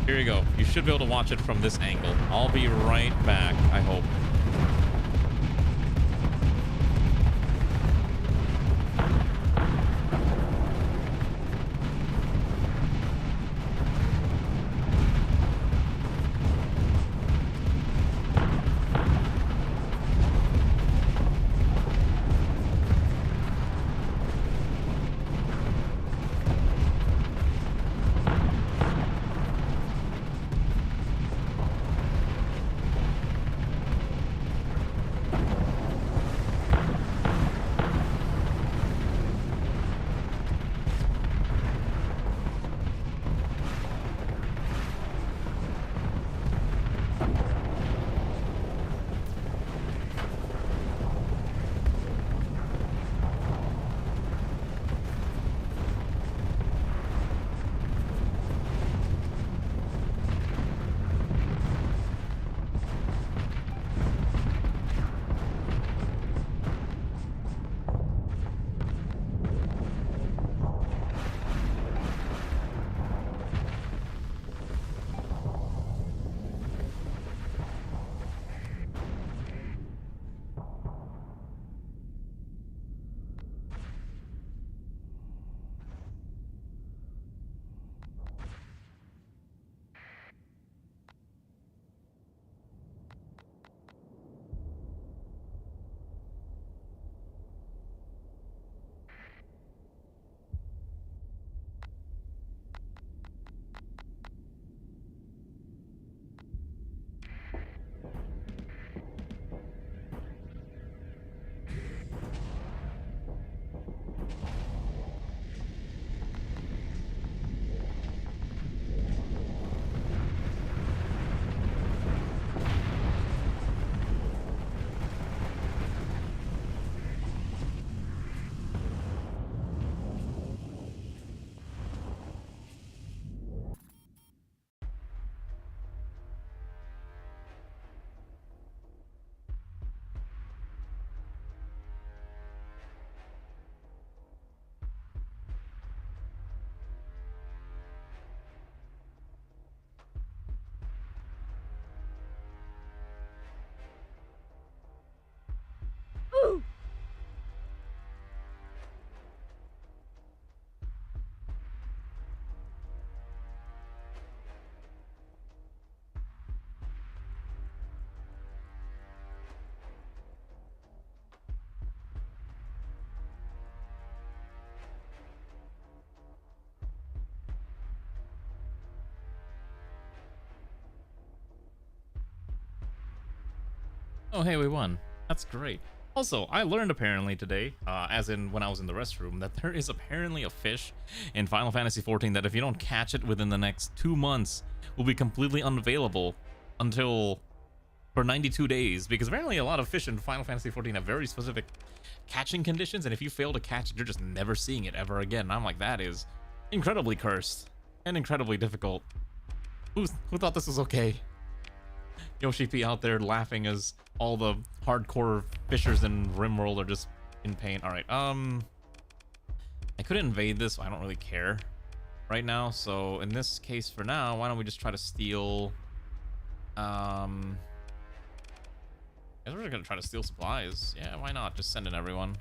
Here you go. You should be able to watch it from this angle. I'll be right back, I hope. Oh, hey, we won. That's great. Also, I learned apparently today, as in when I was in the restroom, that there is apparently a fish in Final Fantasy XIV that if you don't catch it within the next 2 months, will be completely unavailable until for 92 days. Because apparently a lot of fish in Final Fantasy XIV have very specific catching conditions, and if you fail to catch it, you're just never seeing it ever again. And I'm like, that is incredibly cursed and incredibly difficult. Who thought this was okay? Yoshi P out there laughing as all the hardcore fishers in Rimworld are just in pain. All right, I could invade this. I don't really care right now. So in this case, for now, why don't we just try to steal? I guess we're just gonna try to steal supplies. Yeah, why not? Just send in everyone.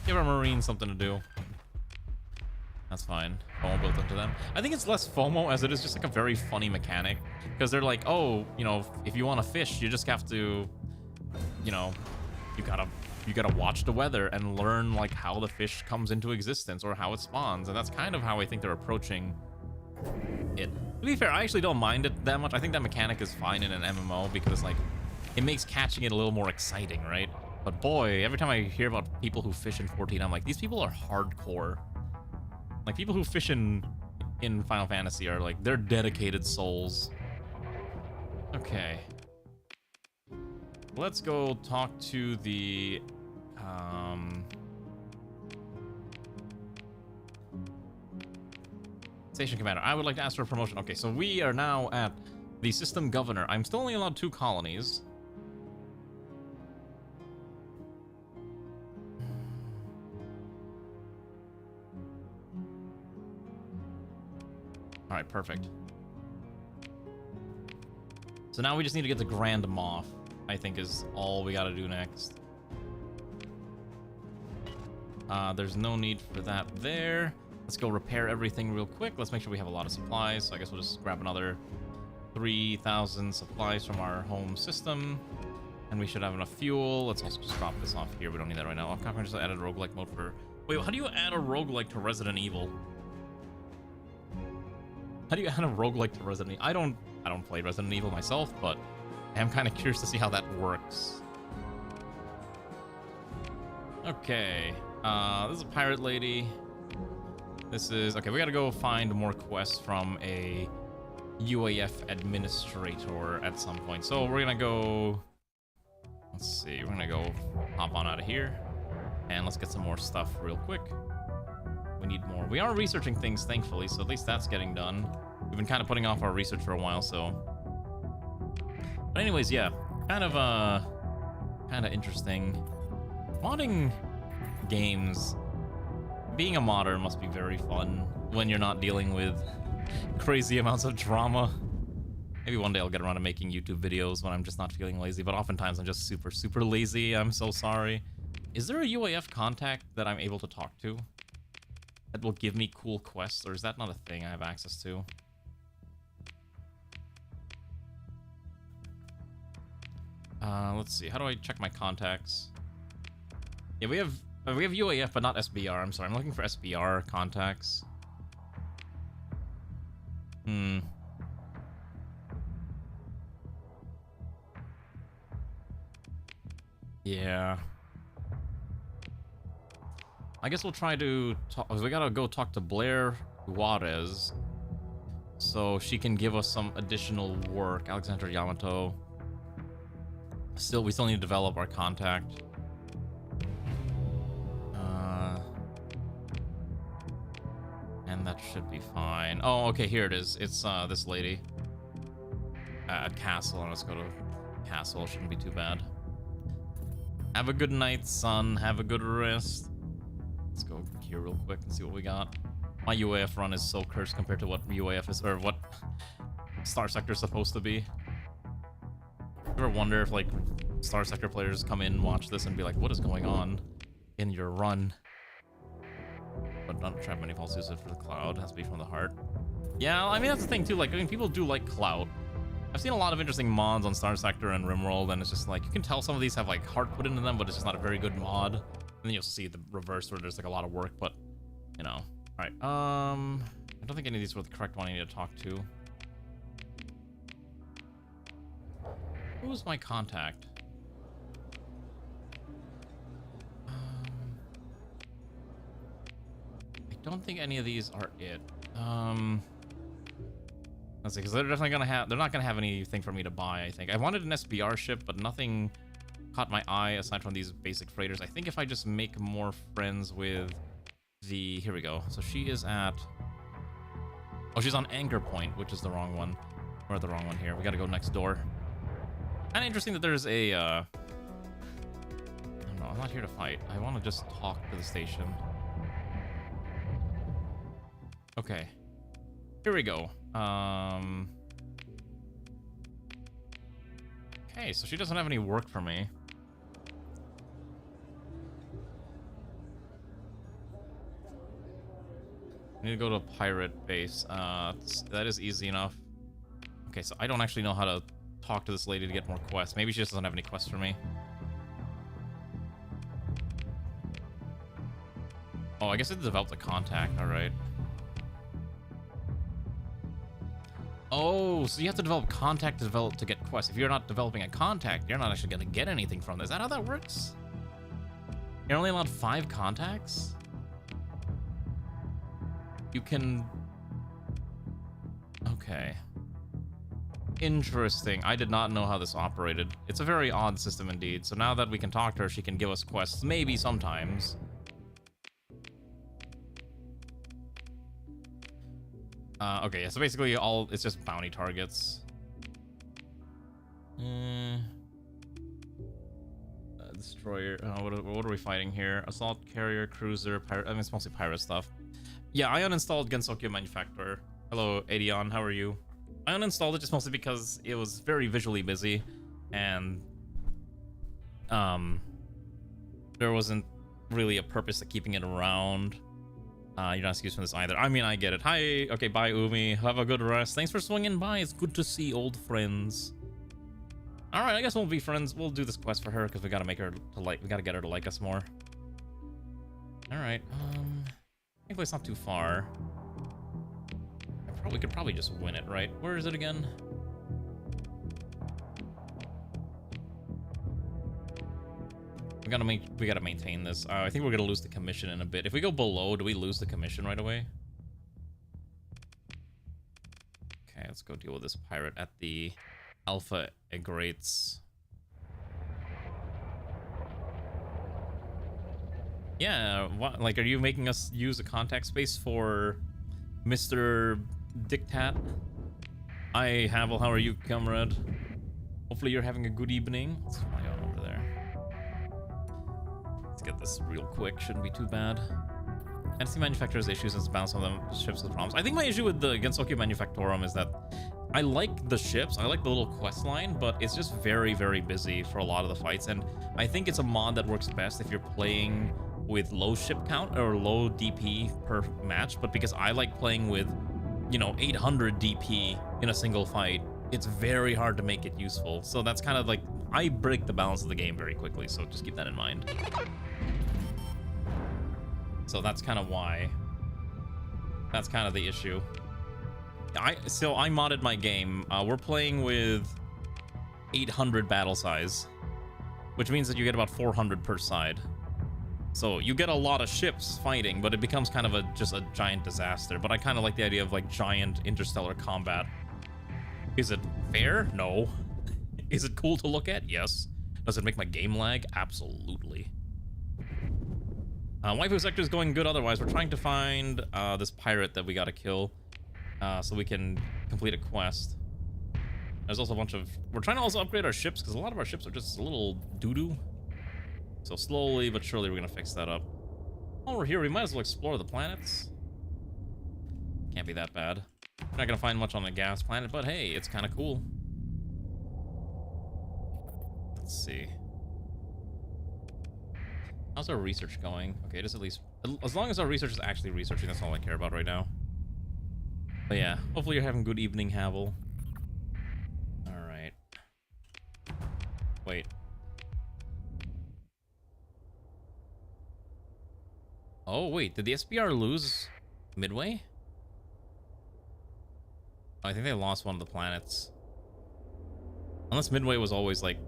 Give our Marines something to do. That's fine. FOMO built into them. I think it's less FOMO as it is just like a very funny mechanic. Because they're like, oh, you know, if you want to fish, you just have to, you know, you gotta watch the weather and learn like how the fish comes into existence or how it spawns. And that's kind of how I think they're approaching it. To be fair, I actually don't mind it that much. I think that mechanic is fine in an MMO because like it makes catching it a little more exciting, right? But boy, every time I hear about people who fish in 14, I'm like, these people are hardcore. Like, people who fish in Final Fantasy are, like, they're dedicated souls. Okay. Let's go talk to the, Station Commander. I would like to ask for a promotion. Okay, so we are now at the System Governor. I'm still only allowed 2 colonies. All right, perfect. So now we just need to get the Grand Moff, I think is all we gotta do next. There's no need for that there. Let's go repair everything real quick. Let's make sure we have a lot of supplies. So I guess we'll just grab another 3,000 supplies from our home system. And we should have enough fuel. Let's also just drop this off here. We don't need that right now. Capcom just added roguelike mode for... Wait, how do you add a roguelike to Resident Evil? How do you add a roguelike to Resident Evil? I don't play Resident Evil myself, but I'm kind of curious to see how that works. Okay. This is a pirate lady. This is... Okay, we gotta go find more quests from a UAF administrator at some point. So we're gonna go... Let's see. We're gonna go hop on out of here. And let's get some more stuff real quick. We need more. We are researching things, thankfully, so at least that's getting done. We've been kind of putting off our research for a while, so... But anyways, yeah. Kind of interesting. Modding games... Being a modder must be very fun when you're not dealing with crazy amounts of drama. Maybe one day I'll get around to making YouTube videos when I'm just not feeling lazy, but oftentimes I'm just super, super lazy. I'm so sorry. Is there a UAF contact that I'm able to talk to that will give me cool quests, or is that not a thing I have access to? Let's see. How do I check my contacts? Yeah, we have UAF, but not SBR. I'm sorry. I'm looking for SBR contacts. Yeah. I guess we'll try to talk. We gotta go talk to Blair Juarez so she can give us some additional work. Alexander Yamato. We still need to develop our contact. And that should be fine. Oh, okay, here it is. It's this lady at Castle. Let's go to Castle. Shouldn't be too bad. Have a good night, son. Have a good rest. Let's go here real quick and see what we got. My UAF run is so cursed compared to what UAF is, or what Starsector is supposed to be. You ever wonder if like Starsector players come in, watch this, and be like, "What is going on in your run?" But not trap many false uses for the cloud. It has to be from the heart. Yeah, I mean that's the thing too. Like, I mean, people do like cloud. I've seen a lot of interesting mods on Starsector and Rimworld, and it's just like you can tell some of these have like heart put into them, but it's just not a very good mod. And then you also see the reverse where there's like a lot of work, but you know. All right. I don't think any of these were the correct one I need to talk to. Who was my contact? don't think any of these are it. Let's see, because they're definitely gonna have. They're not gonna have anything for me to buy. I think I wanted an SBR ship, but nothing caught my eye aside from these basic freighters. I think if I just make more friends with the. Here we go. So she is at. Oh, she's on Anchor Point, which is the wrong one. We're at the wrong one here. We gotta go next door. Kind of interesting that there's a. I don't know. I'm not here to fight. I want to just talk to the station. Okay. Here we go. Okay, so she doesn't have any work for me. I need to go to a pirate base. That is easy enough. Okay, so I don't actually know how to talk to this lady to get more quests. Maybe she just doesn't have any quests for me. Oh, I guess it developed a contact. All right. Oh, so you have to develop contact to get quests. If you're not developing a contact, you're not actually going to get anything from this. Is that how that works? You're only allowed 5 contacts? You can... Okay. Interesting. I did not know how this operated. It's a very odd system indeed. So now that we can talk to her, she can give us quests, maybe sometimes. Okay, so basically it's just bounty targets. Destroyer. What are we fighting here? Assault carrier, cruiser, pirate. I mean, it's mostly pirate stuff. Yeah, I uninstalled Gensokyo Manufacturer. Hello, Adion. How are you? I uninstalled it just mostly because it was very visually busy, and there wasn't really a purpose to keeping it around. You're not excused from this either. I mean, I get it. Hi. Okay, bye, Umi. Have a good rest. Thanks for swinging by. It's good to see old friends. All right, I guess we'll be friends. We'll do this quest for her because we gotta make her to like. We gotta get her to like us more. All right. Thankfully, it's not too far. We could probably just win it, right? Where is it again? We gotta maintain this. I think we're gonna lose the commission in a bit. If we go below, do we lose the commission right away? Okay, let's go deal with this pirate at the Alpha Egrates. Yeah, what? Like, are you making us use a contact space for Mr. Dictat? Hi, Havel. How are you, comrade? Hopefully you're having a good evening. Let's fly on over there. Let's get this real quick. Shouldn't be too bad. Fantasy Manufacturer's issues is bound some of them ships with problems. I think my issue with the Gensokyo Manufactorum is that I like the ships, I like the little quest line, but it's just very, very busy for a lot of the fights. And I think it's a mod that works best if you're playing with low ship count or low DP per match. But because I like playing with, you know, 800 DP in a single fight, it's very hard to make it useful. So that's kind of like, I break the balance of the game very quickly, so just keep that in mind. So that's kind of why. That's kind of the issue. So I modded my game. We're playing with 800 battle size, which means that you get about 400 per side. So you get a lot of ships fighting, but it becomes kind of just a giant disaster. But I kind of like the idea of like giant interstellar combat. Is it fair? No. Is it cool to look at? Yes. Does it make my game lag? Absolutely. Waifu Sector is going good otherwise. We're trying to find this pirate that we gotta kill so we can complete a quest. There's also a bunch of... We're trying to also upgrade our ships because a lot of our ships are just a little doo-doo. So slowly but surely we're gonna fix that up. While we're here, we might as well explore the planets. Can't be that bad. We're not gonna find much on the gas planet, but hey, it's kind of cool. Let's see. How's our research going? Okay, just at least... As long as our research is actually researching, that's all I care about right now. But yeah, hopefully you're having a good evening, Havel. Alright. Wait. Oh, wait, did the SBR lose Midway? Oh, I think they lost one of the planets. Unless Midway was always like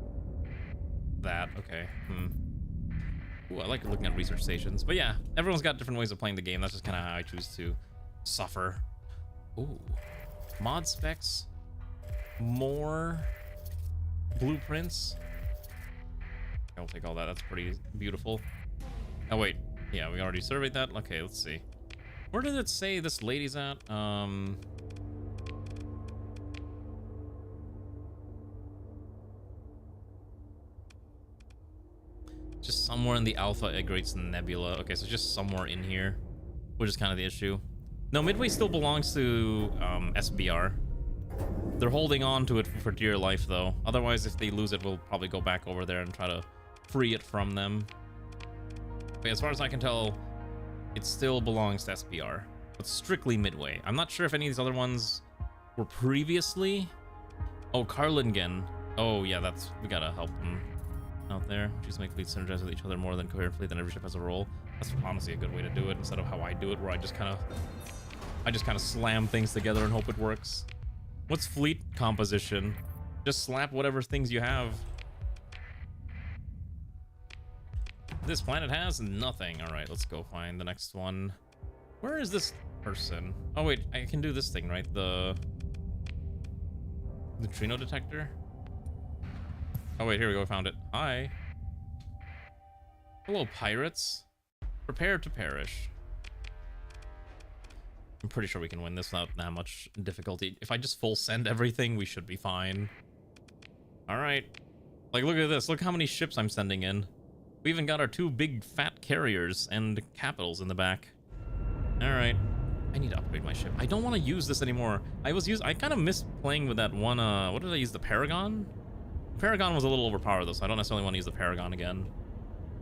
that. Okay. Ooh, I like looking at research stations. But yeah, everyone's got different ways of playing the game. That's just kind of how I choose to suffer. Ooh. Mod specs. More blueprints. I'll take all that. That's pretty beautiful. Oh, wait. Yeah, we already surveyed that. Okay, let's see. Where did it say this lady's at? Just somewhere in the Alpha Egrates Nebula. Okay, so just somewhere in here, which is kind of the issue. No, Midway still belongs to SBR. They're holding on to it for dear life, though. Otherwise, if they lose it, we'll probably go back over there and try to free it from them. But as far as I can tell, it still belongs to SBR, but strictly Midway. I'm not sure if any of these other ones were previously. Oh, Carlingen. Oh, yeah, we gotta help them out there. Just make fleets synergize with each other more than coherent fleet, then every ship has a role. That's honestly a good way to do it instead of how I do it, where I just kind of slam things together and hope it works. What's fleet composition? Just slap whatever things you have. This planet has nothing. All right, let's go find the next one. Where is this person? Oh wait, I can do this thing, right? The neutrino detector. Oh wait, here we go. I found it. Hi. Hello, pirates. Prepare to perish. I'm pretty sure we can win this without that much difficulty. If I just full send everything, we should be fine. All right. Like, look at this. Look how many ships I'm sending in. We even got our 2 big fat carriers and capitals in the back. All right. I need to upgrade my ship. I don't want to use this anymore. I kind of missed playing with that one. What did I use? The Paragon? The Paragon was a little overpowered though, so I don't necessarily want to use the Paragon again.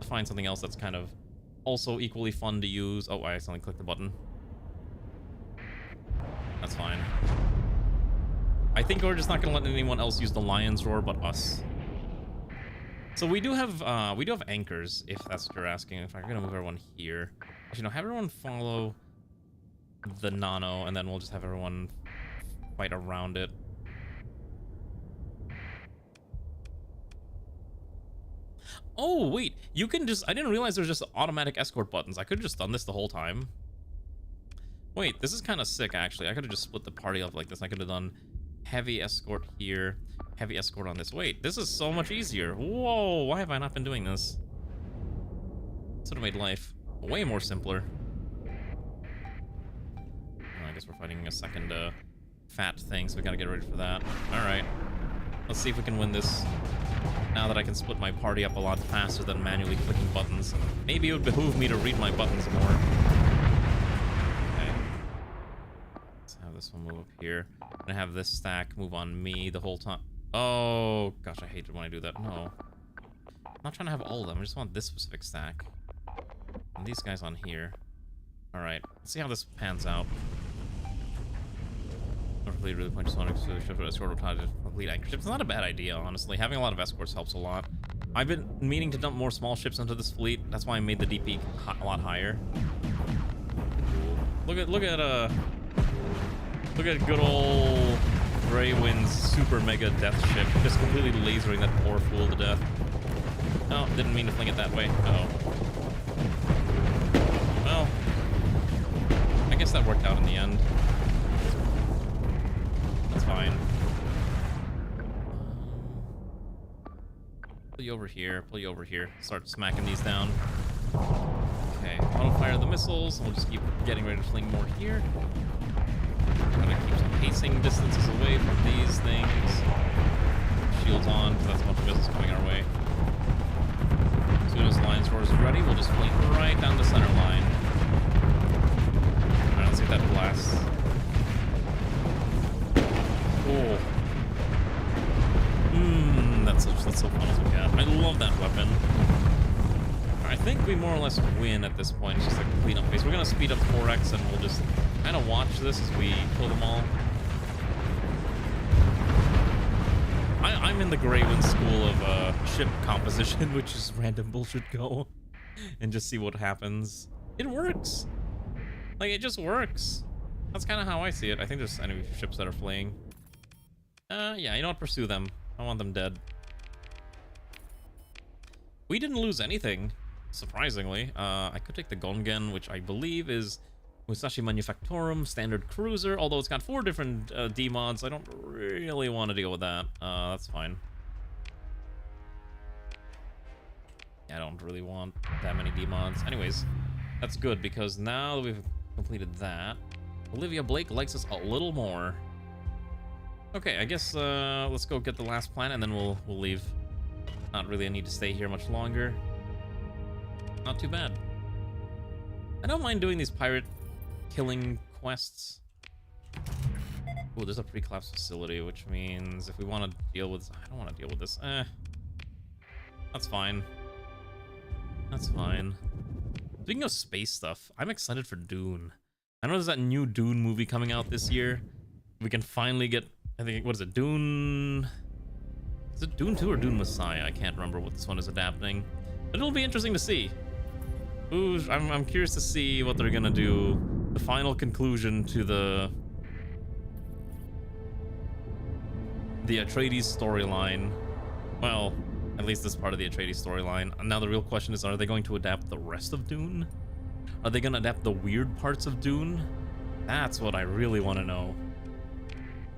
I'll find something else that's kind of also equally fun to use. Oh, I accidentally clicked the button. That's fine. I think we're just not gonna let anyone else use the Lion's Roar but us. So we do have anchors, if that's what you're asking. If I'm gonna move everyone here. Actually, no, have everyone follow the Nano, and then we'll just have everyone fight around it. Oh, wait, you can just... I didn't realize there's just automatic escort buttons. I could have just done this the whole time. Wait, this is kind of sick, actually. I could have just split the party up like this. I could have done heavy escort here, heavy escort on this. Wait, this is so much easier. Whoa, why have I not been doing this? This would have made life way more simpler. Oh, I guess we're fighting a second fat thing, so we gotta get ready for that. All right, let's see if we can win this. Now that I can split my party up a lot faster than manually clicking buttons. Maybe it would behoove me to read my buttons more. This one move up here. I'm gonna have this stack move on me the whole time. Oh gosh, I hate it when I do that. No, I'm not trying to have all of them. I just want this specific stack and these guys on here. All right, let's see how this pans out. Really point just wanted to shift escort to complete anchor ships. It's not a bad idea, honestly. Having a lot of escorts helps a lot. I've been meaning to dump more small ships into this fleet. That's why I made the DP a lot higher. Look at good old Greywind's super mega death ship, just completely lasering that poor fool to death. No, didn't mean to fling it that way. Uh-oh. Well, I guess that worked out in the end. That's fine. Pull you over here, pull you over here. Start smacking these down. Okay, auto fire the missiles. We'll just keep getting ready to fling more here. Gotta keep some pacing distances away from these things. Shields on, because that's a bunch of missiles coming our way. As soon as the Lion's Roar is ready, we'll just fling right down the center line. Alright, let's see if that blasts. Oh. That's so fun as a cat. I love that weapon. I think we more or less win at this point. It's just like a cleanup phase. We're gonna speed up 4x and we'll just kind of watch this as we kill them all. I'm in the Greywind school of ship composition, which is random bullshit go and just see what happens. It works. Like, it just works. That's kind of how I see it. I think there's enemy ships that are fleeing. Yeah, you know what? Pursue them. I want them dead. We didn't lose anything. surprisingly. I could take the Gongen, which I believe is Musashi Manufactorum Standard Cruiser, although it's got 4 different D mods. I don't really want to deal with that. That's fine. I don't really want that many D mods. Anyways, that's good because now that we've completed that, Olivia Blake likes us a little more. Okay, I guess let's go get the last planet and then we'll leave. Not really a need to stay here much longer. Not too bad. I don't mind doing these pirate killing quests. Oh, there's a pre-collapse facility, which means if we want to deal with... I don't want to deal with this. That's fine. That's fine. Speaking of space stuff, I'm excited for Dune. I know there's that new Dune movie coming out this year. We can finally get... I think, what is it? Dune... Is it Dune 2 or Dune Messiah? I can't remember what this one is adapting. But it'll be interesting to see. Ooh, I'm curious to see what they're gonna do. The final conclusion to the Atreides storyline. Well, at least this part of the Atreides storyline. Now the real question is, are they going to adapt the rest of Dune? Are they gonna adapt the weird parts of Dune? That's what I really want to know.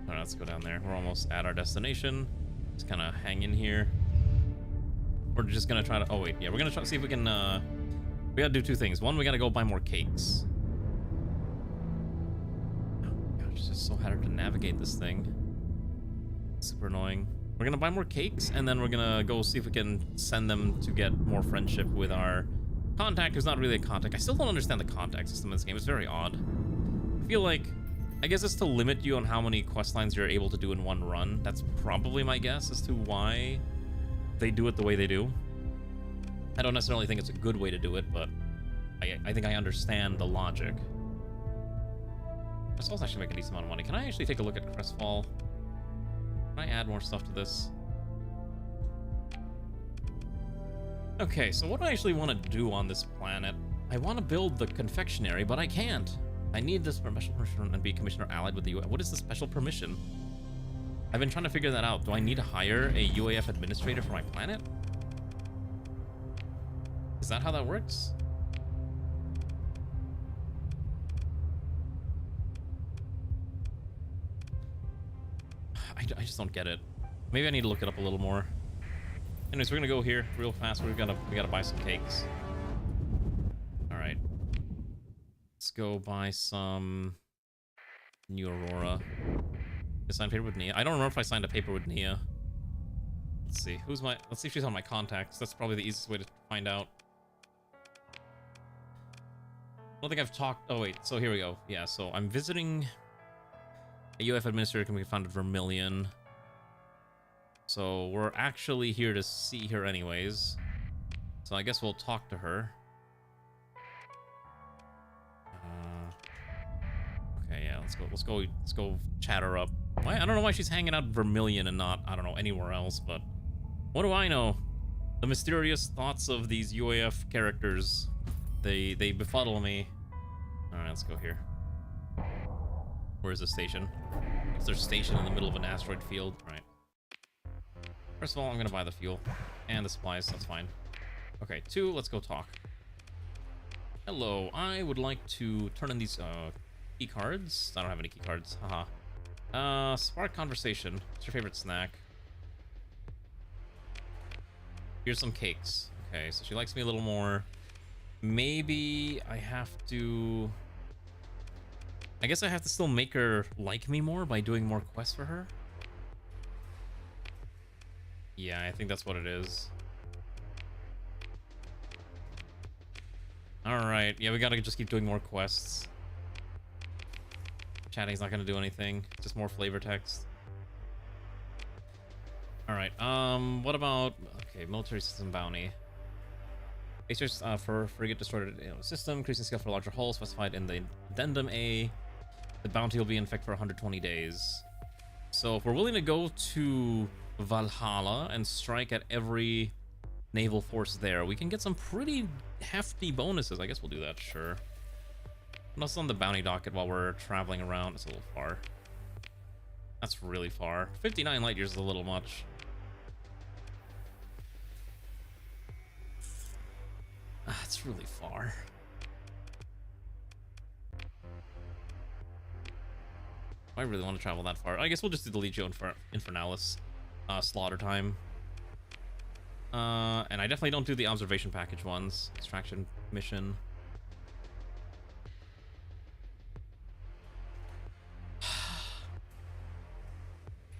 Alright, let's go down there. We're almost at our destination. Just kind of hang in here. We're just gonna try to... Oh wait, yeah, we're gonna try to see if we can... We gotta do 2 things. One, we gotta go buy more cakes. Oh gosh, it's just so hard to navigate this thing. Super annoying. We're gonna buy more cakes, and then we're gonna go see if we can send them to get more friendship with our contact, who's not really a contact. I still don't understand the contact system in this game. It's very odd. I feel like... I guess it's to limit you on how many quest lines you're able to do in one run. That's probably my guess as to why they do it the way they do. I don't necessarily think it's a good way to do it, but I think I understand the logic. Crestfall's actually making a decent amount of money. Can I actually take a look at Crestfall? Can I add more stuff to this? Okay, so what do I actually want to do on this planet? I want to build the confectionery, but I can't. I need this special permission and be commissioner allied with the UAF. What is the special permission? I've been trying to figure that out. Do I need to hire a UAF administrator for my planet? Is that how that works? I just don't get it. Maybe I need to look it up a little more. Anyways, we're gonna go here real fast. We gotta buy some cakes. All right. Let's go buy some New Aurora. I signed a paper with Nia. I don't remember if I signed a paper with Nia. Let's see. Let's see if she's on my contacts. That's probably the easiest way to find out. I don't think I've talked... Oh, wait. So here we go. Yeah, so I'm visiting a UF administrator can be found at Vermilion. So we're actually here to see her anyways. So I guess we'll talk to her. Okay, yeah, let's go chat her up. I don't know why she's hanging out at Vermilion and not, I don't know, anywhere else, but what do I know? The mysterious thoughts of these UAF characters. They befuddle me. Alright, let's go here. Where's the station? Is there a station in the middle of an asteroid field? Alright. First of all, I'm gonna buy the fuel. And the supplies, that's fine. Okay, 2, let's go talk. Hello, I would like to turn in these key cards. I don't have any key cards, haha. Spark conversation. What's your favorite snack? Here's some cakes. Okay, so she likes me a little more. Maybe I have to... I guess I have to still make her like me more by doing more quests for her. Yeah, I think that's what it is. Alright, yeah, we gotta just keep doing more quests. Chatting's not gonna do anything, just more flavor text. Alright, what about... Okay, military system bounty. Base for frigate destroyed system, increasing scale for larger hull, specified in the addendum A. The bounty will be in effect for 120 days. So if we're willing to go to Valhalla and strike at every naval force there, we can get some pretty hefty bonuses. I guess we'll do that, sure. What else on the bounty docket while we're traveling around? It's a little far. That's really far. 59 light years is a little much. That's really far. I really want to travel that far. I guess we'll just do the Legio Infernalis slaughter time. And I definitely don't do the observation package ones. Extraction mission. I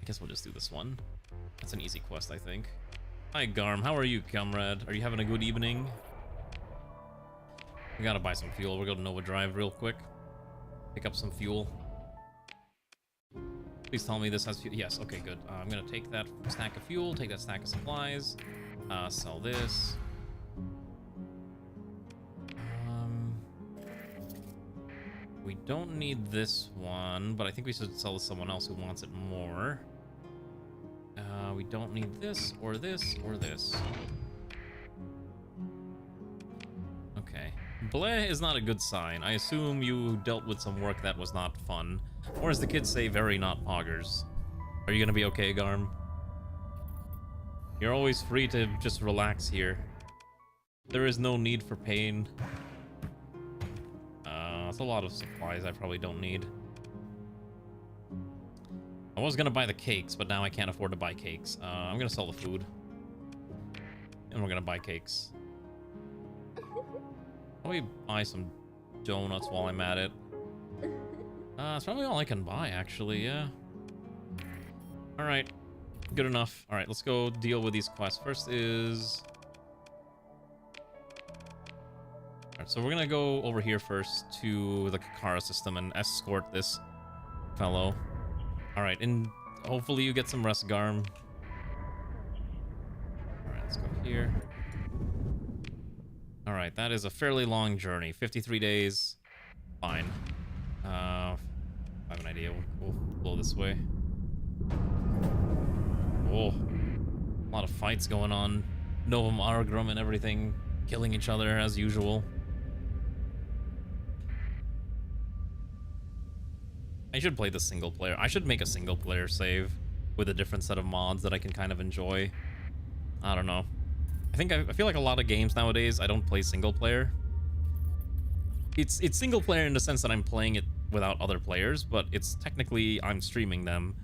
guess we'll just do this one. That's an easy quest, I think. Hi, Garm. How are you, comrade? Are you having a good evening? We gotta buy some fuel. We'll go to Nova Drive real quick. Pick up some fuel. Please tell me this has fuel. Yes, okay, good. I'm gonna take that stack of fuel, take that stack of supplies, sell this. We don't need this one, but I think we should sell to someone else who wants it more. We don't need this, or this, or this. Okay. Bleh is not a good sign. I assume you dealt with some work that was not fun. Or as the kids say, very not poggers. Are you gonna be okay, Garm? You're always free to just relax here. There is no need for pain. That's a lot of supplies I probably don't need. I was gonna buy the cakes, but now I can't afford to buy cakes. I'm gonna sell the food. And we're gonna buy cakes. Let me buy some donuts while I'm at it. That's probably all I can buy, actually, yeah. Alright. Good enough. Alright, let's go deal with these quests. First is... Alright, so we're gonna go over here first to the Kakara system and escort this fellow. Alright, and hopefully you get some rest, Garm. Alright, let's go here. Alright, that is a fairly long journey. 53 days. Fine. I have an idea. We'll blow this way. Oh. A lot of fights going on. Novum Argrum and everything. Killing each other as usual. I should play the single player. I should make a single player save with a different set of mods that I can kind of enjoy. I don't know. I feel like a lot of games nowadays, I don't play single player. It's single player in the sense that I'm playing it without other players, but it's technically I'm streaming them.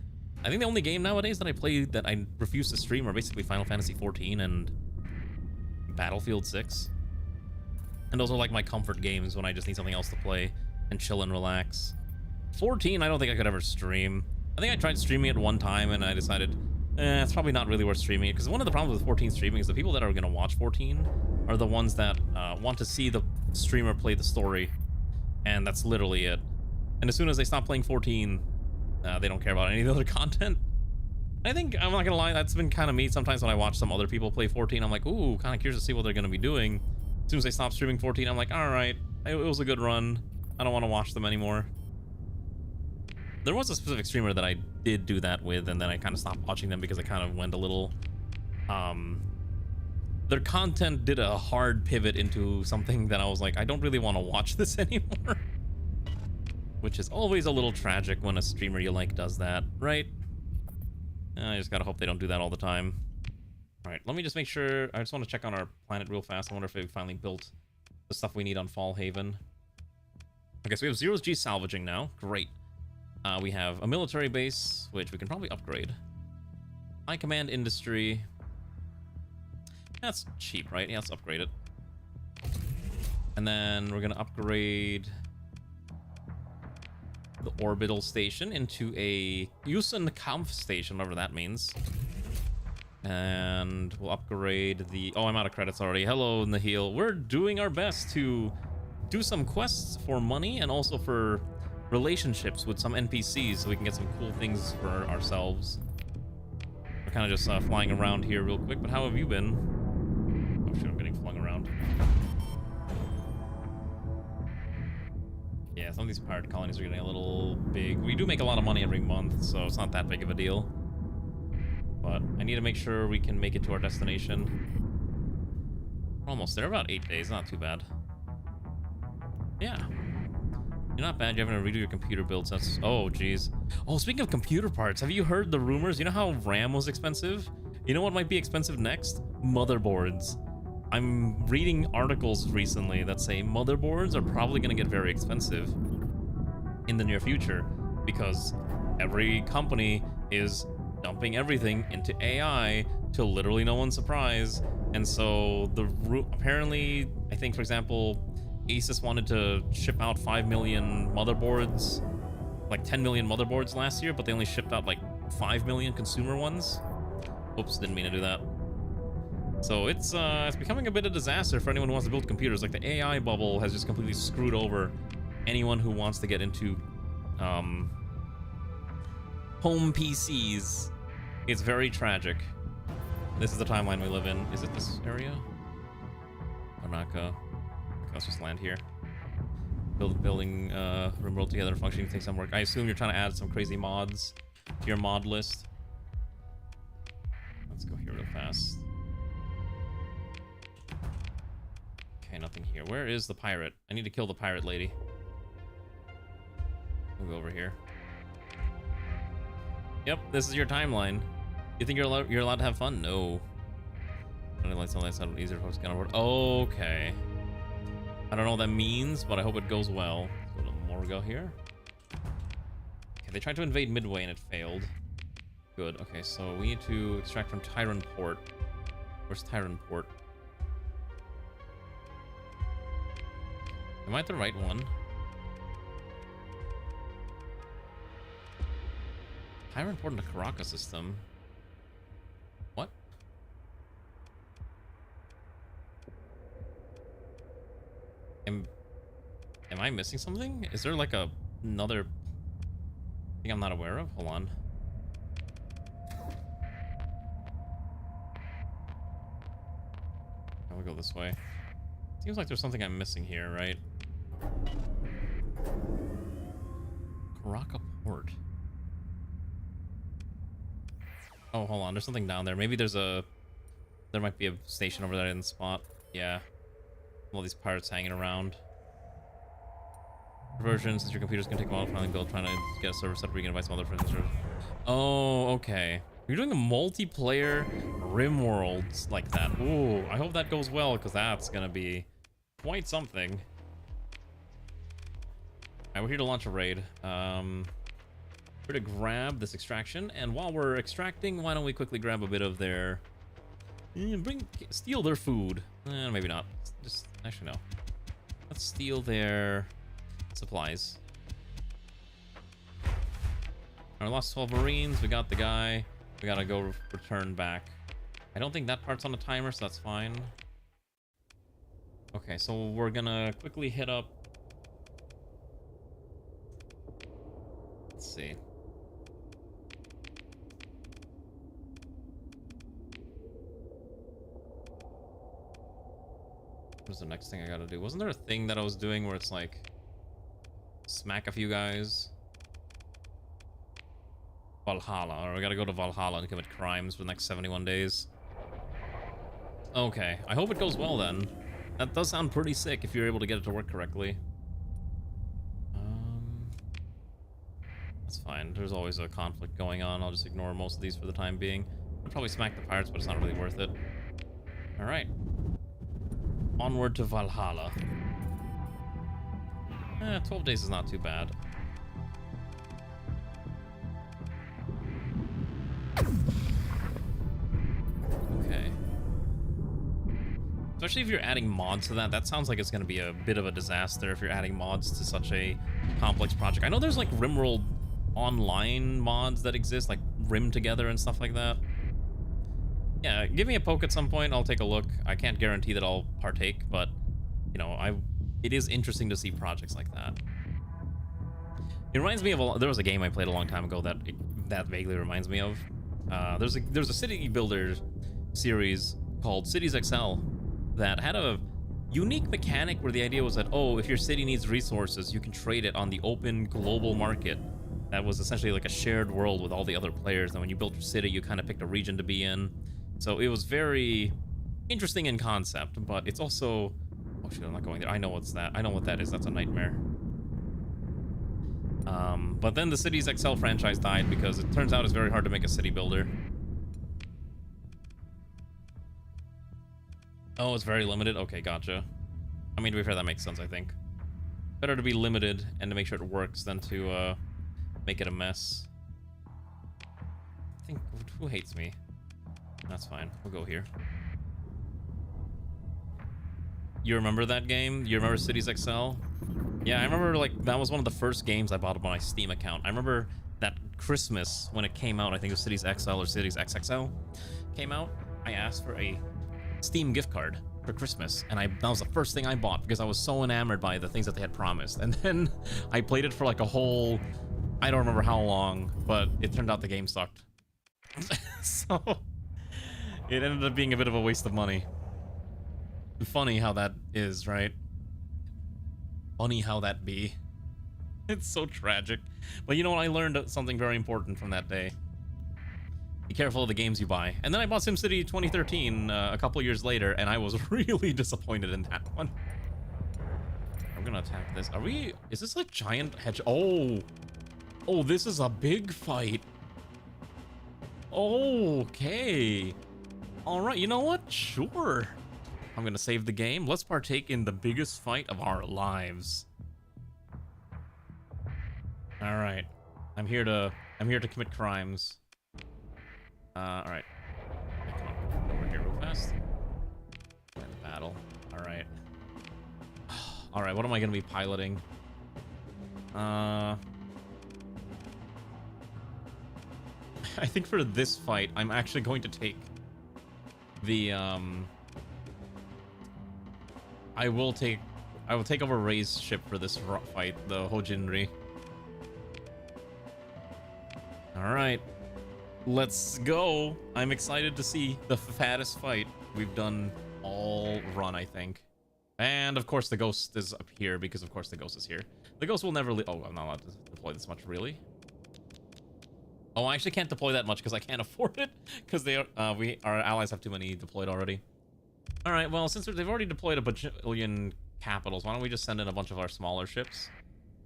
I think the only game nowadays that I play that I refuse to stream are basically Final Fantasy XIV and Battlefield 6. And those are like my comfort games when I just need something else to play and chill and relax. 14, I don't think I could ever stream. I think I tried streaming it one time and I decided, it's probably not really worth streaming it. Because one of the problems with 14 streaming is the people that are going to watch 14 are the ones that want to see the streamer play the story. And that's literally it. And as soon as they stop playing 14, they don't care about any of the other content. I think, I'm not going to lie, that's been kind of me. Sometimes when I watch some other people play 14, I'm like, ooh, kind of curious to see what they're going to be doing. As soon as they stop streaming 14, I'm like, alright, it was a good run. I don't want to watch them anymore. There was a specific streamer that I did do that with, and then I kind of stopped watching them because I kind of went a little... their content did a hard pivot into something that I was like, I don't really want to watch this anymore. Which is always a little tragic when a streamer you like does that, right? I just gotta hope they don't do that all the time. Alright, let me just make sure... I just want to check on our planet real fast. I wonder if we finally built the stuff we need on Fall Haven. Okay, so we have 0G salvaging now. Great. We have a military base, which we can probably upgrade. High command industry. That's cheap, right? Yeah, let's upgrade it. And then we're going to upgrade the orbital station into a Kampf station, whatever that means. And we'll upgrade the... Oh, I'm out of credits already. Hello, Nahil. We're doing our best to do some quests for money and also for relationships with some NPCs so we can get some cool things for ourselves. We're kind of just flying around here real quick, but how have you been? Oh shit, I'm getting flung around. Yeah, some of these pirate colonies are getting a little big. We do make a lot of money every month, so it's not that big of a deal. But I need to make sure we can make it to our destination. We're almost there, about 8 days, not too bad. Yeah. You're not bad, you're having to redo your computer builds. That's... Oh, jeez. Oh, speaking of computer parts, have you heard the rumors? You know how RAM was expensive? You know what might be expensive next? Motherboards. I'm reading articles recently that say motherboards are probably going to get very expensive in the near future because every company is dumping everything into AI to literally no one's surprise. And so apparently, I think, for example, Asus wanted to ship out 5 million motherboards, like 10 million motherboards last year, but they only shipped out like 5 million consumer ones. Oops, didn't mean to do that. So it's becoming a bit of a disaster for anyone who wants to build computers. Like the AI bubble has just completely screwed over anyone who wants to get into home PCs. It's very tragic. This is the timeline we live in. Is it this area? Onaka. Okay, let's just land here. Building RimWorld together and functioning takes some work. I assume you're trying to add some crazy mods to your mod list. Let's go here real fast. Okay, nothing here. Where is the pirate? I need to kill the pirate lady. We'll go over here. Yep, this is your timeline. You think you're allowed to have fun? No. Easier folks can afford. Okay. I don't know what that means, but I hope it goes well. Let's go to Morgo here. Okay, they tried to invade Midway and it failed. Good. Okay, so we need to extract from Tyrant Port. Where's Tyrant Port? Am I at the right one? Tyrant Port in the Caracas system. What? Am I missing something? Is there like another thing I'm not aware of? Hold on. I'll go this way. Seems like there's something I'm missing here, right? Caracas Port. Oh, hold on. There's something down there. Maybe there might be a station over there I didn't spot. Yeah. All these pirates hanging around. Version, since your computers can take a while to finally build, trying to get a server set where you can invite some other friends. Oh, okay. You're doing a multiplayer RimWorlds like that. Ooh, I hope that goes well, because that's gonna be quite something. Alright, we're here to launch a raid. We're to grab this extraction, and while we're extracting, why don't we quickly grab a bit of their... steal their food. Maybe not. Just, actually no. Let's steal their supplies. I lost 12 Marines, we got the guy. We gotta go return back. I don't think that part's on the timer, so that's fine. Okay, so we're gonna quickly hit up... Let's see. What's the next thing I gotta do? Wasn't there a thing that I was doing where it's like... smack a few guys? Valhalla, or we gotta go to Valhalla and commit crimes for the next 71 days. Okay, I hope it goes well then. That does sound pretty sick if you're able to get it to work correctly. That's fine. There's always a conflict going on. I'll just ignore most of these for the time being. I'll probably smack the pirates, but it's not really worth it. Alright. Onward to Valhalla. 12 days is not too bad. Okay. Especially if you're adding mods to that, that sounds like it's going to be a bit of a disaster if you're adding mods to such a complex project. I know there's like RimWorld online mods that exist, like Rim Together and stuff like that. Yeah, give me a poke at some point, I'll take a look. I can't guarantee that I'll partake, but, you know, it is interesting to see projects like that. It reminds me of there was a game I played a long time ago that vaguely reminds me of. There's a city builder series called Cities XL that had a unique mechanic where the idea was that, oh, if your city needs resources, you can trade it on the open global market. That was essentially like a shared world with all the other players, and when you built your city, you kind of picked a region to be in. So it was very interesting in concept, but it's also... Oh shit, I'm not going there. I know what's that. I know what that is. That's a nightmare. But then the Cities XL franchise died because it turns out it's very hard to make a city builder. Oh, it's very limited? Okay, gotcha. I mean, to be fair, that makes sense, I think. Better to be limited and to make sure it works than to make it a mess. I think... Who hates me? That's fine. We'll go here. You remember that game? You remember Cities XL? Yeah, I remember, like, that was one of the first games I bought on my Steam account. I remember that Christmas when it came out, I think it was Cities XL or Cities XXL came out. I asked for a Steam gift card for Christmas, and that was the first thing I bought because I was so enamored by the things that they had promised. And then I played it for like a whole, I don't remember how long, but it turned out the game sucked. So it ended up being a bit of a waste of money. Funny how that is, right? Funny how that be. It's so tragic. But you know what? I learned something very important from that day. Be careful of the games you buy. And then I bought SimCity 2013 a couple years later, and I was really disappointed in that one. We're gonna attack this. Are we... Is this a giant hedge? Oh! Oh, this is a big fight. Okay. Alright, you know what? Sure. I'm gonna save the game. Let's partake in the biggest fight of our lives. Alright. I'm here to commit crimes. Alright. Come on, over here real fast. Win the battle. Alright. Alright, what am I gonna be piloting? I think for this fight, I'm actually going to take the, I will take over Ray's ship for this fight, the Hojinri. Alright. Let's go. I'm excited to see the fattest fight we've done all run, I think. And, of course, the ghost is up here, because, of course, the ghost is here. The ghost will never leave. Oh, I'm not allowed to deploy this much, really? Oh, I actually can't deploy that much, because I can't afford it, because our allies have too many deployed already. Alright, well, since they've already deployed a bajillion capitals, why don't we just send in a bunch of our smaller ships?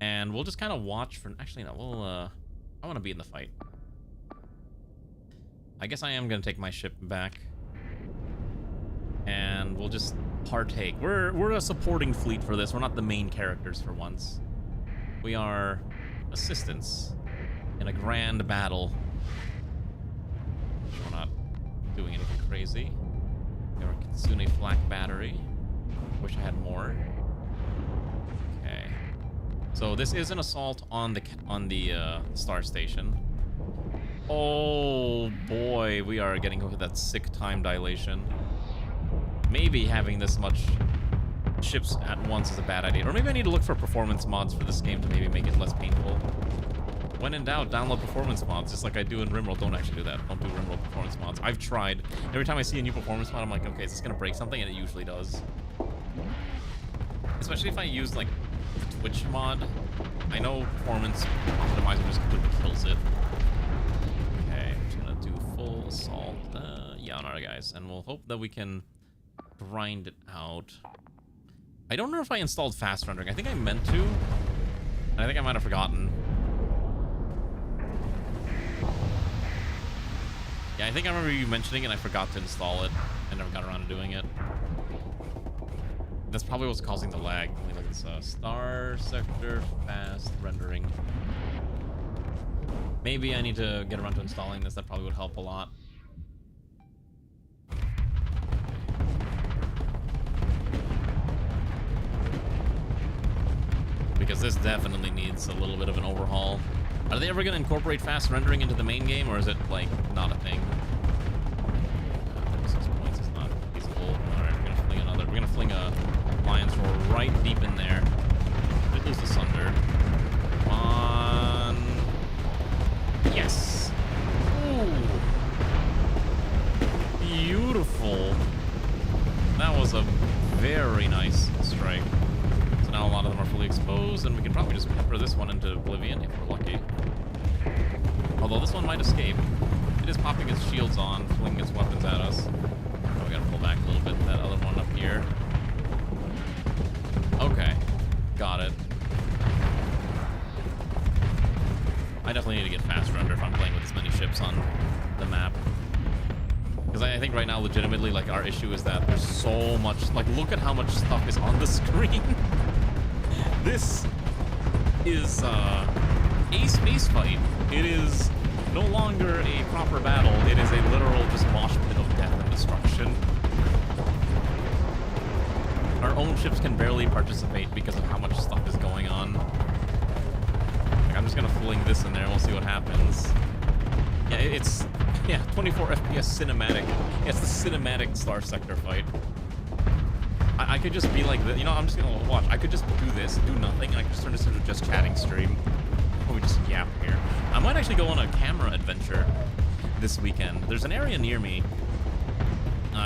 And we'll just kind of watch for... Actually, no, we'll, I want to be in the fight. I guess I am going to take my ship back. And we'll just partake. We're a supporting fleet for this. We're not the main characters for once. We are assistants in a grand battle. We're not doing anything crazy. We have a Kitsune flak battery. Wish I had more. Okay. So this is an assault on the star station. Oh boy, we are getting with that sick time dilation. Maybe having this much ships at once is a bad idea. Or maybe I need to look for performance mods for this game to maybe make it less painful. When in doubt, download performance mods, just like I do in RimWorld. Don't actually do that. Don't do RimWorld performance mods. I've tried. Every time I see a new performance mod, I'm like, okay, is this gonna break something? And it usually does. Especially if I use, like, the Twitch mod. I know performance optimizer just completely kills it. Full assault. Yeah, on our guys, and we'll hope that we can grind it out. I don't know if I installed fast rendering. I think I meant to, and I think I might have forgotten. Yeah, I think I remember you mentioning it, and I forgot to install it. I never got around to doing it. That's probably what's causing the lag. Let me look at this. Starsector fast rendering. Maybe I need to get around to installing this. That probably would help a lot. Because this definitely needs a little bit of an overhaul. Are they ever going to incorporate fast rendering into the main game, or is it, like, not a thing? 36 points is not feasible. Alright, we're going to fling another. We're going to fling a Lion's Roar right deep in there. It lose the Sunder. Come on. Yes. Ooh. Beautiful. That was a very nice strike. So now a lot of them are fully exposed, and we can probably just pepper this one into oblivion if we're lucky. Although this one might escape. It is popping its shields on, flinging its weapons at us. Oh, we gotta pull back a little bit. That other one up here. Okay. Got it. I definitely need to get fast render if I'm playing with as many ships on the map. Because I think right now, legitimately, like, our issue is that there's so much, like, look at how much stuff is on the screen. This is a space fight. It is no longer a proper battle. It is a literal just mosh pit of death and destruction. Our own ships can barely participate because of how much stuff is going on. Like, I'm just gonna fling this in there and we'll see what happens. Yeah, it's 24 FPS cinematic. Yeah, it's the cinematic Starsector fight. I could just be like, you know, I'm just gonna watch. I could just do this, do nothing, and I could just turn this into a just chatting stream. Or we just yap here. I might actually go on a camera adventure this weekend. There's an area near me,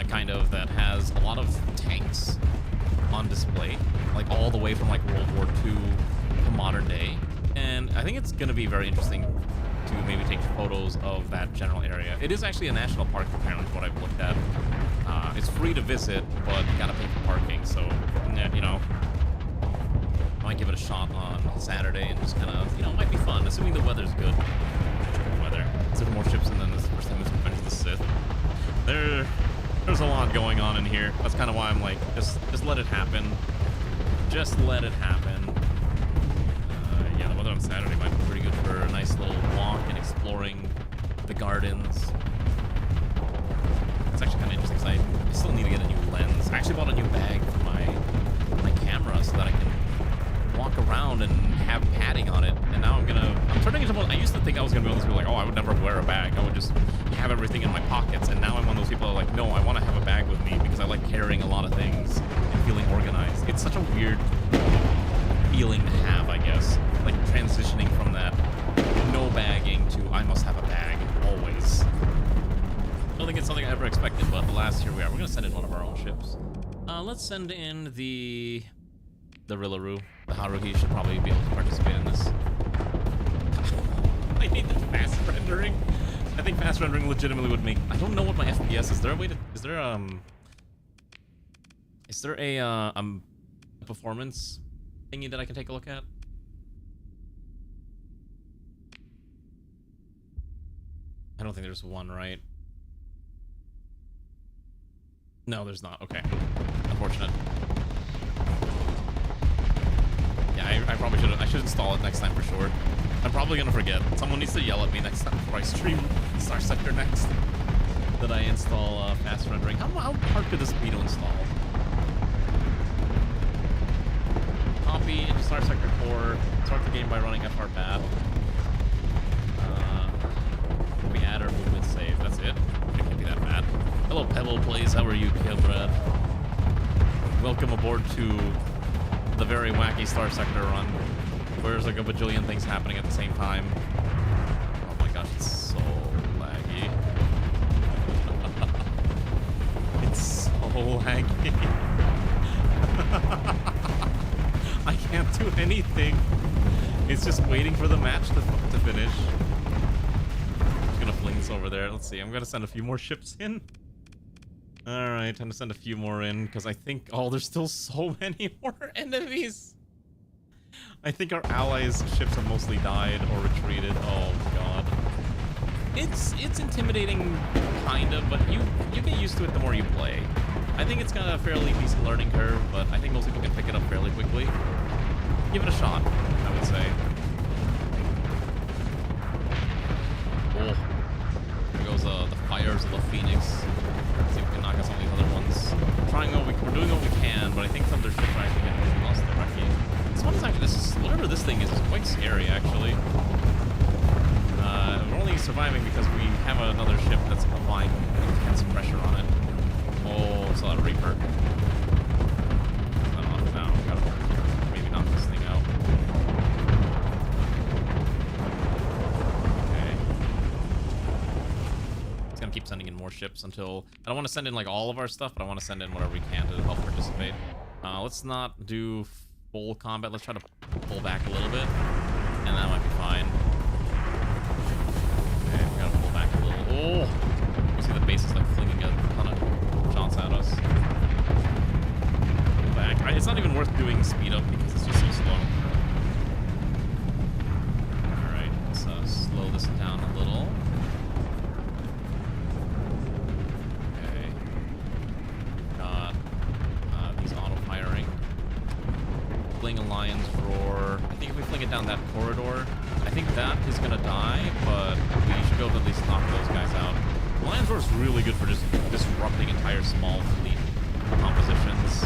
kind of, that has a lot of tanks on display, like all the way from like World War II to modern day. And I think it's gonna be very interesting to maybe take photos of that general area. It is actually a national park, apparently, what I've looked at. It's free to visit, but you gotta pay for parking, so, you know, I might give it a shot on Saturday and just kind of, you know, it might be fun, assuming the weather's good. Weather. Is there more ships, and then this is the first time it's Revenge of the Sith. There's a lot going on in here. That's kind of why I'm like, just let it happen. Just let it happen. Yeah, the weather on Saturday might be pretty good for a nice little walk and exploring the gardens. It's actually kind of interesting because I still need to get a new lens. I actually bought a new bag for my camera so that I can walk around and have padding on it. And now I'm turning into one. I used to think I was gonna be one of those people like, oh, I would never wear a bag. I would just have everything in my pockets. And now I'm one of those people that are like, no, I want to have a bag with me because I like carrying a lot of things and feeling organized. It's such a weird feeling to have, I guess. Like transitioning from that no bagging to I must have a bag always. I don't think it's something I ever expected, but alas, here we are. We're gonna send in one of our own ships. Let's send in the Rillaroo. The Haruhi should probably be able to participate in this. I need the fast rendering. I think fast rendering legitimately would make. I don't know what my FPS is. Is there a way to? Is there a performance thingy that I can take a look at? I don't think there's one, right? No, there's not. Okay. Unfortunate. Yeah, I probably should. I should install it next time for sure. I'm probably gonna forget. Someone needs to yell at me next time before I stream Starsector next. That I install fast rendering. How hard could this be to install? Copy into Starsector core. Start the game by running FR-BAT. We add our movement save. That's it. It can't be that bad. Hello, Pebble Plays. How are you, Kilbrad? Welcome aboard to the very wacky Starsector run, where there's like a bajillion things happening at the same time. Oh my gosh, it's so laggy. It's so laggy. I can't do anything. It's just waiting for the match to finish. Fling this over there. Let's see. I'm gonna send a few more ships in. All right, time to send a few more in because I think there's still so many more enemies. I think our allies' ships have mostly died or retreated. Oh god, it's intimidating, kind of, but you get used to it the more you play. I think it's got a fairly decent learning curve, but I think most people can pick it up fairly quickly. Give it a shot, I would say. Oh. Here goes the fires of the Phoenix. Let's see if we can knock out some of these other ones. We're doing what we can, but I think some of their ships are actually getting really lost already. This one is actually, whatever this thing is quite scary, actually. We're only surviving because we have another ship that's applying intense pressure on it. Oh, it's a lot of Reaper. Not off now. We gotta maybe knock this thing out. Keep sending in more ships until I don't want to send in like all of our stuff, but I want to send in whatever we can to help participate. Let's not do full combat. Let's try to pull back a little bit, and that might be fine. Okay, we gotta pull back a little. Oh, you see the base is like flinging a ton of shots at us. Pull back. It's not even worth doing speed up because it's just so slow. All right, let's slow this down a little. lion's roar. I think if we fling it down that corridor, I think that is gonna die, but we should be able to at least knock those guys out. Lion's roar is really good for just disrupting entire small fleet compositions,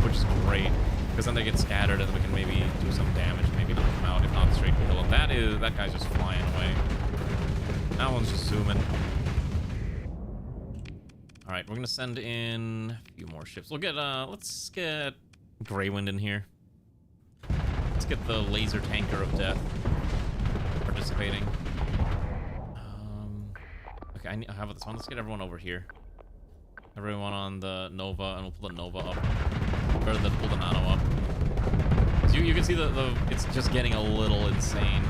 which is great, because then they get scattered and we can maybe do some damage, maybe knock them out, if not straight kill them. That guy's just flying away. That one's just zooming. All right, we're gonna send in a few more ships. We'll get let's get Greywind in here. Let's get the laser tanker of death participating. Okay, how about this one? Let's get everyone over here. Everyone on the Nova, and we'll pull the Nova up. Or pull the Nano up. So you can see it's just getting a little insane.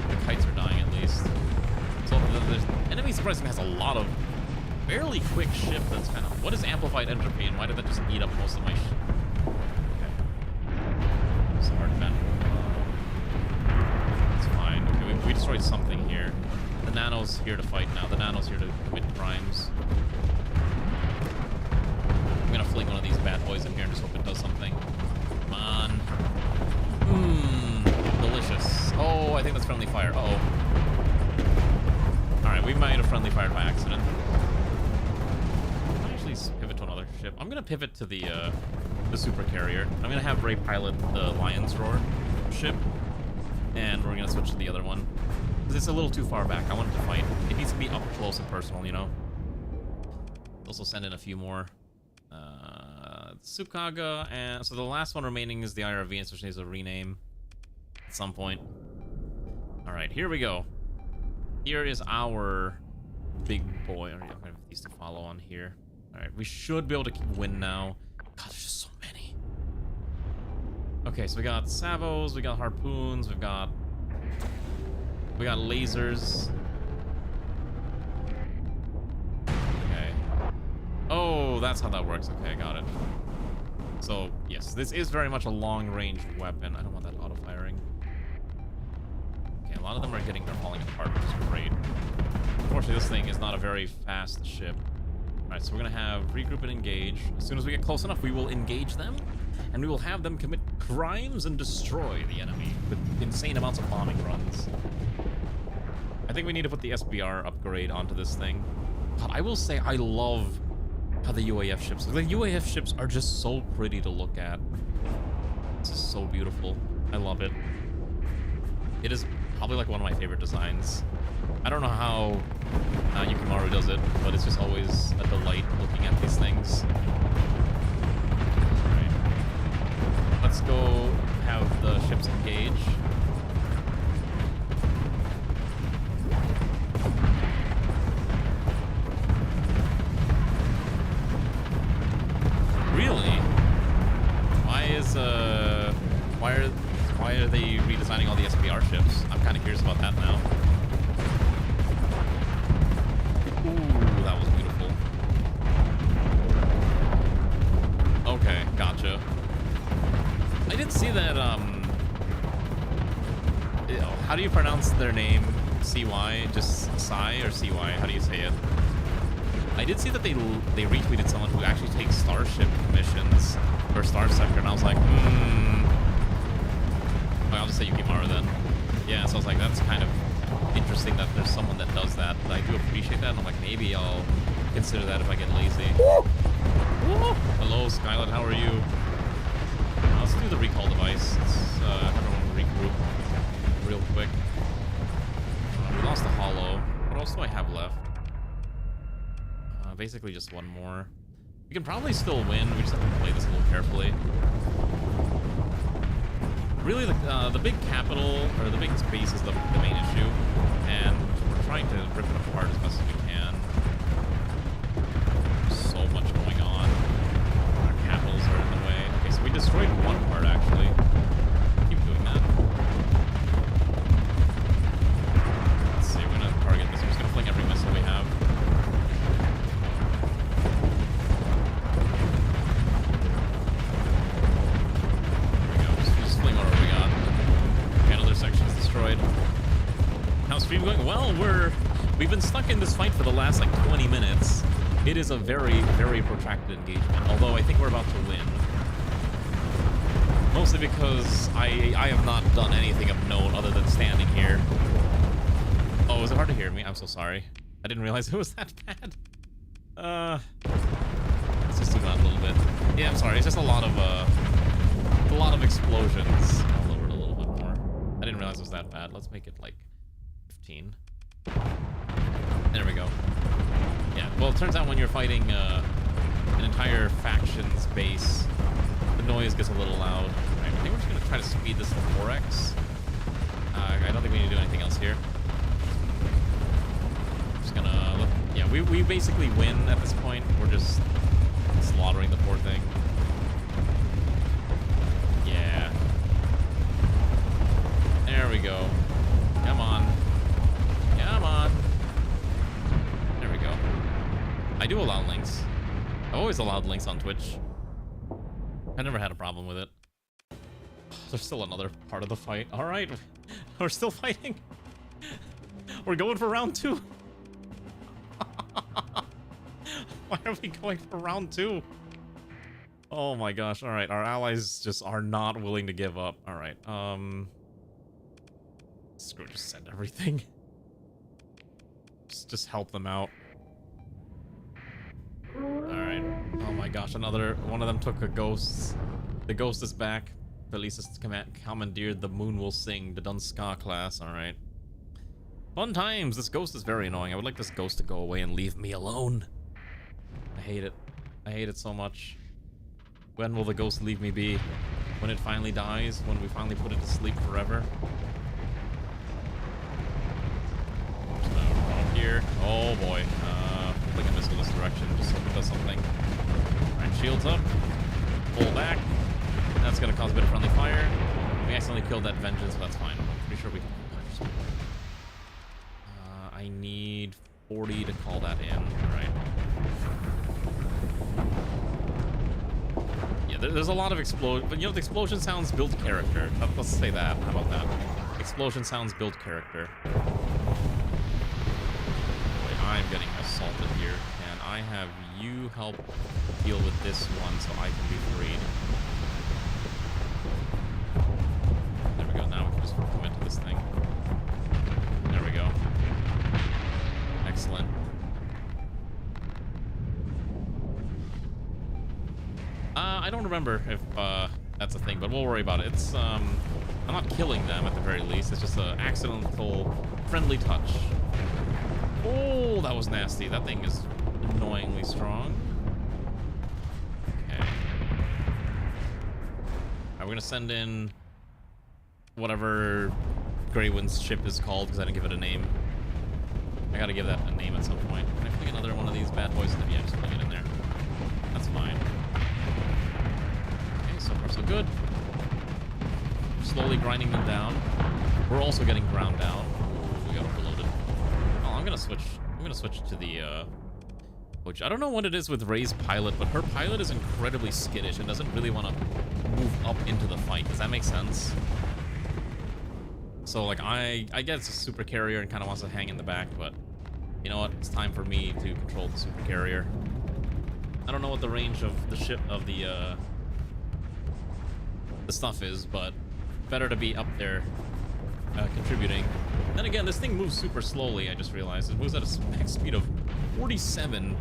The kites are dying at least. So the enemy surprisingly has a lot of fairly quick ship that's kind of... What is amplified entropy, and why did that just eat up most of my ship? Okay. It's hard to defend. It's fine. Okay, we destroyed something here. The Nano's here to fight now. The Nano's here to commit crimes. I'm gonna fling one of these bad boys in here and just hope it does something. Come on. Delicious. Oh, I think that's friendly fire. Uh-oh. Alright, we might have friendly fired by accident. I actually pivot to another ship. I'm gonna pivot to the super carrier. I'm gonna have Ray pilot the Lion's Roar ship, and we're gonna switch to the other one. Because it's a little too far back. I want it to fight. It needs to be up close and personal, you know? Also send in a few more. Tsukaga, and so the last one remaining is the IRV, and so she needs a rename at some point. Alright, here we go. Here is our big boy. I'm gonna have these to follow on here. Alright, we should be able to win now. God, there's just so many. Okay, so we got Savos, we got harpoons, we got lasers. Okay. Oh, that's how that works. Okay, I got it. So, yes, this is very much a long-range weapon. I don't want that auto-firing. Okay, a lot of them are falling apart, which is great. Unfortunately, this thing is not a very fast ship. Alright, so we're gonna have regroup and engage. As soon as we get close enough, we will engage them, and we will have them commit crimes and destroy the enemy with insane amounts of bombing runs. I think we need to put the SBR upgrade onto this thing. God, I will say I love how the UAF ships look. The UAF ships are just so pretty to look at. This is so beautiful. I love it. It is probably like one of my favorite designs. I don't know how Yukimaru does it, but it's just always a delight looking at these things. Alright. Let's go have the ships engage. Really? Why are they redesigning all the SPR ships? I'm kind of curious about that now. Ooh, that was beautiful. Okay, gotcha. I didn't see that, how do you pronounce their name? CY? Just Psy or CY? How do you say it? I did see that they retweeted someone who actually takes Starship missions for Starsector, and I was like, I'll just say Yukimaru then. Yeah, so I was like, that's kind of interesting that there's someone that does that, but I do appreciate that, and I'm like, maybe I'll consider that if I get lazy. Hello, Skylet, how are you? Let's do the recall device. Let's have everyone regroup real quick. We lost the Hollow. What else do I have left? Basically just one more. We can probably still win. We just have to play this a little carefully. Really, the big capital, or the big space is the main issue, and we're trying to rip it apart as best as we can. There's so much going on. Our capitals are in the way. Okay, so we destroyed one part, actually. Keep doing that. Let's see, we're gonna target this. I'm just gonna fling every missile we have. Destroyed. How's stream going? Well, we've been stuck in this fight for the last like 20 minutes. it is a very, very protracted engagement. Although I think we're about to win. Mostly because I have not done anything of note other than standing here. Oh, was it hard to hear me? I'm so sorry. I didn't realize it was that bad. Let's just zoom out a little bit. Yeah, I'm sorry. It's just a lot of explosions. I'll lower it a little bit more. I didn't realize it was that bad. Let's make it like 15. There we go. Yeah. Well, it turns out when you're fighting an entire faction's base, the noise gets a little loud. Right, I think we're just gonna try to speed this to 4x. I don't think we need to do anything else here. Just gonna look. Yeah, we basically win at this point. We're just slaughtering the poor thing. Yeah. There we go. Come on. Come on. There we go. I do allow links. I've always allowed links on Twitch. I never had a problem with it. There's still another part of the fight. All right, we're still fighting. We're going for round 2. Why are we going for round 2? Oh my gosh. All right, our allies just are not willing to give up. All right. Screw it, just send everything. Just help them out. Alright. Oh my gosh, another one of them took a ghost. The ghost is back. Felice has commandeered the Moon Will Sing, the Dunska class. Alright. Fun times! This ghost is very annoying. I would like this ghost to go away and leave me alone. I hate it. I hate it so much. When will the ghost leave me be? When it finally dies? When we finally put it to sleep forever? Here. Oh boy. Flick a missile this direction just so it does something. Alright, shields up. Pull back. That's gonna cause a bit of friendly fire. We accidentally killed that vengeance, but that's fine. I'm pretty sure we can punch. I need 40 to call that in. Alright. Yeah, there's a lot of explosion, but you know, the explosion sounds build character. Let's say that. How about that? Explosion sounds build character. I'm getting assaulted here. Can I have you help deal with this one so I can be freed? There we go. Now we can just come into this thing. There we go. Excellent. I don't remember if that's a thing, but we'll worry about it. It's I'm not killing them at the very least. It's just an accidental friendly touch. Oh, that was nasty. That thing is annoyingly strong. Okay. Alright, we're gonna send in whatever Greywind's ship is called, because I didn't give it a name. I gotta give that a name at some point. Can I fling another one of these bad boys in the... Yeah, just fling it in there. That's fine. Okay, so far so good. Slowly grinding them down. We're also getting ground down. We got overloaded. I'm gonna switch to the which I don't know what it is with Ray's pilot, but her pilot is incredibly skittish and doesn't really want to move up into the fight. Does that make sense? So like I get it's a super carrier and kind of wants to hang in the back, but you know what? It's time for me to control the super carrier. I don't know what the range of the ship of the stuff is, but better to be up there contributing. Then again, this thing moves super slowly, I just realized. It moves at a max speed of 47.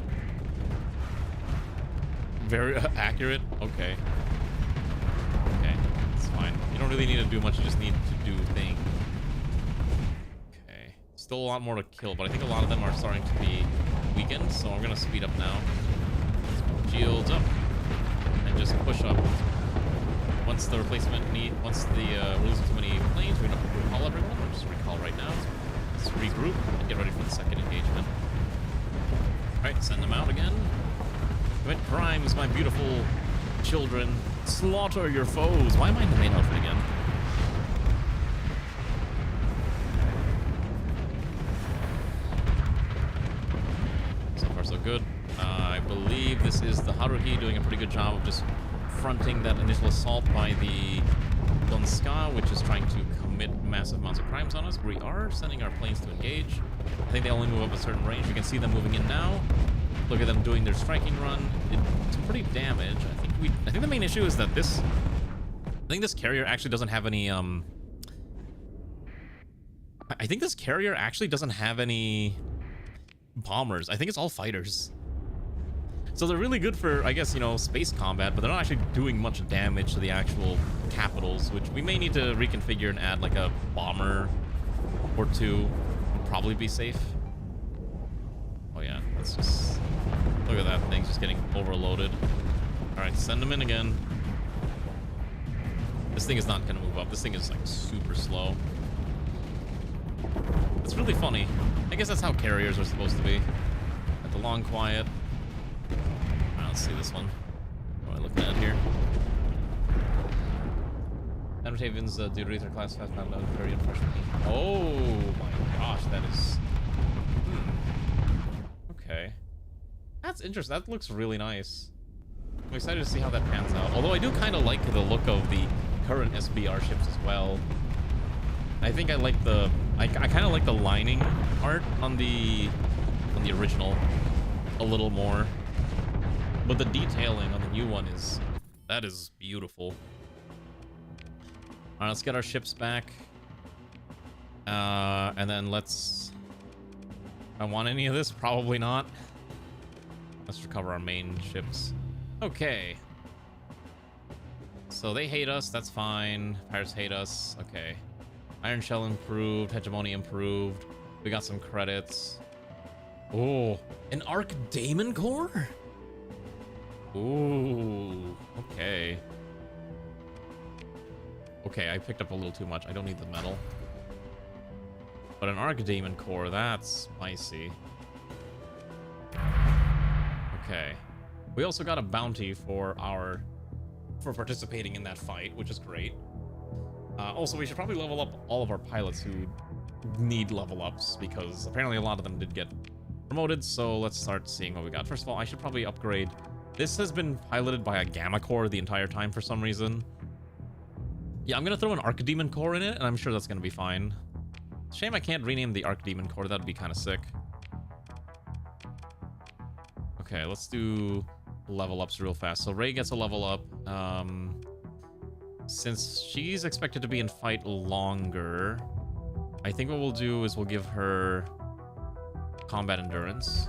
Very accurate? Okay. Okay, it's fine. You don't really need to do much, you just need to do things. Okay. Still a lot more to kill, but I think a lot of them are starting to be weakened, so I'm gonna speed up now. Shields up. And just push up. Once the once we're losing too many planes, we're gonna recall everyone. We'll just recall right now. Let's regroup and get ready for the second engagement. Alright, send them out again. Commit crimes, my beautiful children. Slaughter your foes. Why am I in the main outfit again? So far so good. I believe this is the Haruhi doing a pretty good job of just fronting that initial assault by the Dunska, which is trying to commit massive amounts of crimes on us. We are sending our planes to engage. I think they only move up a certain range. You can see them moving in now. Look at them doing their striking run. It's pretty damage. I think the main issue is that I think this carrier actually doesn't have any I think this carrier actually doesn't have any bombers. I think it's all fighters. So they're really good for, I guess, you know, space combat, but they're not actually doing much damage to the actual capitals, which we may need to reconfigure and add like a bomber or two. Would probably be safe. Oh yeah, let's just look at that thing just getting overloaded. All right, send them in again. This thing is not gonna move up. This thing is like super slow. It's really funny. I guess that's how carriers are supposed to be. At the long quiet. Alright, let's see this one. What am I looking at here? Annotations due to Ether class fast found out very unfortunately. Oh my gosh, that is. Okay. That's interesting. That looks really nice. I'm excited to see how that pans out. Although I do kind of like the look of the current SBR ships as well. I think I like the I kind of like the lining art on the original a little more, but the detailing on the new one is beautiful. All right, let's get our ships back, and then let's. I want any of this? Probably not. Let's recover our main ships. Okay. So they hate us. That's fine. Pirates hate us. Okay. Iron Shell improved, Hegemony improved. We got some credits. Oh, an Arc Daemon Core? Ooh, okay. Okay, I picked up a little too much. I don't need the metal. But an Arc Daemon Core, that's spicy. Okay. We also got a bounty for participating in that fight, which is great. Also, we should probably level up all of our pilots who need level ups, because apparently a lot of them did get promoted, so let's start seeing what we got. First of all, I should probably upgrade. This has been piloted by a Gamma Core the entire time for some reason. Yeah, I'm going to throw an Archdemon Core in it, and I'm sure that's going to be fine. Shame I can't rename the Archdemon Core. That'd be kind of sick. Okay, let's do level ups real fast. So Rey gets a level up. Since she's expected to be in fight longer, I think what we'll do is we'll give her combat endurance.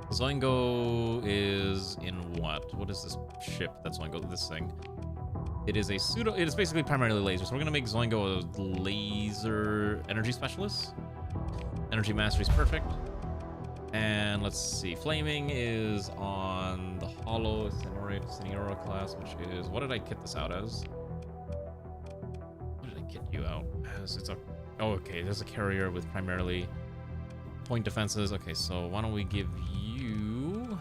Zoingo is in what? What is this ship that's Zoingo? This thing. It is basically primarily laser. So we're gonna make Zoingo a laser energy specialist. Energy mastery is perfect. And let's see, Flaming is on the Hollow Seniora class, which is, what did I kit this out as? What did I kit you out as? Oh, okay, there's a carrier with primarily point defenses. Okay, so why don't we give you...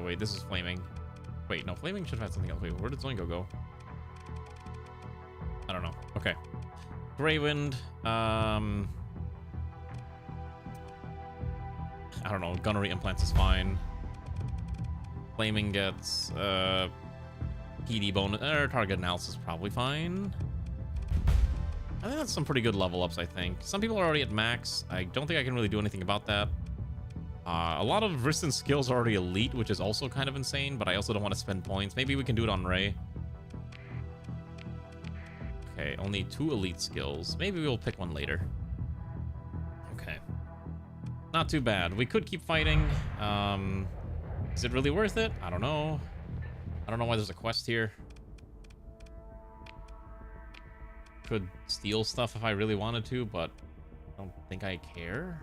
wait, this is Flaming. Wait, no, Flaming should have had something else. Wait, where did Zoingo go? I don't know. Okay. Greywind, I don't know, gunnery implants is fine. Flaming gets PD bonus, target analysis is probably fine. I think that's some pretty good level ups, I think. Some people are already at max. I don't think I can really do anything about that. A lot of Risten skills are already elite, which is also kind of insane, but I also don't want to spend points. Maybe we can do it on Rey. Okay, only 2 elite skills. Maybe we'll pick one later. Okay. Not too bad. We could keep fighting. Is it really worth it? I don't know. I don't know why there's a quest here. Could steal stuff if I really wanted to, but I don't think I care.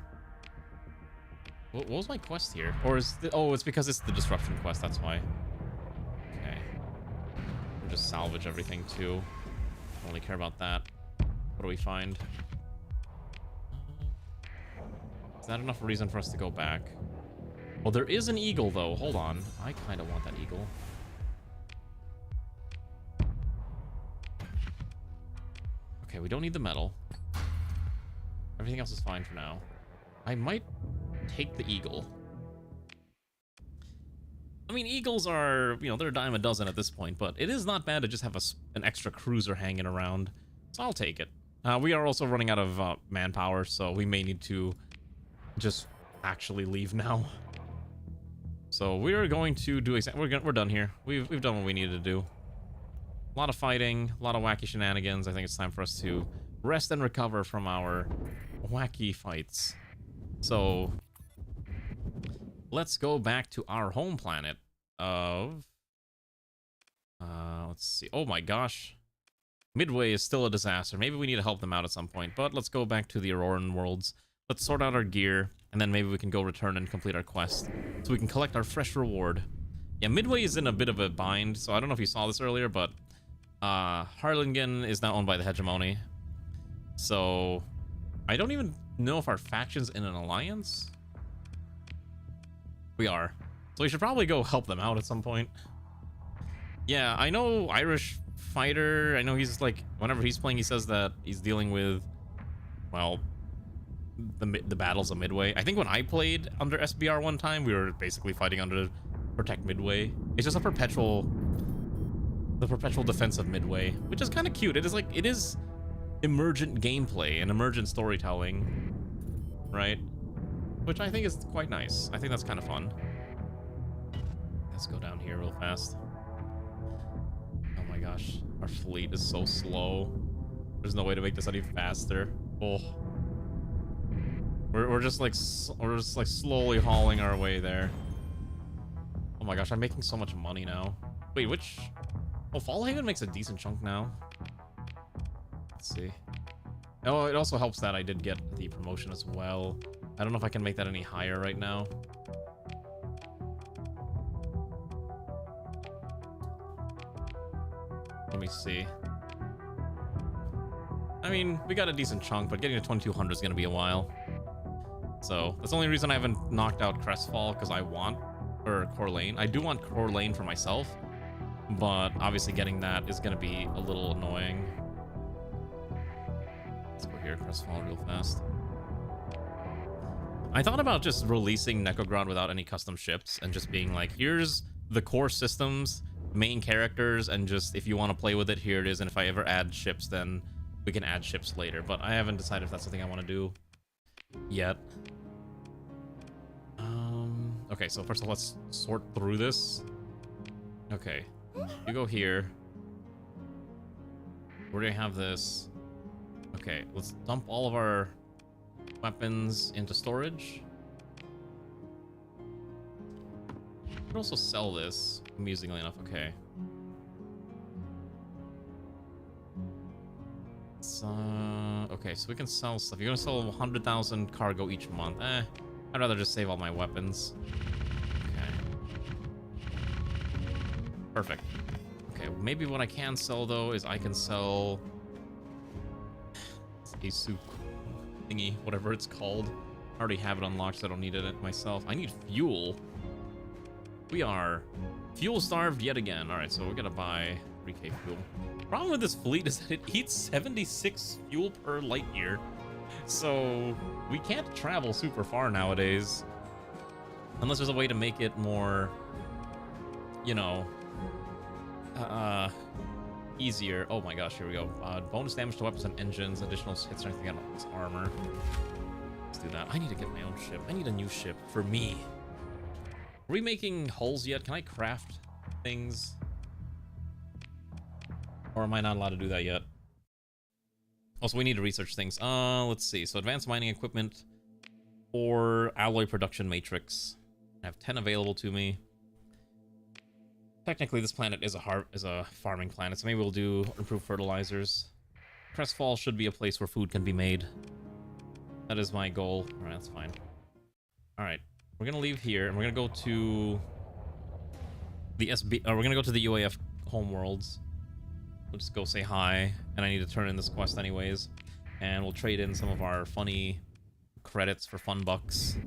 What was my quest here? Or is the, oh, it's because it's the disruption quest, that's why. Okay. We'll just salvage everything too. Only care about that. What do we find? Is that enough reason for us to go back? Well, there is an eagle, though. Hold on. I kind of want that eagle. Okay, we don't need the metal. Everything else is fine for now. I might take the eagle. I mean, eagles are, you know, they're a dime a dozen at this point, but it is not bad to just have an extra cruiser hanging around. So I'll take it. We are also running out of manpower, so we may need to just actually leave now. So we are going to do we're done here. We've done what we needed to do. A lot of fighting, a lot of wacky shenanigans. I think it's time for us to rest and recover from our wacky fights. So let's go back to our home planet of let's see. Oh my gosh. Midway is still a disaster. Maybe we need to help them out at some point, but let's go back to the Auroran worlds. Let's sort out our gear, and then maybe we can go return and complete our quest, so we can collect our fresh reward. Yeah, Midway is in a bit of a bind, so I don't know if you saw this earlier, but Harlingen is now owned by the Hegemony. So I don't even know if our faction's in an alliance. We are. So we should probably go help them out at some point. Yeah, I know Irish Fighter. I know he's like, whenever he's playing, he says that he's dealing with, well, the battles of Midway. I think when I played under SBR one time, we were basically fighting under Protect Midway. It's just the perpetual defense of Midway, which is kind of cute. It is emergent gameplay and emergent storytelling, right? Which I think is quite nice. I think that's kind of fun. Let's go down here real fast. Oh my gosh, our fleet is so slow. There's no way to make this any faster. Oh. We're just like slowly hauling our way there. Oh my gosh, I'm making so much money now. Wait, which? Oh, Fallhaven makes a decent chunk now. Let's see. Oh, it also helps that I did get the promotion as well. I don't know if I can make that any higher right now. Let me see. I mean, we got a decent chunk, but getting to 2200 is going to be a while. So that's the only reason I haven't knocked out Crestfall, because I want, or Corlane. I do want Corlane for myself, but obviously getting that is going to be a little annoying. Let's go here, Crestfall real fast. I thought about just releasing Necrograd without any custom ships and just being like, here's the core systems, main characters, and just if you want to play with it, here it is. And if I ever add ships, then we can add ships later. But I haven't decided if that's something I want to do yet. Okay, so first of all, let's sort through this. Okay, you go here. Where do I have this? Okay, let's dump all of our weapons into storage. I could also sell this, amusingly enough. Okay. Okay, so we can sell stuff. You're gonna sell 100,000 cargo each month. I'd rather just save all my weapons. Okay. Perfect. Okay, maybe what I can sell, though, is I can sell a soup thingy, whatever it's called. I already have it unlocked, so I don't need it myself. I need fuel. We are fuel-starved yet again. All right, so we're gonna buy 3K fuel. Problem with this fleet is that it eats 76 fuel per light year. So we can't travel super far nowadays unless there's a way to make it more, you know, easier. Oh my gosh, here we go. Bonus damage to weapons and engines, additional hit strength against armor. Let's do that. I need to get my own ship. I need a new ship for me. Are we making hulls yet? Can I craft things? Or am I not allowed to do that yet? Also, we need to research things. Let's see. So advanced mining equipment or alloy production matrix. I have 10 available to me. Technically, this planet is a farming planet, so maybe we'll do improved fertilizers. Crestfall should be a place where food can be made. That is my goal. All right, that's fine. All right, we're gonna leave here, and we're gonna go to the we're gonna go to the UAF homeworlds. We'll just go say hi, and I need to turn in this quest anyways. And we'll trade in some of our funny credits for fun bucks.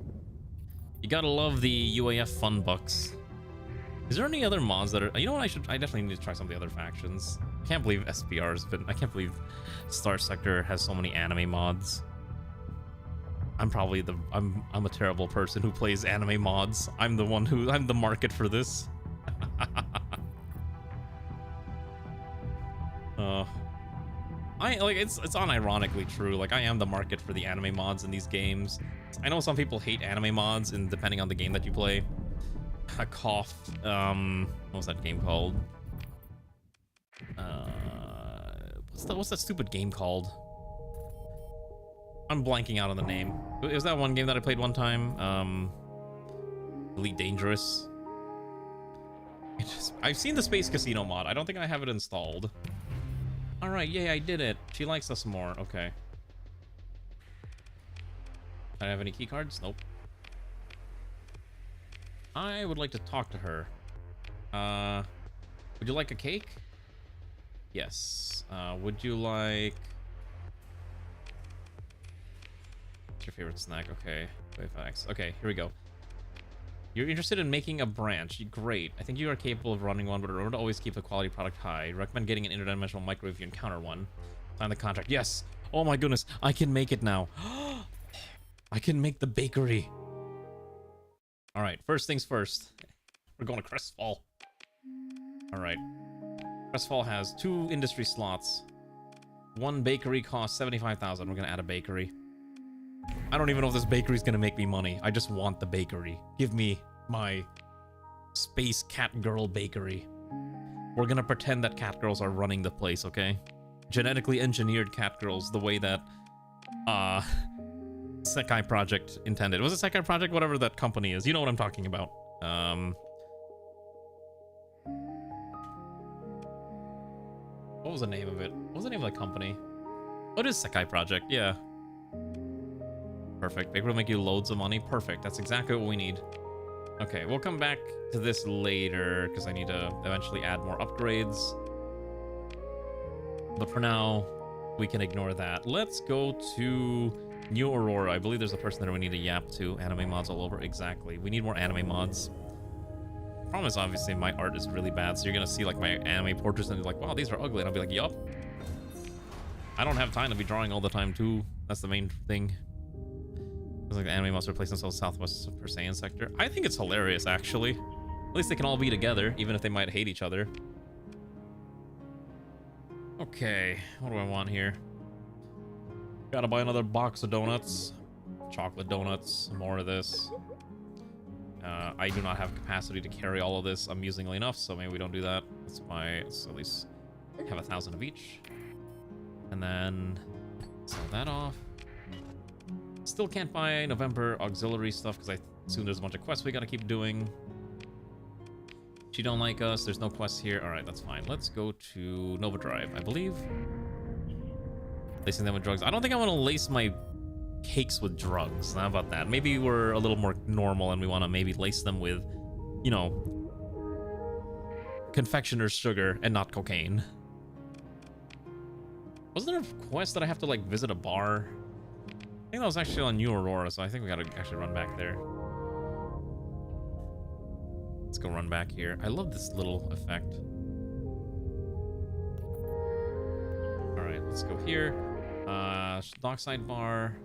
You gotta love the UAF fun bucks. Is there any other mods that are... You know what, I definitely need to try some of the other factions. I can't believe SBR's been... I can't believe Starsector has so many anime mods. I'm probably the... I'm a terrible person who plays anime mods. I'm the market for this. It's unironically true. Like, I am the market for the anime mods in these games. I know some people hate anime mods, and depending on the game that you play. A cough. What was that game called? What's that stupid game called? I'm blanking out on the name. It was that one game that I played one time. Elite Dangerous. I've seen the Space Casino mod. I don't think I have it installed. All right, yay, I did it. She likes us more. Okay. Do I have any key cards? Nope. I would like to talk to her. Would you like a cake? Yes. Would you like... What's your favorite snack? Okay. Okay, here we go. You're interested in making a branch. Great. I think you are capable of running one, but in order to always keep the quality product high, recommend getting an interdimensional microwave if you encounter one. Sign the contract. Yes! Oh my goodness, I can make it now. I can make the bakery. Alright, first things first. We're going to Crestfall. Alright. Crestfall has 2 industry slots. 1 bakery costs 75,000. We're gonna add a bakery. I don't even know if this bakery's gonna make me money. I just want the bakery. Give me my space cat girl bakery. We're gonna pretend that cat girls are running the place, okay? Genetically engineered cat girls, the way that Sekai Project intended. Was it Sekai Project? Whatever that company is. You know what I'm talking about. What was the name of it? What was the name of the company? Oh, it is Sekai Project, yeah. Perfect. Bakery will make you loads of money. Perfect. That's exactly what we need. Okay, we'll come back to this later because I need to eventually add more upgrades. But for now, we can ignore that. Let's go to New Aurora. I believe there's a person there we need to yap to. Anime mods all over. Exactly. We need more anime mods. Problem is, obviously, my art is really bad, so you're gonna see like my anime portraits and you're like, wow, these are ugly. And I'll be like, yup. I don't have time to be drawing all the time, too. That's the main thing. It's like the anime must replace themselves southwest Super Saiyan sector. I think it's hilarious, actually. At least they can all be together, even if they might hate each other. Okay, what do I want here? Gotta buy another box of donuts. Chocolate donuts, more of this. I do not have capacity to carry all of this amusingly enough, so maybe we don't do that. Let's at least have 1,000 of each. And then sell that off. Still can't buy November auxiliary stuff because I assume there's a bunch of quests we gotta keep doing. She don't like us. There's no quests here. All right, that's fine. Let's go to Nova Drive, I believe. Lacing them with drugs. I don't think I want to lace my cakes with drugs. How about that? Maybe we're a little more normal and we want to maybe lace them with, you know, confectioner's sugar and not cocaine. Wasn't there a quest that I have to, like, visit a bar? I think that was actually on New Aurora, so I think we gotta actually run back there. Let's go run back here. I love this little effect. Alright, let's go here. Dockside bar.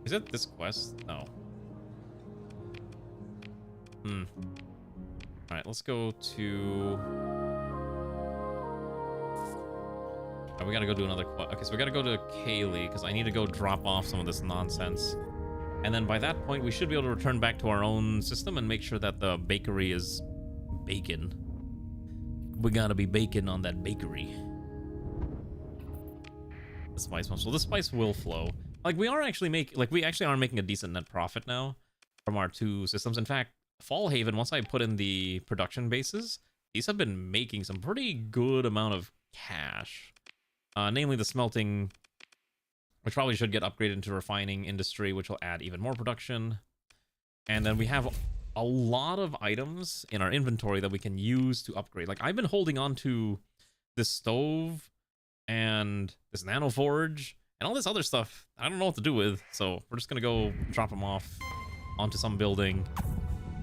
Is it this quest? No. Alright, let's go to... Oh, we gotta go do another quest. Okay, so we gotta go to Kaylee, because I need to go drop off some of this nonsense. And then by that point, we should be able to return back to our own system and make sure that the bakery is bacon. We gotta be bacon on that bakery. The spice pump. So the spice will flow. Like, we actually are making a decent net profit now from our 2 systems. In fact, Fallhaven, once I put in the production bases, these have been making some pretty good amount of cash. Namely the smelting, which probably should get upgraded into refining industry, which will add even more production. And then we have a lot of items in our inventory that we can use to upgrade. Like, I've been holding on to this stove and this nanoforge and all this other stuff I don't know what to do with, so we're just gonna go drop them off onto some building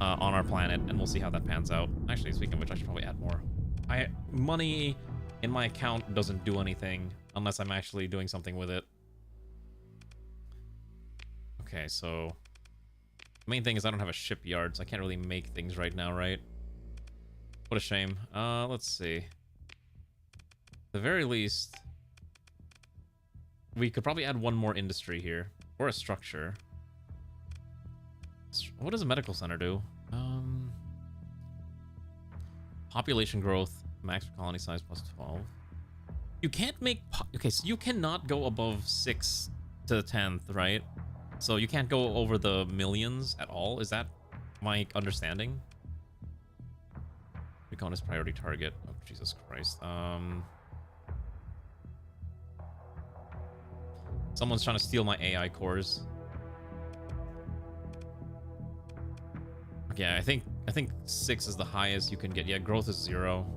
on our planet, and we'll see how that pans out. Actually, speaking of which, I should probably add more. Money in my account doesn't do anything unless I'm actually doing something with it. Okay, so the main thing is I don't have a shipyard, so I can't really make things right now, right? What a shame. Let's see. the very least, we could probably add one more industry here. Or a structure. What does a medical center do? Population growth, max colony size plus 12. You can't make... Okay, so you cannot go above 6 to the 10th, right? So you can't go over the millions at all? Is that my understanding? Recon is priority target. Oh, Jesus Christ. Someone's trying to steal my AI cores. Yeah, I think 6 is the highest you can get. Yeah, growth is 0.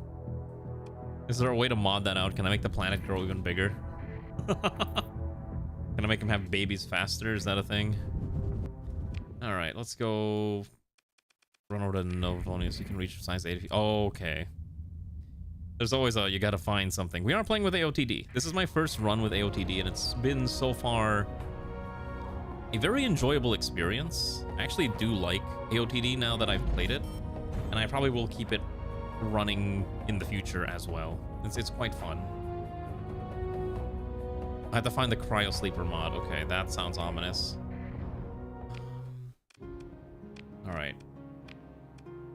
Is there a way to mod that out? Can I make the planet grow even bigger? Can I make them have babies faster? Is that a thing? All right, let's go run over to Novonius. You can reach size 80. Oh, okay. There's always a, you gotta find something. We are playing with AOTD. This is my first run with AOTD, and it's been so far a very enjoyable experience. I actually do like AOTD now that I've played it, and I probably will keep it running in the future as well. It's quite fun. I have to find the cryo sleeper mod. Okay, that sounds ominous. All right.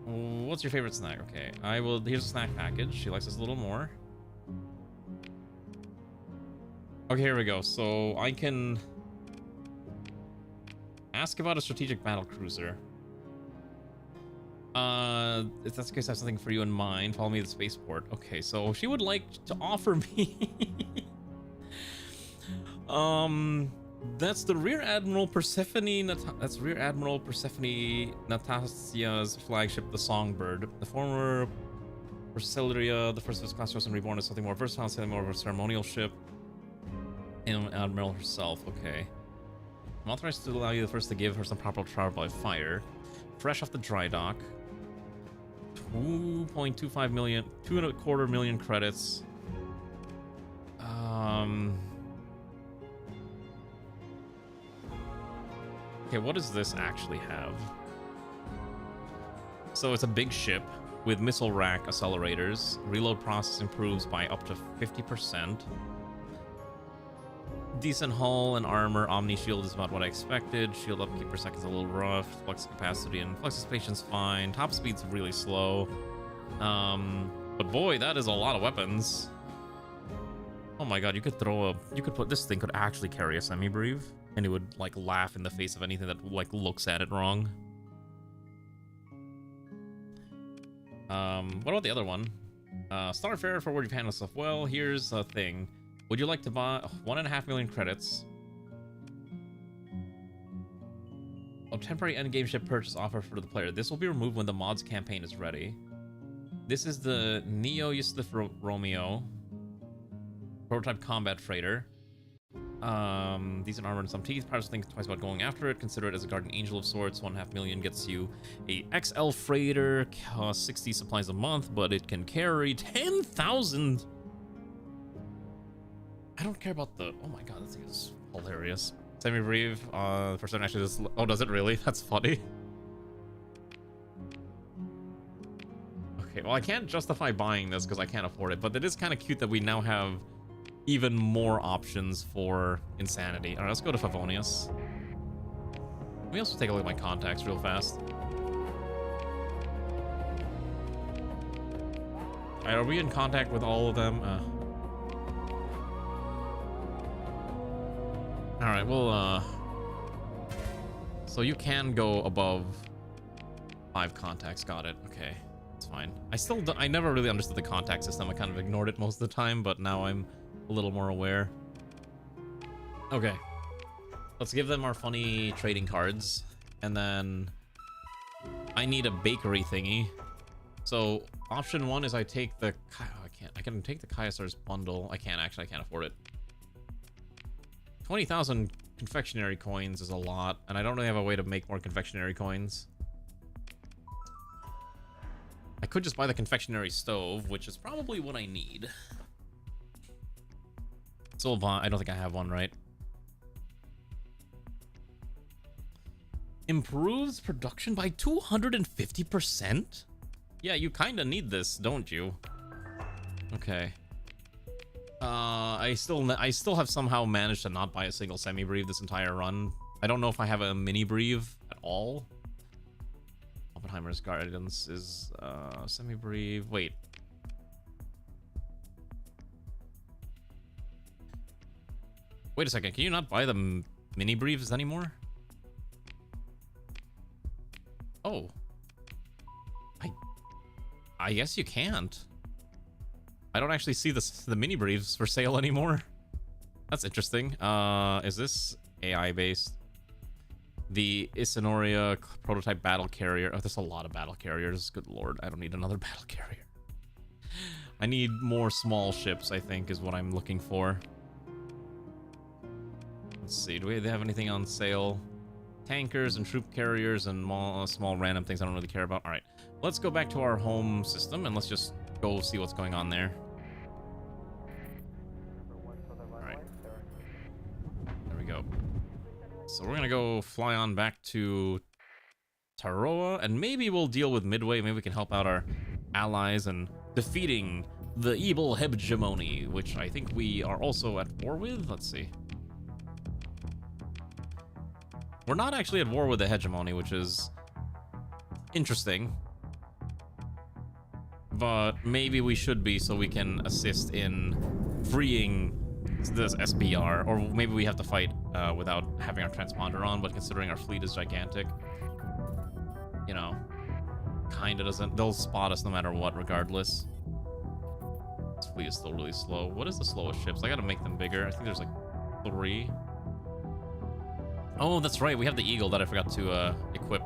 What's your favorite snack? Okay, I will. Here's a snack package. She likes this a little more. Okay, here we go. So I can ask about a strategic battle cruiser. If that's the case, I have something for you in mind. Follow me to the spaceport. Okay, so she would like to offer me. That's the Rear Admiral Persephone. That's Rear Admiral Persephone Natasia's flagship, the Songbird. The former Persilia, the first of its class, chosen reborn as something more versatile, something more of a ceremonial ship. And Admiral herself. Okay. I'm authorized to allow you the first to give her some proper trial by fire. Fresh off the dry dock. 2.25 million, 2.25 million credits. Okay, what does this actually have? So it's a big ship with missile rack accelerators. Reload process improves by up to 50%. Decent hull and armor. Omni shield is about what I expected. Shield upkeep per second is a little rough. Flux capacity and flux dissipation's fine. Top speed's really slow. But boy, that is a lot of weapons. Oh my god, you could put this thing could actually carry a semi-breve, and it would like laugh in the face of anything that like looks at it wrong. What about the other one? Starfarer for where you've handled stuff well. Here's a thing. Would you like to buy 1.5 million credits? A temporary endgame ship purchase offer for the player. This will be removed when the mods campaign is ready. This is the Neo Yusuf Romeo prototype combat freighter. Decent armor and some teeth. Pilots think twice about going after it. Consider it as a guardian angel of sorts. 1.5 million gets you a XL freighter. Costs 60 supplies a month, but it can carry 10,000. I don't care about the... Oh my god, this thing is hilarious. Semi-breve. For certain, actually, this... Oh, does it really? That's funny. Okay, well, I can't justify buying this because I can't afford it, but it is kind of cute that we now have even more options for insanity. All right, let's go to Favonius. Let me also take a look at my contacts real fast. All right, are we in contact with all of them? All right, well, so you can go above 5 contacts. Got it. Okay, it's fine. I never really understood the contact system. I kind of ignored it most of the time, but now I'm a little more aware. Okay, let's give them our funny trading cards, and then I need a bakery thingy. So option 1 is I take the... I can take the Kaiser's bundle. I can't afford it. 20,000 confectionery coins is a lot, and I don't really have a way to make more confectionery coins. I could just buy the confectionery stove, which is probably what I need. Sylvan, I don't think I have one, right? Improves production by 250%? Yeah, you kind of need this, don't you? Okay. I still have somehow managed to not buy a single semi-brief this entire run. I don't know if I have a mini brief at all. Oppenheimer's Guidance is semi-brief. Wait. Wait a second. Can you not buy the mini briefs anymore? Oh. I guess you can't. I don't actually see the mini briefs for sale anymore. That's interesting. Is this AI based? The Isinoria prototype battle carrier. Oh, there's a lot of battle carriers. Good lord, I don't need another battle carrier. I need more small ships, I think, is what I'm looking for. Let's see, do they have anything on sale? Tankers and troop carriers and small random things I don't really care about. All right, let's go back to our home system and let's just go see what's going on there. All right, there we go. So we're gonna go fly on back to Taroa, and maybe we'll deal with Midway. Maybe we can help out our allies in defeating the evil hegemony, which I think we are also at war with. Let's see. We're not actually at war with the hegemony, which is interesting. But maybe we should be, so we can assist in freeing this SBR. Or maybe we have to fight without having our transponder on, but considering our fleet is gigantic, you know, kinda doesn't... They'll spot us no matter what, regardless. This fleet is still really slow. What is the slowest ships? I gotta make them bigger. I think there's like 3. Oh, that's right. We have the Eagle that I forgot to equip.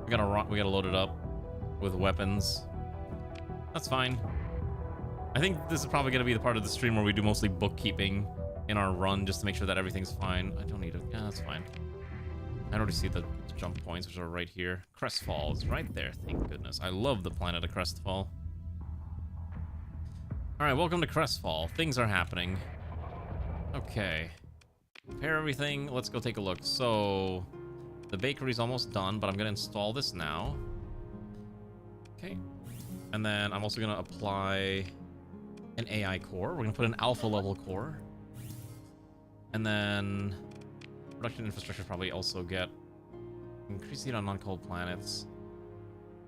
We gotta load it up with weapons. That's fine. I think this is probably gonna be the part of the stream where we do mostly bookkeeping in our run, just to make sure that everything's fine. I don't need it. Yeah, that's fine. I already see the jump points, which are right here. Crestfall is right there. Thank goodness. I love the planet of Crestfall. All right, welcome to Crestfall. Things are happening. Okay. Prepare everything. Let's go take a look. So, the bakery's almost done, but I'm going to install this now. Okay. And then I'm also going to apply an AI core. We're going to put an alpha level core. And then production infrastructure probably also get increased heat on non-cold planets.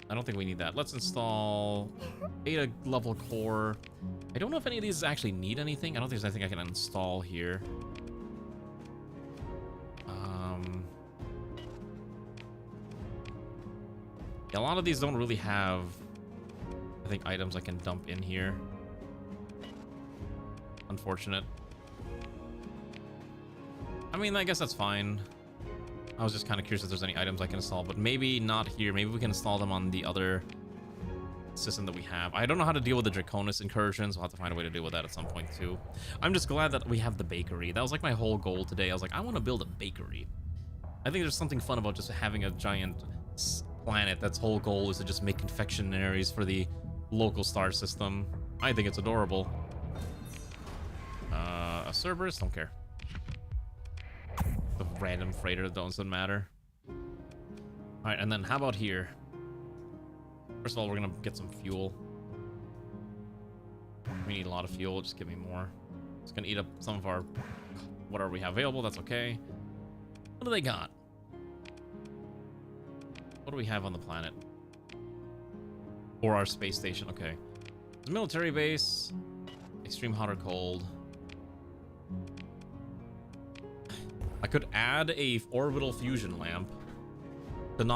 I don't think we need that. Let's install beta level core. I don't know if any of these actually need anything. I don't think there's anything I can install here. A lot of these don't really have, I think, items I can dump in here. Unfortunate. I mean, I guess that's fine. I was just kind of curious if there's any items I can install, but maybe not here. Maybe we can install them on the other system that we have. I don't know how to deal with the Draconis incursions. We'll have to find a way to deal with that at some point, too. I'm just glad that we have the bakery. That was like my whole goal today. I was like, I want to build a bakery. I think there's something fun about just having a giant planet that's whole goal is to just make confectionaries for the local star system. I think it's adorable. A Cerberus, don't care. The random freighter doesn't matter. Alright, and then how about here? First of all, we're gonna get some fuel. We need a lot of fuel, just give me more. It's gonna eat up some of our whatever we have available, that's okay. What do they got? What do we have on the planet? Or our space station, okay. There's a military base, extreme hot or cold. I could add a orbital fusion lamp. But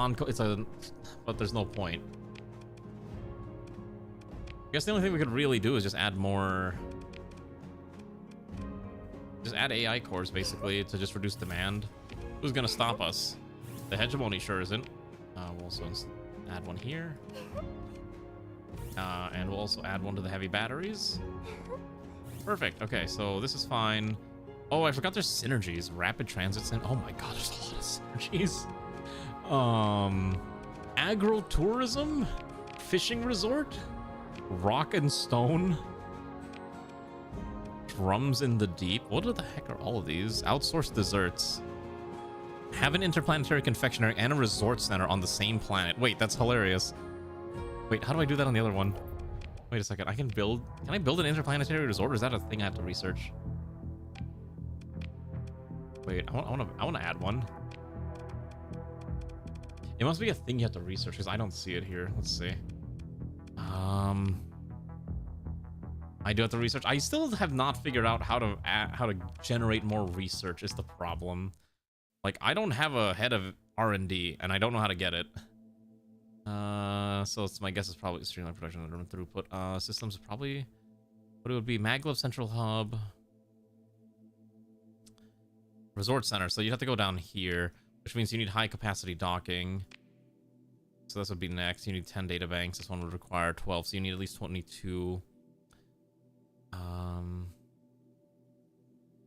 there's no point. I guess the only thing we could really do is just add more. Just add AI cores basically to just reduce demand. Who's gonna stop us? The hegemony sure isn't. We'll also add one here. And we'll also add one to the heavy batteries. Perfect. Okay, so this is fine. Oh, I forgot there's synergies. Rapid transit oh my god, there's a lot of synergies. Agro-tourism? Fishing resort? Rock and stone? Drums in the deep? What the heck are all of these? Outsourced desserts. Have an interplanetary confectionery and a resort center on the same planet. Wait, that's hilarious. Wait, how do I do that on the other one? Wait a second. Can I build an interplanetary resort, or is that a thing I have to research? Wait, I want to add one. It must be a thing you have to research because I don't see it here. Let's see. I do have to research. I still have not figured out how to generate more research is the problem. Like, I don't have a head of R&D, and I don't know how to get it. So my guess is probably streamline production and throughput. Systems probably what it would be: Maglev Central Hub, Resort Center. So you have to go down here, which means you need high capacity docking. So this would be next. You need 10 data banks. This one would require 12, so you need at least 22.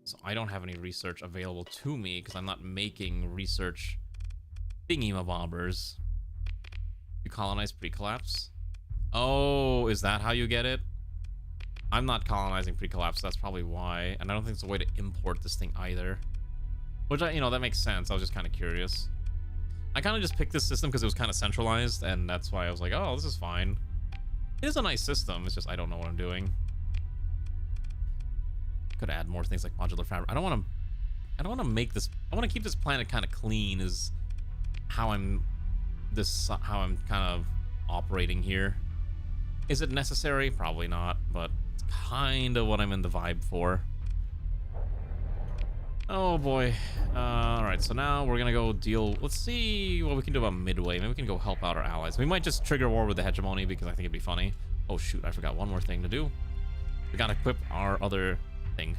So I don't have any research available to me because I'm not making research thingy-mabobbers. You colonize pre-collapse? Oh, is that how you get it? I'm not colonizing pre-collapse, so that's probably why. And I don't think it's a way to import this thing either. Which, that makes sense. I was just kind of curious. I kind of just picked this system because it was kind of centralized, and that's why I was like, oh, this is fine. It is a nice system, it's just I don't know what I'm doing. Could add more things like modular fabric. I don't want to make this... I want to keep this planet kind of clean is how I'm kind of operating here. Is it necessary? Probably not, but it's kind of what I'm in the vibe for. Oh boy. Alright, so now we're gonna go deal... Let's see what we can do about Midway. Maybe we can go help out our allies. We might just trigger war with the hegemony because I think it'd be funny. Oh shoot, I forgot one more thing to do. We gotta equip our other thing.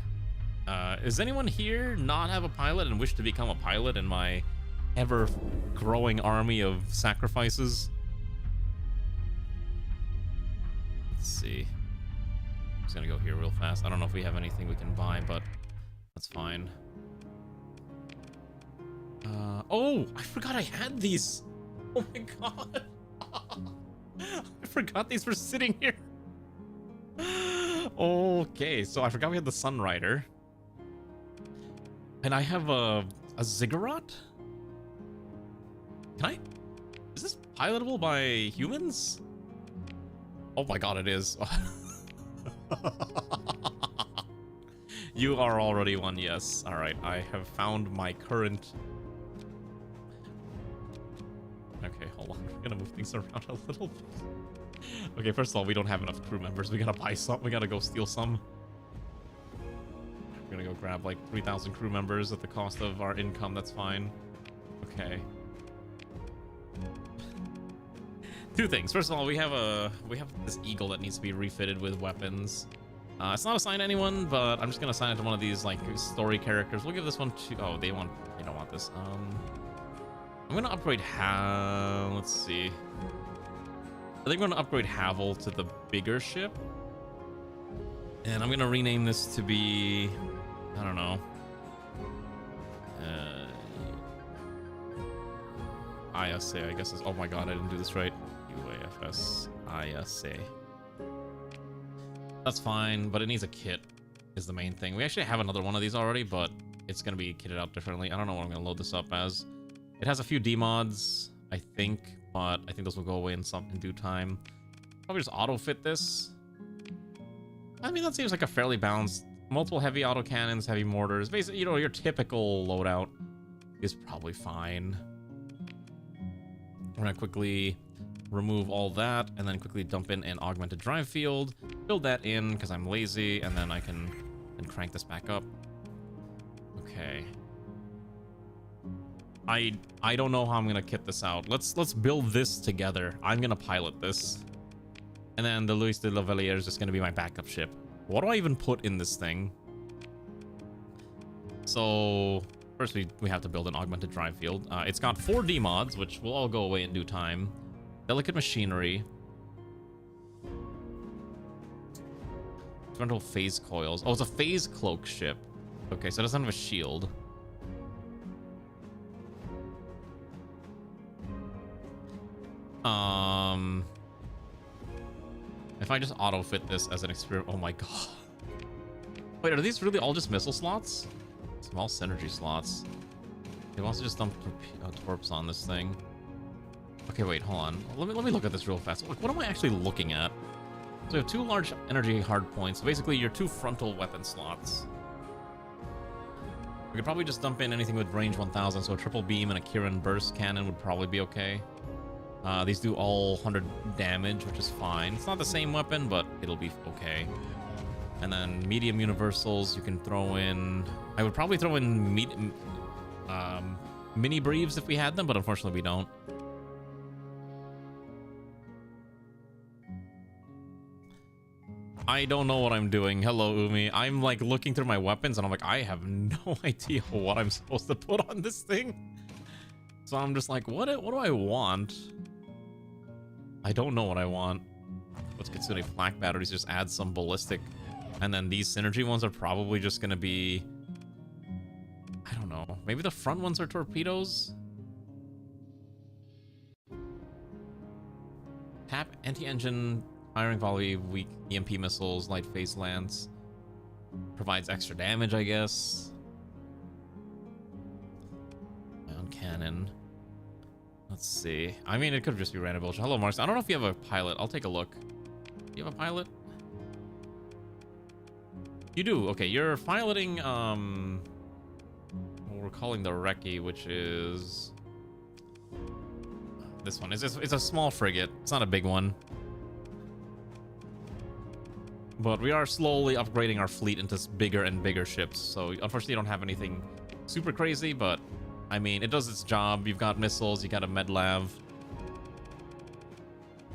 Is anyone here not have a pilot and wish to become a pilot in my ever-growing army of sacrifices? Let's see. I'm just gonna go here real fast. I don't know if we have anything we can buy, but that's fine. Oh, I forgot I had these. Oh my god. I forgot these were sitting here. Okay, so I forgot we had the Sunrider. And I have a Ziggurat? Is this pilotable by humans? Oh my god, it is. You are already one, yes. Alright, I have found my current... Okay, hold on. I'm gonna move things around a little bit. Okay, first of all, we don't have enough crew members. We gotta buy some. We gotta go steal some. We're gonna go grab like 3,000 crew members at the cost of our income. That's fine. Okay. Two things. First of all, we have this eagle that needs to be refitted with weapons. It's not assigned to anyone, but I'm just gonna assign it to one of these like story characters. We'll give this one to... Oh, they don't want this. I'm gonna upgrade let's see. I think I'm gonna upgrade Havel to the bigger ship. And I'm gonna rename this to be... I don't know. ISA, I guess is... Oh my god, I didn't do this right. UAFS ISA. That's fine, but it needs a kit is the main thing. We actually have another one of these already, but it's gonna be kitted out differently. I don't know what I'm gonna load this up as. It has a few demods, I think, but I think those will go away in due time. Probably just auto-fit this. I mean, that seems like a fairly balanced... Multiple heavy autocannons, heavy mortars. Basically, your typical loadout is probably fine. We're gonna quickly remove all that, and then quickly dump in an augmented drive field. Build that in, because I'm lazy, and then I can crank this back up. Okay. I don't know how I'm gonna kit this out. Let's build this together. I'm gonna pilot this. And then the Luis de Lavalier is just gonna be my backup ship. What do I even put in this thing? So first we have to build an augmented drive field. It's got 4 D mods, which will all go away in due time. Delicate machinery. Frontal phase coils. Oh, it's a phase cloak ship. Okay, so it doesn't have a shield. If I just auto-fit this as an experiment... Oh my god. Wait, are these really all just missile slots? Small synergy slots. He wants to just dump torps on this thing. Okay, wait, hold on. Let me look at this real fast. What am I actually looking at? So we have 2 large energy hard points. Basically, your 2 frontal weapon slots. We could probably just dump in anything with range 1000, so a triple beam and a Kirin burst cannon would probably be okay. These do all 100 damage, which is fine. It's not the same weapon, but it'll be okay. And then medium universals, you can throw in... I would probably throw in mini breves if we had them, but unfortunately we don't. I don't know what I'm doing. Hello, Umi. I'm like looking through my weapons and I'm like, I have no idea what I'm supposed to put on this thing. So I'm just like, what do I want? I don't know what I want. What's Kitsune flak batteries? Just add some ballistic. And then these synergy ones are probably just going to be... I don't know. Maybe the front ones are torpedoes? Tap anti-engine... Firing volley, weak EMP missiles, light phase lance. Provides extra damage, I guess. Ion cannon. Let's see. I mean, it could just be random bullshit. Hello, Marks. I don't know if you have a pilot. I'll take a look. Do you have a pilot? You do. Okay, you're piloting, what we're calling the Recce, which is... This one. It's a small frigate. It's not a big one. But we are slowly upgrading our fleet into bigger and bigger ships. So unfortunately, you don't have anything super crazy, but I mean, it does its job. You've got missiles, you got a med lav.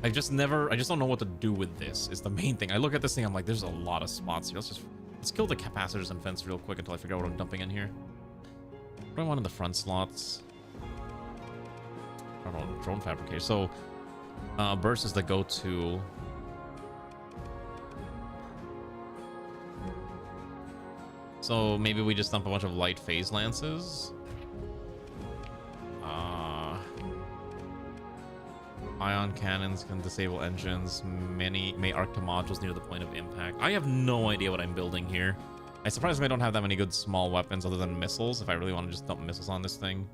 I just don't know what to do with this is the main thing. I look at this thing, I'm like, there's a lot of spots here. Let's kill the capacitors and fence real quick until I figure out what I'm dumping in here. What do I want in the front slots? I don't know, drone fabricator. So burst is the go-to. So maybe we just dump a bunch of light phase lances. Ion cannons can disable engines. Many may arc to modules near the point of impact. I have no idea what I'm building here. I surprisingly don't have that many good small weapons other than missiles, if I really want to just dump missiles on this thing.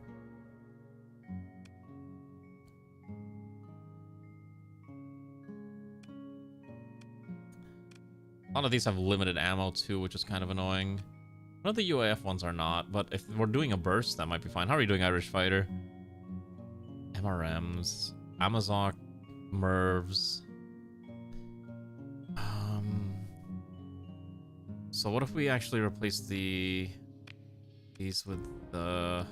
A lot of these have limited ammo too, which is kind of annoying. None of the UAF ones are not, but if we're doing a burst, that might be fine. How are you doing, Irish Fighter? MRMs, Amazon, Mervs. So what if we actually replace these with the...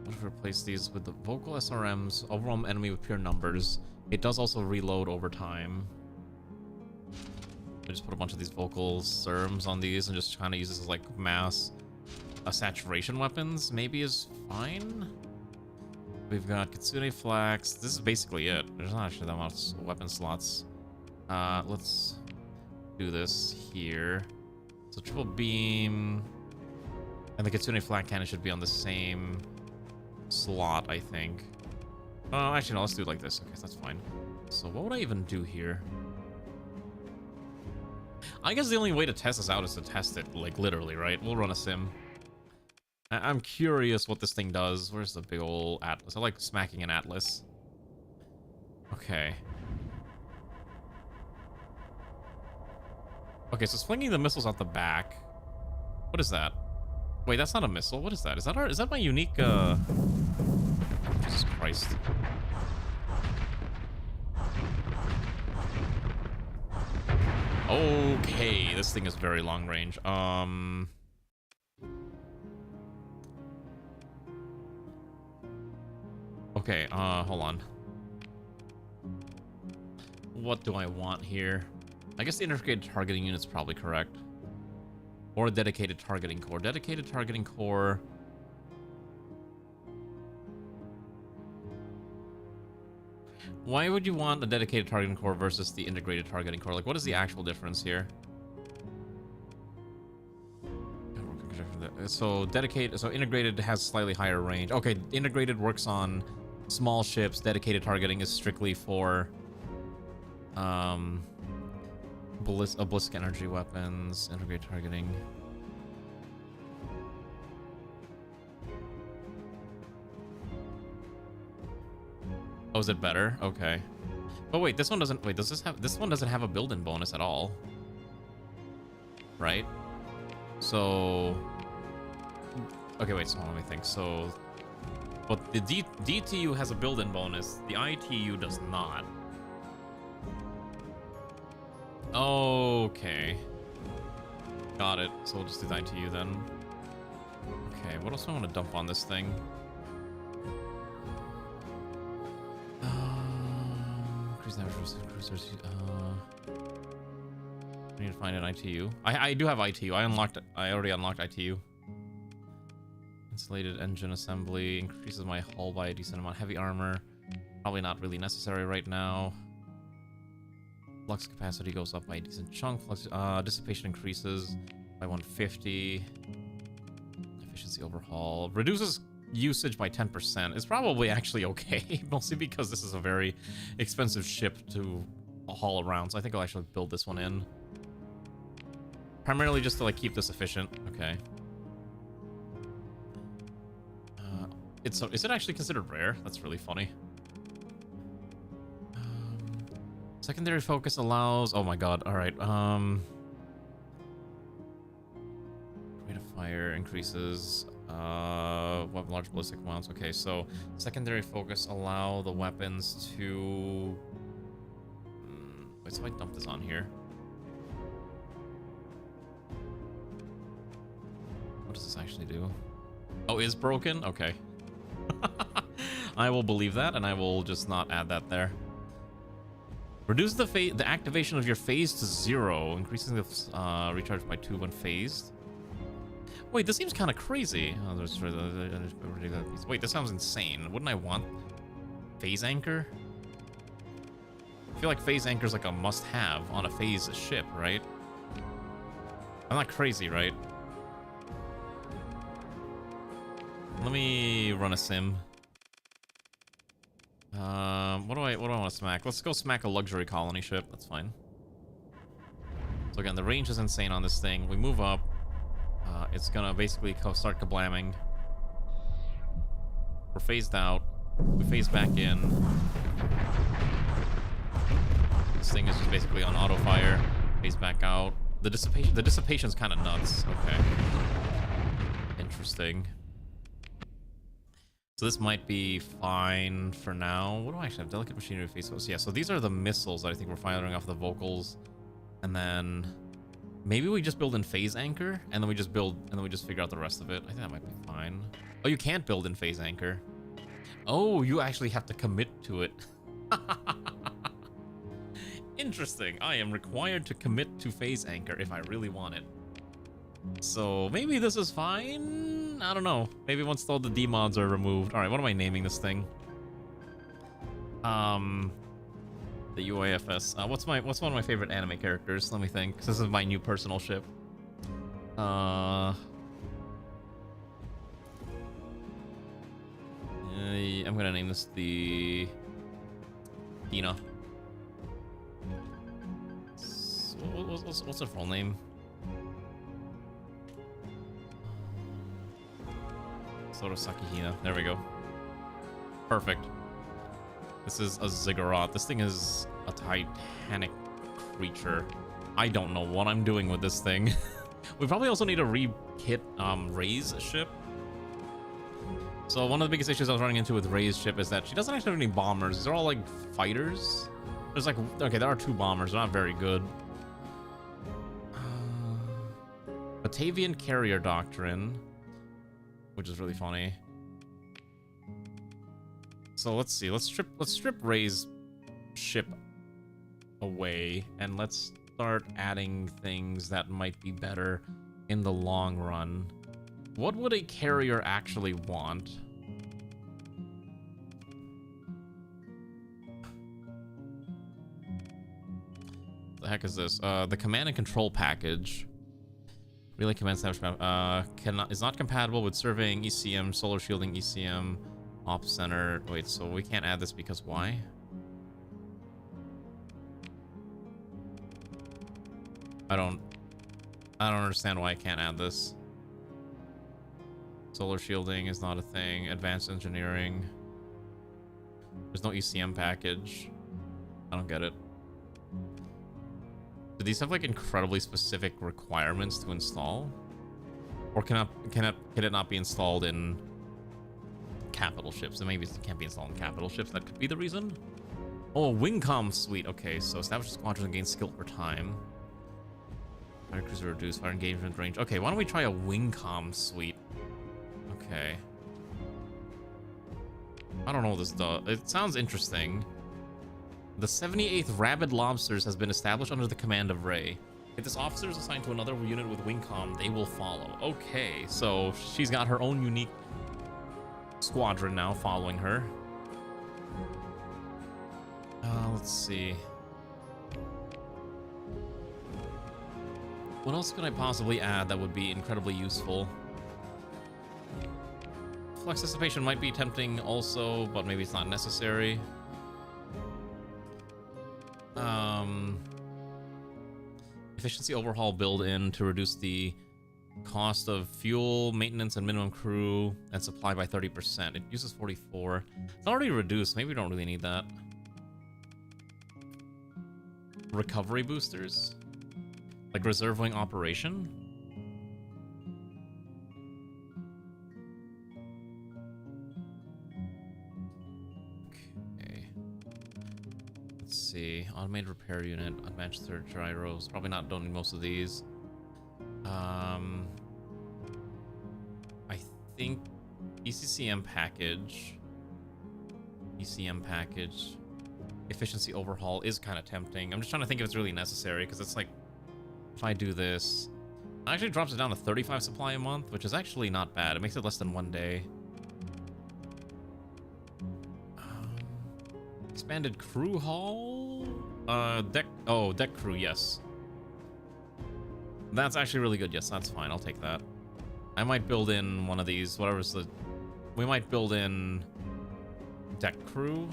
What if we replace these with the vocal SRMs, overwhelm enemy with pure numbers. It does also reload over time. I just put a bunch of these vocal SERMs on these and just kind of use this as like mass saturation weapons. Maybe is fine. We've got Kitsune Flax. This is basically it. There's not actually that much weapon slots. Let's do this here. So triple beam and the Kitsune Flak Cannon should be on the same slot, I think. Actually, no, let's do it like this. Okay, that's fine. So what would I even do here? I guess the only way to test this out is to test it, like, literally, right? We'll run a sim. I'm curious what this thing does. Where's the big old Atlas? I like smacking an Atlas. Okay. Okay, so it's flinging the missiles out the back. What is that? Wait, that's not a missile. What is that? Is that my unique, Jesus Christ. Okay, this thing is very long range. Okay, hold on. What do I want here? I guess the integrated targeting unit's probably correct. Or a dedicated targeting core. Dedicated targeting core. Why would you want a dedicated targeting core versus the integrated targeting core? Like, what is the actual difference here? So integrated has slightly higher range. Okay, integrated works on small ships. Dedicated targeting is strictly for ballistic energy weapons. Integrated targeting. Oh, is it better? Okay. Oh wait, this one doesn't. Wait, does this one doesn't have a build-in bonus at all? Right? So, okay, wait. So let me think. So, but the DTU has a build-in bonus. The ITU does not. Okay. Got it. So we'll just do the ITU then. Okay, what else do I want to dump on this thing? Increase the average cruisers. I need to find an ITU. I do have ITU. I already unlocked ITU. Insulated engine assembly increases my hull by a decent amount. Heavy armor, probably not really necessary right now. Flux capacity goes up by a decent chunk. Flux, dissipation increases by 150. Efficiency overhaul reduces usage by 10%. It's probably actually okay, mostly because this is a very expensive ship to haul around. So I think I'll actually build this one in. Primarily just to like keep this efficient. Okay. Is it actually considered rare? That's really funny. Secondary focus allows. Oh my god! All right. Rate of fire increases. Weapon large ballistic amounts. Okay, so secondary focus allow the weapons to. Wait, so I dump this on here. What does this actually do? Oh, is broken? Okay. I will believe that, and I will just not add that there. Reduce the activation of your phase to 0, increasing the recharge by 2 when phased. Wait, this seems kind of crazy. Oh, wait, this sounds insane. Wouldn't I want phase anchor? I feel like phase anchor is like a must-have on a phase ship, right? I'm not crazy, right? Let me run a sim. What do I want to smack? Let's go smack a luxury colony ship. That's fine. So again, the range is insane on this thing. We move up. It's gonna basically start kablamming. We're phased out. We phase back in. This thing is just basically on auto fire. Phase back out. The dissipation's kind of nuts. Okay. Interesting. So this might be fine for now. What do I actually have? Delicate machinery phase. Yeah, so these are the missiles that I think we're firing off the vocals. And then maybe we just build in phase anchor and then we just figure out the rest of it. I think that might be fine. Oh, you can't build in phase anchor. Oh, you actually have to commit to it. Interesting. I am required to commit to phase anchor if I really want it. So maybe this is fine. I don't know. Maybe once all the D mods are removed. All right, what am I naming this thing? The UAFS. What's one of my favorite anime characters? Let me think. This is my new personal ship. I'm gonna name this the Hina. What's her full name? Sorosaki Hina. There we go. Perfect. This is a ziggurat. This thing is a titanic creature. I don't know what I'm doing with this thing. We probably also need to re-kit Ray's ship. So one of the biggest issues I was running into with Ray's ship is that she doesn't actually have any bombers. These are all like fighters. There's like, okay, there are 2 bombers. They're not very good. Batavian carrier doctrine, which is really funny. So let's see. Let's strip Ray's ship away and let's start adding things that might be better in the long run. What would a carrier actually want? The heck is this? The command and control package. Relay command establishment is not compatible with surveying ECM, solar shielding ECM, ops center. Wait, so we can't add this because why? I don't understand why I can't add this. Solar shielding is not a thing. Advanced engineering. There's no ECM package. I don't get it. Do these have like incredibly specific requirements to install? Or can it not be installed in capital ships? And maybe it can't be installed in capital ships. That could be the reason. Oh, Wingcom suite. Okay, so establish squadrons and gain skill per time. Fire cruiser reduce fire engagement range. Okay, why don't we try a Wingcom suite? Okay. I don't know what this does. It sounds interesting. The 78th Rabid Lobsters has been established under the command of Ray. If this officer is assigned to another unit with Wingcom, they will follow. Okay, so she's got her own unique squadron now following her. Let's see. What else could I possibly add that would be incredibly useful? Flex dissipation might be tempting also, but maybe it's not necessary. Efficiency overhaul build-in to reduce the cost of fuel, maintenance, and minimum crew and supply by 30%. It uses 44. It's already reduced. Maybe we don't really need that. Recovery boosters? Like reserve wing operation? Okay. Let's see. Automated repair unit, advanced third gyros. Probably not, don't need most of these. I think ECCM package. ECM package. Efficiency overhaul is kind of tempting. I'm just trying to think if it's really necessary, because it's like, if I do this, it actually drops it down to 35 supply a month, which is actually not bad. It makes it less than 1 day. Expanded crew haul? Deck crew, yes. That's actually really good. Yes, that's fine. I'll take that. I might build in one of these, whatever's the... We might build in deck crew.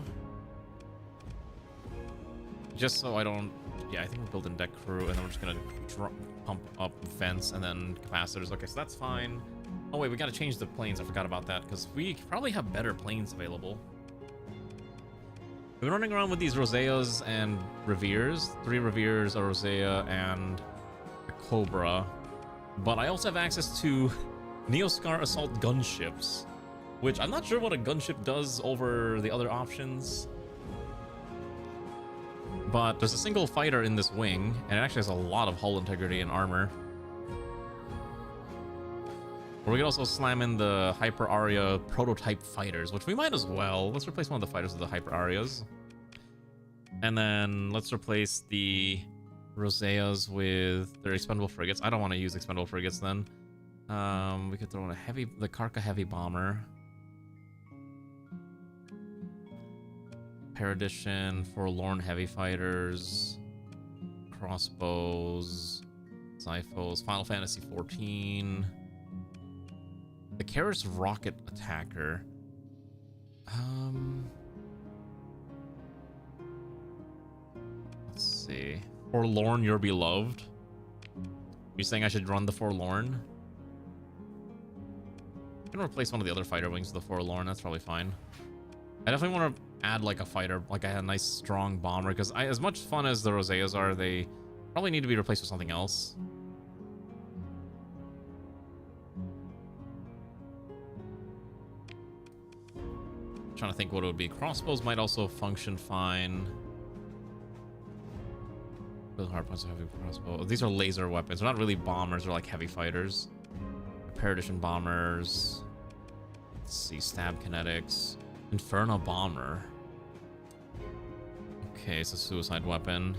Just so I don't... Yeah, I think we'll build in deck crew, and then we're just gonna pump up vents and then capacitors. Okay, so that's fine. Oh wait, we gotta change the planes. I forgot about that, because we probably have better planes available. We've been running around with these Roseas and Reveres. 3 Reveres, a Rosea, and a Cobra. But I also have access to Neoscar assault gunships, which I'm not sure what a gunship does over the other options. But there's a single fighter in this wing, and it actually has a lot of hull integrity and armor. Or we could also slam in the Hyper Aria prototype fighters, which we might as well. Let's replace one of the fighters with the Hyper Arias. And then let's replace the Roseas with their expendable frigates. I don't want to use expendable frigates then. We could throw in the Karka heavy bomber. Paradition, Forlorn heavy fighters, crossbows, Zyphos, Final Fantasy 14. The Karis rocket attacker. Let's see. Forlorn, your beloved. You're saying I should run the Forlorn? I can replace one of the other fighter wings with the Forlorn. That's probably fine. I definitely want to add like a fighter, like a nice strong bomber, because as much fun as the Roseas are, they probably need to be replaced with something else. Trying to think what it would be. Crossbows might also function fine. Hard points of heavy crossbow. These are laser weapons. They're not really bombers. They're like heavy fighters. Paradition bombers. Let's see. Stab kinetics. Inferno bomber. Okay, it's a suicide weapon.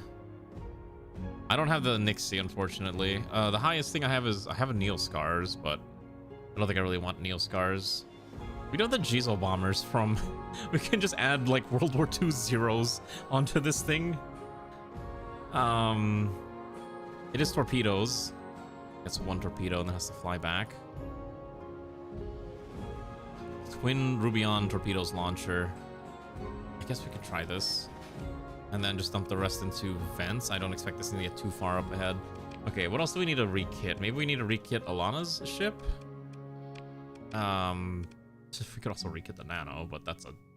I don't have the Nixie, unfortunately. The highest thing I have is I have a Neoscars, but I don't think I really want Neoscars. We don't have the Jizo bombers from... We can just add like World War II Zeros onto this thing. It is torpedoes. It's 1 torpedo and it has to fly back. Twin Rubion torpedoes launcher. I guess we could try this. And then just dump the rest into vents. I don't expect this thing to get too far up ahead. Okay, what else do we need to rekit? Maybe we need to rekit Alana's ship? We could also rekit the Nano, but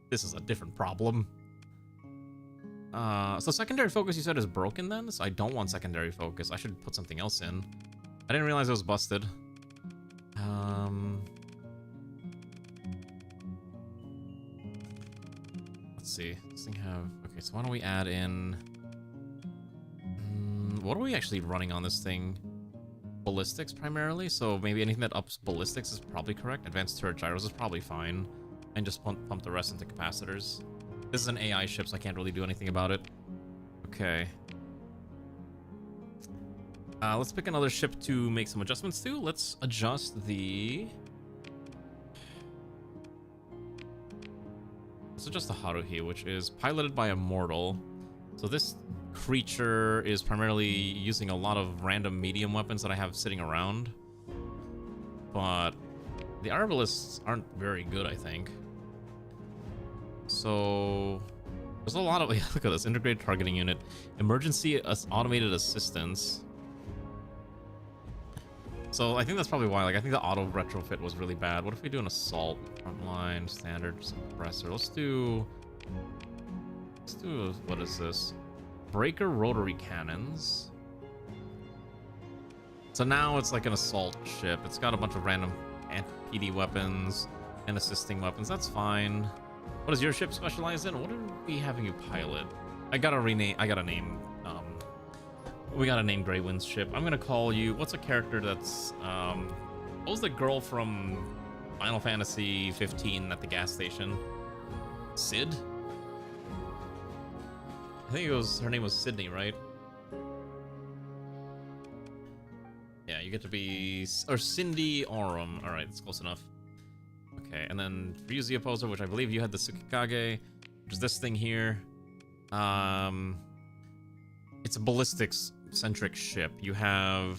this is a different problem. So secondary focus you said is broken then? So I don't want secondary focus. I should put something else in. I didn't realize it was busted. Let's see. This thing have... Okay, so why don't we add in... what are we actually running on this thing? Ballistics primarily, so maybe anything that ups ballistics is probably correct. Advanced turret gyros is probably fine. And just pump the rest into capacitors. This is an AI ship, so I can't really do anything about it. Okay. Let's pick another ship to make some adjustments to. Let's adjust the... Let's adjust the Haruhi, which is piloted by a mortal. So this creature is primarily using a lot of random medium weapons that I have sitting around. But the arbalists aren't very good, I think. So there's a lot of... Look at this. Integrated targeting unit. Emergency automated assistance. So I think that's probably why. Like, I think the auto retrofit was really bad. What if we do an assault? Frontline, standard, suppressor. Let's do... What is this? Breaker rotary cannons. So now it's like an assault ship. It's got a bunch of random PD weapons and assisting weapons. That's fine. What does your ship specialize in? What are we having you pilot? I gotta name we gotta name Greywind's ship. I'm gonna call you... What's a character that's... what was the girl from Final Fantasy 15 at the gas station? Sid? I think her name was Sydney, right? Yeah, you get to be... Or Cindy Aurum. Alright, that's close enough. Okay, and then Ryu's the opposer, which I believe you had the Tsukikage, which is this thing here. It's a ballistics-centric ship. You have...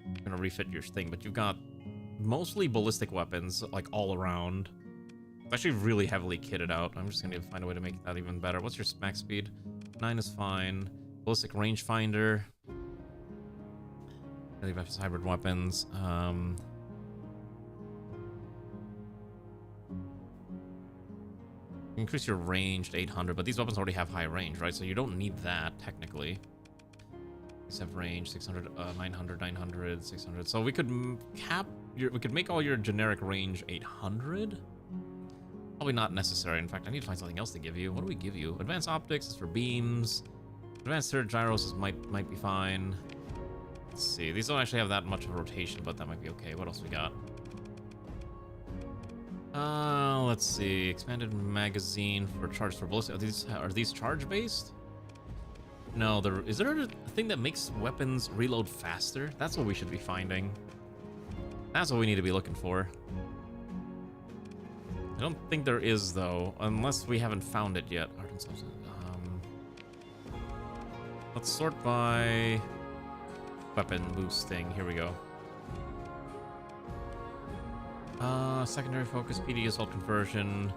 I'm gonna refit your thing, but you've got mostly ballistic weapons, like, all around. It's actually really heavily kitted out. I'm just gonna find a way to make that even better. What's your max speed? 9 is fine. Ballistic rangefinder. Hybrid weapons. Increase your range to 800, but these weapons already have high range, right? So you don't need that, technically. These have range, 600, 900, 900, 600. So we could we could make all your generic range 800? Probably not necessary. In fact, I need to find something else to give you. What do we give you? Advanced optics is for beams. Advanced turret gyros might be fine. Let's see. These don't actually have that much of a rotation, but that might be okay. What else we got? Let's see. Expanded magazine for charge for ballistic. Are these charge based? No, is there a thing that makes weapons reload faster? That's what we should be finding. That's what we need to be looking for. I don't think there is, though, unless we haven't found it yet. Let's sort by weapon boosting. Here we go. Secondary focus, PD assault conversion.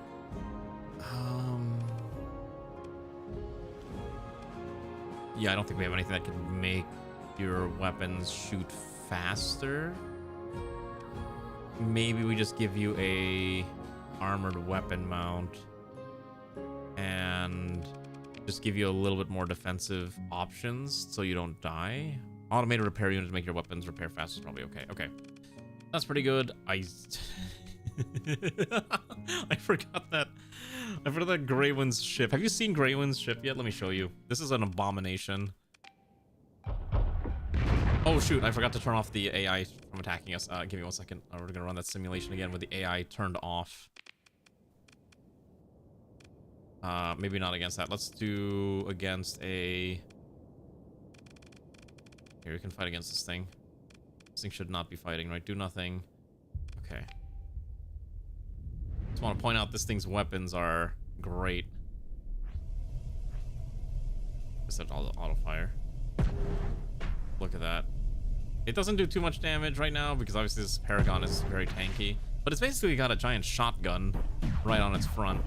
Yeah, I don't think we have anything that can make your weapons shoot faster. Maybe we just give you a armored weapon mount and just give you a little bit more defensive options so you don't die. Automated repair unit to make your weapons repair faster is probably okay. Okay. That's pretty good. I forgot that. I forgot that Greywind's ship. Have you seen Greywind's ship yet? Let me show you. This is an abomination. Oh shoot, I forgot to turn off the AI from attacking us. Give me 1 second. We're gonna run that simulation again with the AI turned off. Maybe not against that. Let's do against a... Here, we can fight against this thing. This thing should not be fighting, right? Do nothing. Okay. Just want to point out this thing's weapons are great. Except all the auto fire. Look at that. It doesn't do too much damage right now because obviously this Paragon is very tanky. But it's basically got a giant shotgun right on its front.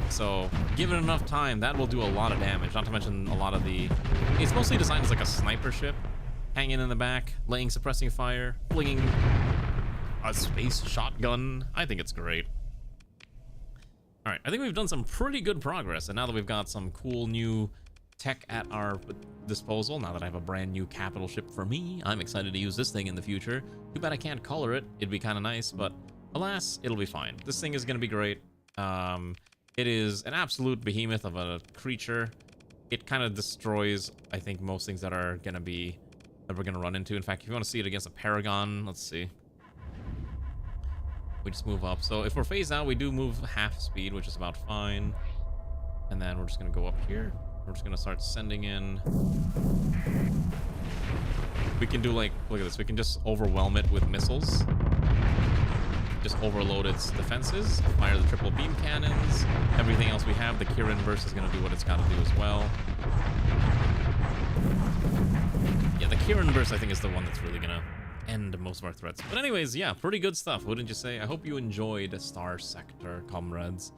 So, given enough time, that will do a lot of damage. Not to mention a lot of the... It's mostly designed as like a sniper ship. Hanging in the back, laying suppressing fire, flinging a space shotgun. I think it's great. All right, I think we've done some pretty good progress, and now that we've got some cool new tech at our disposal, now that I have a brand new capital ship for me, I'm excited to use this thing in the future. Too bad I can't color it. It'd be kind of nice, but alas, it'll be fine. This thing is going to be great. It is an absolute behemoth of a creature. It kind of destroys, I think, most things that are going to be, that we're going to run into. In fact, if you want to see it against a Paragon, let's see. We just move up. So if we're phased out, we do move half speed, which is about fine. And then we're just going to go up here. We're just going to start sending in. We can do like, look at this. We can just overwhelm it with missiles. Just overload its defenses. Fire the triple beam cannons. Everything else we have, the Kirin burst is going to do what it's got to do as well. Yeah, the Kirin burst I think is the one that's really going to end most of our threats. But anyways, yeah, pretty good stuff, wouldn't you say? I hope you enjoyed Starsector, comrades.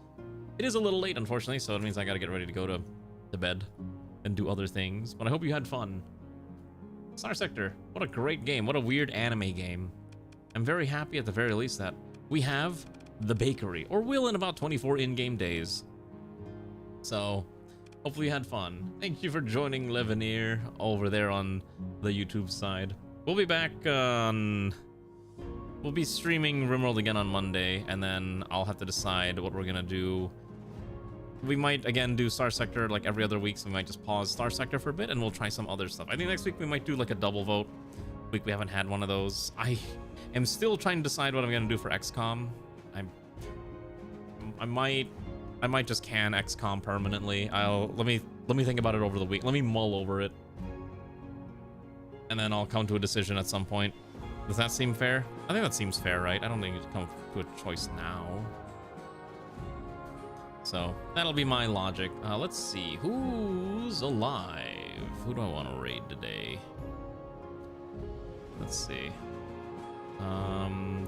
It is a little late, unfortunately, so it means I gotta get ready to go to bed and do other things, but I hope you had fun. Starsector, what a great game. What a weird anime game. I'm very happy at the very least that we have the bakery, or will in about 24 in-game days. So, hopefully you had fun. Thank you for joining Leveneer over there on the YouTube side. We'll be back on... We'll be streaming RimWorld again on Monday, and then I'll have to decide what we're gonna do. We might, again, do Starsector like every other week, so we might just pause Starsector for a bit, and we'll try some other stuff. I think next week we might do like a double vote. Week we haven't had one of those. I am still trying to decide what I'm gonna do for XCOM. I might just can XCOM permanently. Let me think about it over the week. Let me mull over it. And then I'll come to a decision at some point. Does that seem fair? I think that seems fair, right? I don't think you come to a choice now. So, that'll be my logic. Let's see. Who's alive? Who do I want to raid today? Let's see.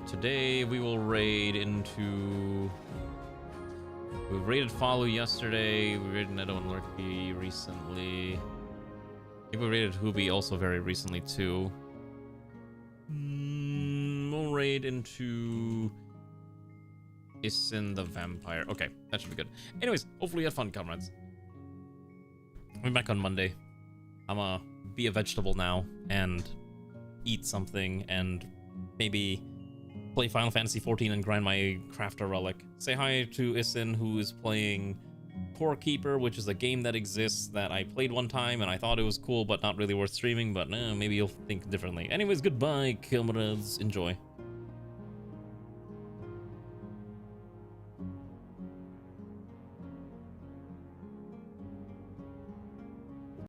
Today we will raid into... We raided Falu yesterday. We raided Nedo and Lurky recently. I think we raided Hubi also very recently too. We'll raid into Isin the Vampire. Okay, that should be good. Anyways, hopefully you had fun, comrades. I'll be back on Monday. I'm gonna be a vegetable now and eat something and maybe play Final Fantasy XIV and grind my crafter relic. Say hi to Isin, who is playing Core Keeper, which is a game that exists that I played one time and I thought it was cool but not really worth streaming, but maybe you'll think differently. Anyways, goodbye, comrades. Enjoy.